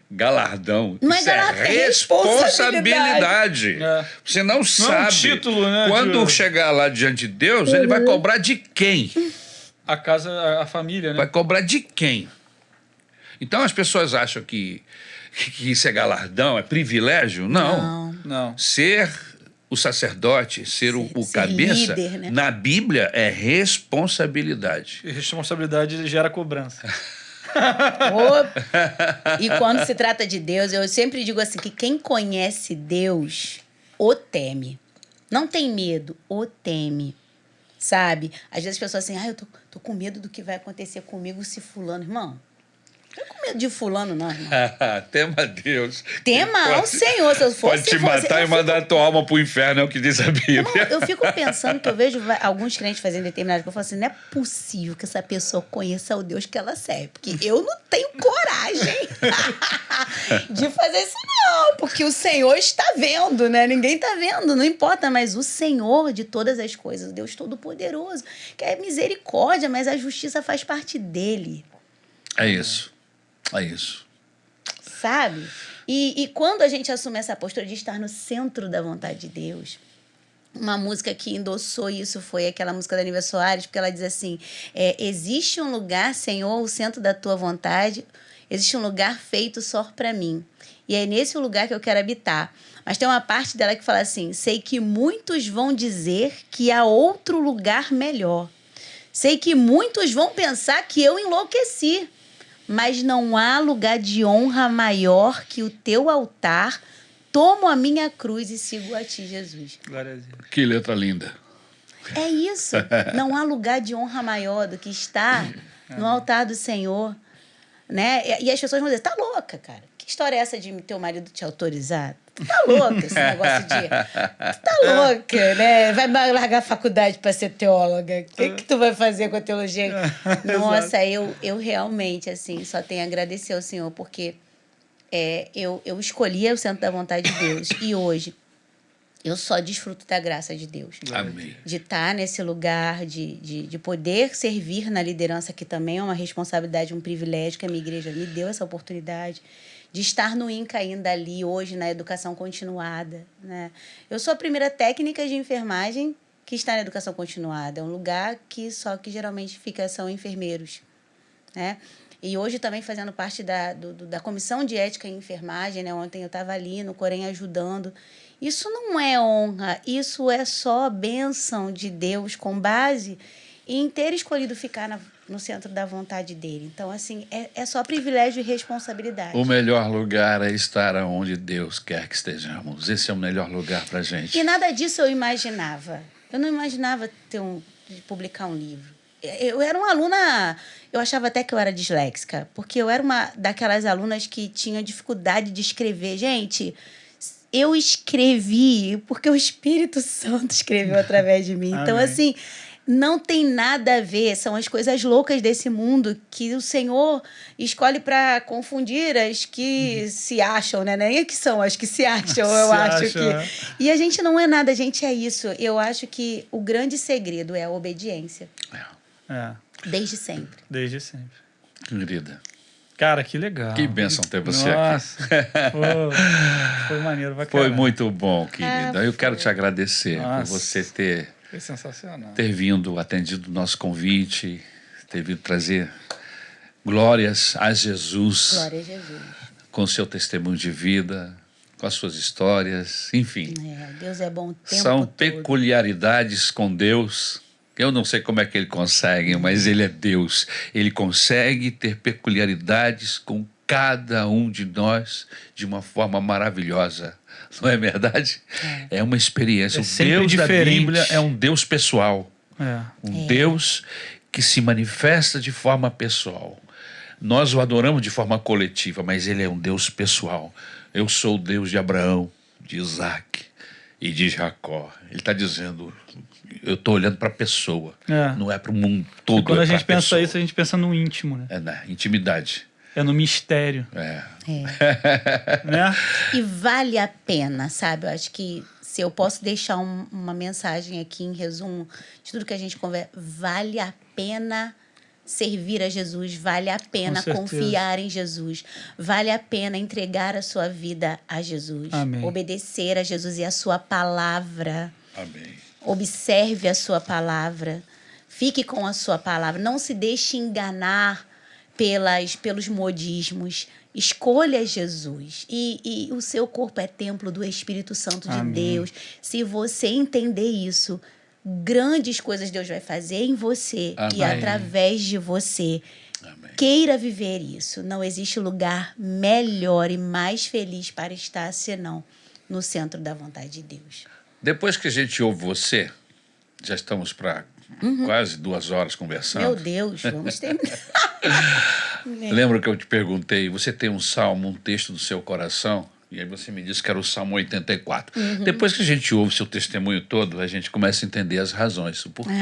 galardão. Não isso é responsabilidade. Você não sabe. É um título, né, quando chegar lá diante de Deus, ele vai cobrar de quem? A casa, a família, né? Vai cobrar de quem? Então as pessoas acham que isso é galardão, é privilégio. Não. Ser o sacerdote, ser o cabeça, líder, né? Na Bíblia é responsabilidade. E responsabilidade gera cobrança. E quando se trata de Deus, eu sempre digo assim, que quem conhece Deus, o teme. Não tem medo, o teme. Sabe? Às vezes as pessoas assim, eu tô com medo do que vai acontecer comigo se fulano... Irmão, não é com medo de fulano, não, irmão. Tema a Deus. Tema ao Senhor. Se eu fosse, pode te matar e mandar a tua alma pro inferno, é o que diz a Bíblia. Irmão, eu fico pensando que eu vejo alguns crentes fazendo determinadas coisas. Eu falo assim, não é possível que essa pessoa conheça o Deus que ela serve. Porque eu não tenho coragem de fazer isso, não. Porque o Senhor está vendo, né? Ninguém está vendo, não importa. Mas o Senhor de todas as coisas, o Deus Todo-Poderoso, que é misericórdia, mas a justiça faz parte dele. É isso. É isso. Sabe? E quando a gente assume essa postura de estar no centro da vontade de Deus, uma música que endossou isso foi aquela música da Nívia Soares, porque ela diz assim, existe um lugar, Senhor, o centro da tua vontade, existe um lugar feito só para mim. E é nesse lugar que eu quero habitar. Mas tem uma parte dela que fala assim, sei que muitos vão dizer que há outro lugar melhor. Sei que muitos vão pensar que eu enlouqueci. Mas não há lugar de honra maior que o teu altar. Tomo a minha cruz e sigo a ti, Jesus. Glória a Deus. Que letra linda. É isso. Não há lugar de honra maior do que estar no altar do Senhor. Né? E as pessoas vão dizer, tá louca, cara. Que história é essa de teu marido te autorizar? Tu tá louca esse negócio de... Tu tá louca, né? Vai largar a faculdade para ser teóloga. O que tu vai fazer com a teologia? Nossa, eu realmente, assim, só tenho a agradecer ao Senhor, porque eu escolhi o centro da vontade de Deus. E hoje, eu só desfruto da graça de Deus. Amém. De estar nesse lugar, de poder servir na liderança, que também é uma responsabilidade, um privilégio que a minha igreja me deu essa oportunidade. De estar no INCA ainda ali, hoje, na educação continuada. Né? Eu sou a primeira técnica de enfermagem que está na educação continuada. É um lugar que geralmente são enfermeiros. Né? E hoje também fazendo parte da Comissão de Ética em Enfermagem. Né? Ontem eu estava ali no Corém ajudando. Isso não é honra, isso é só bênção de Deus com base em ter escolhido ficar no centro da vontade dele. Então, assim, é só privilégio e responsabilidade. O melhor lugar é estar onde Deus quer que estejamos. Esse é o melhor lugar para a gente. E nada disso eu imaginava. Eu não imaginava publicar um livro. Eu era uma aluna... Eu achava até que eu era disléxica, porque eu era uma daquelas alunas que tinha dificuldade de escrever. Gente... Eu escrevi porque o Espírito Santo escreveu através de mim. Então, assim, não tem nada a ver. São as coisas loucas desse mundo que o Senhor escolhe para confundir as que se acham, né? Nem que são as que se acham, eu acho que... E a gente não é nada, a gente é isso. Eu acho que o grande segredo é a obediência. Desde sempre. Desde sempre. Querida. Cara, que legal. Que bênção ter você Nossa. aqui. Foi maneiro, vai. Foi muito bom, querida. Eu quero te agradecer por você foi sensacional. ter vindo, atendido o nosso convite, ter vindo trazer glórias a Jesus. Glória a Jesus. Com o seu testemunho de vida, com as suas histórias, enfim. Deus é bom o tempo São todo. peculiaridades com Deus. Eu não sei como é que ele consegue, mas ele é Deus. Ele consegue ter peculiaridades com cada um de nós de uma forma maravilhosa. Não é verdade? É uma experiência. O Deus da Bíblia é um Deus pessoal. Deus que se manifesta de forma pessoal. Nós o adoramos de forma coletiva, mas ele é um Deus pessoal. Eu sou o Deus de Abraão, de Isaac e de Jacó. Ele está dizendo... Eu estou olhando para a pessoa, não é para o mundo todo. E quando a gente pensa isso, a gente pensa no íntimo, né? É na intimidade. É no mistério. Né? E vale a pena, sabe? Eu acho que se eu posso deixar uma mensagem aqui em resumo de tudo que a gente conversa, vale a pena servir a Jesus, vale a pena confiar em Jesus, vale a pena entregar a sua vida a Jesus, obedecer a Jesus e a sua palavra. Amém. Observe a sua palavra, fique com a sua palavra, não se deixe enganar pelos modismos, escolha Jesus. E o seu corpo é templo do Espírito Santo de Deus. Se você entender isso, grandes coisas Deus vai fazer em você e através de você. Queira viver isso. Não existe lugar melhor e mais feliz para estar senão no centro da vontade de Deus. Depois que a gente ouve você, já estamos para quase 2 horas conversando. Meu Deus, vamos terminar. Lembra que eu te perguntei, você tem um salmo, um texto do seu coração? E aí você me disse que era o Salmo 84. Depois que a gente ouve seu testemunho todo, a gente começa a entender as razões, o porquê.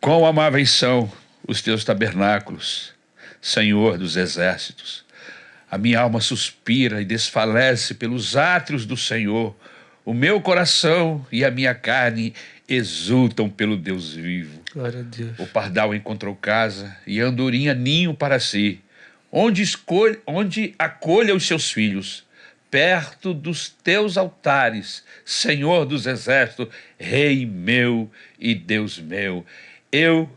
Quão amáveis são os teus tabernáculos, Senhor dos exércitos. A minha alma suspira e desfalece pelos átrios do Senhor. O meu coração e a minha carne exultam pelo Deus vivo. Glória a Deus. O pardal encontrou casa e a andorinha ninho para si, onde acolha os seus filhos, perto dos teus altares, Senhor dos exércitos, Rei meu e Deus meu. Eu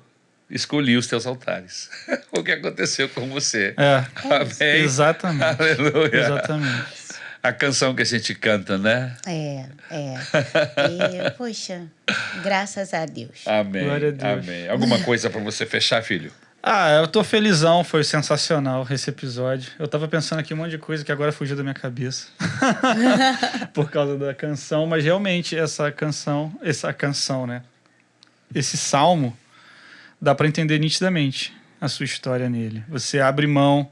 escolhi os teus altares. O que aconteceu com você? Amém? Exatamente. Aleluia. Exatamente. A canção que a gente canta, né? Poxa, graças a Deus. Amém. Glória a Deus. Amém. Alguma coisa para você fechar, filho? Eu tô felizão, foi sensacional esse episódio. Eu tava pensando aqui um monte de coisa que agora fugiu da minha cabeça. Por causa da canção, mas realmente essa canção, né? Esse salmo, dá para entender nitidamente a sua história nele. Você abre mão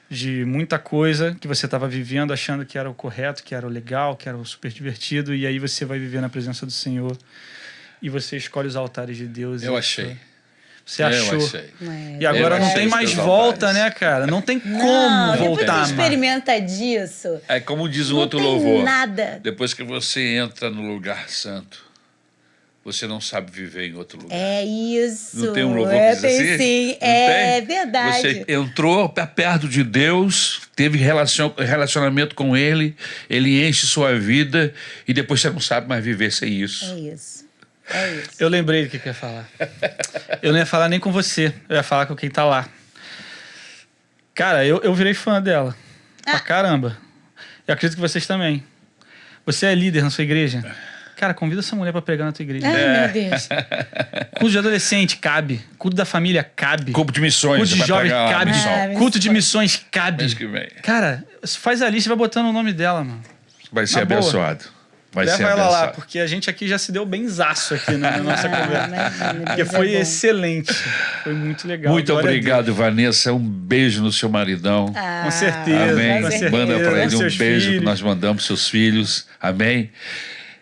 de muita coisa que você estava vivendo, achando que era o correto, que era o legal, que era o super divertido, e aí você vai viver na presença do Senhor e você escolhe os altares de Deus. Eu achei. Você achou. Eu achei. E agora Eu não achei tem os mais teus volta, altares. né, cara? Não tem como Não, depois voltar, que mano. você experimenta disso, É como diz o não outro tem louvor. nada. Depois que você entra no lugar santo, você não sabe viver em outro lugar. É isso. Não tem um louvor que diz tem assim? sim. Não É tem? verdade. Você entrou perto de Deus, teve relacionamento com Ele, Ele enche sua vida e depois você não sabe mais viver sem isso. É isso. É isso. Eu lembrei do que eu ia falar. Eu não ia falar nem com você, eu ia falar com quem tá lá. Cara, eu virei fã dela. Pra caramba. Eu acredito que vocês também. Você é líder na sua igreja? Cara, convida essa mulher pra pregar na tua igreja. Ai, meu Deus. Culto de adolescente, cabe. Culto da família, cabe. Culto de missões. Culto de vai jovem, pregar lá, cabe. missão. Ah, Culto de missões, cabe. Mês que vem. Cara, faz a lista e vai botando o nome dela, mano. Vai ser Na boa. abençoado. Vai ser Leva ela lá, abençoado. porque a gente aqui já se deu benzaço aqui na nossa Ah, conversa. imagina, Porque Deus foi é bom. excelente. Foi muito legal. Muito Glória a obrigado, Vanessa. Um beijo no seu maridão. Ah, Com certeza. Amém. com certeza. Manda para ele um Seus beijo filhos. que nós mandamos seus filhos. Amém.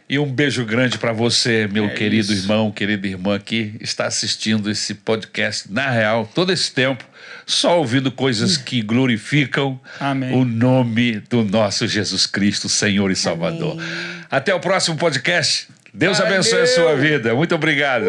E um beijo grande para você, meu querido isso. irmão, querida irmã que está assistindo esse podcast na real todo esse tempo, só ouvindo coisas que glorificam Amém. o nome do nosso Jesus Cristo, Senhor e Salvador. Amém. Até o próximo podcast. Deus Valeu. abençoe a sua vida. Muito obrigado.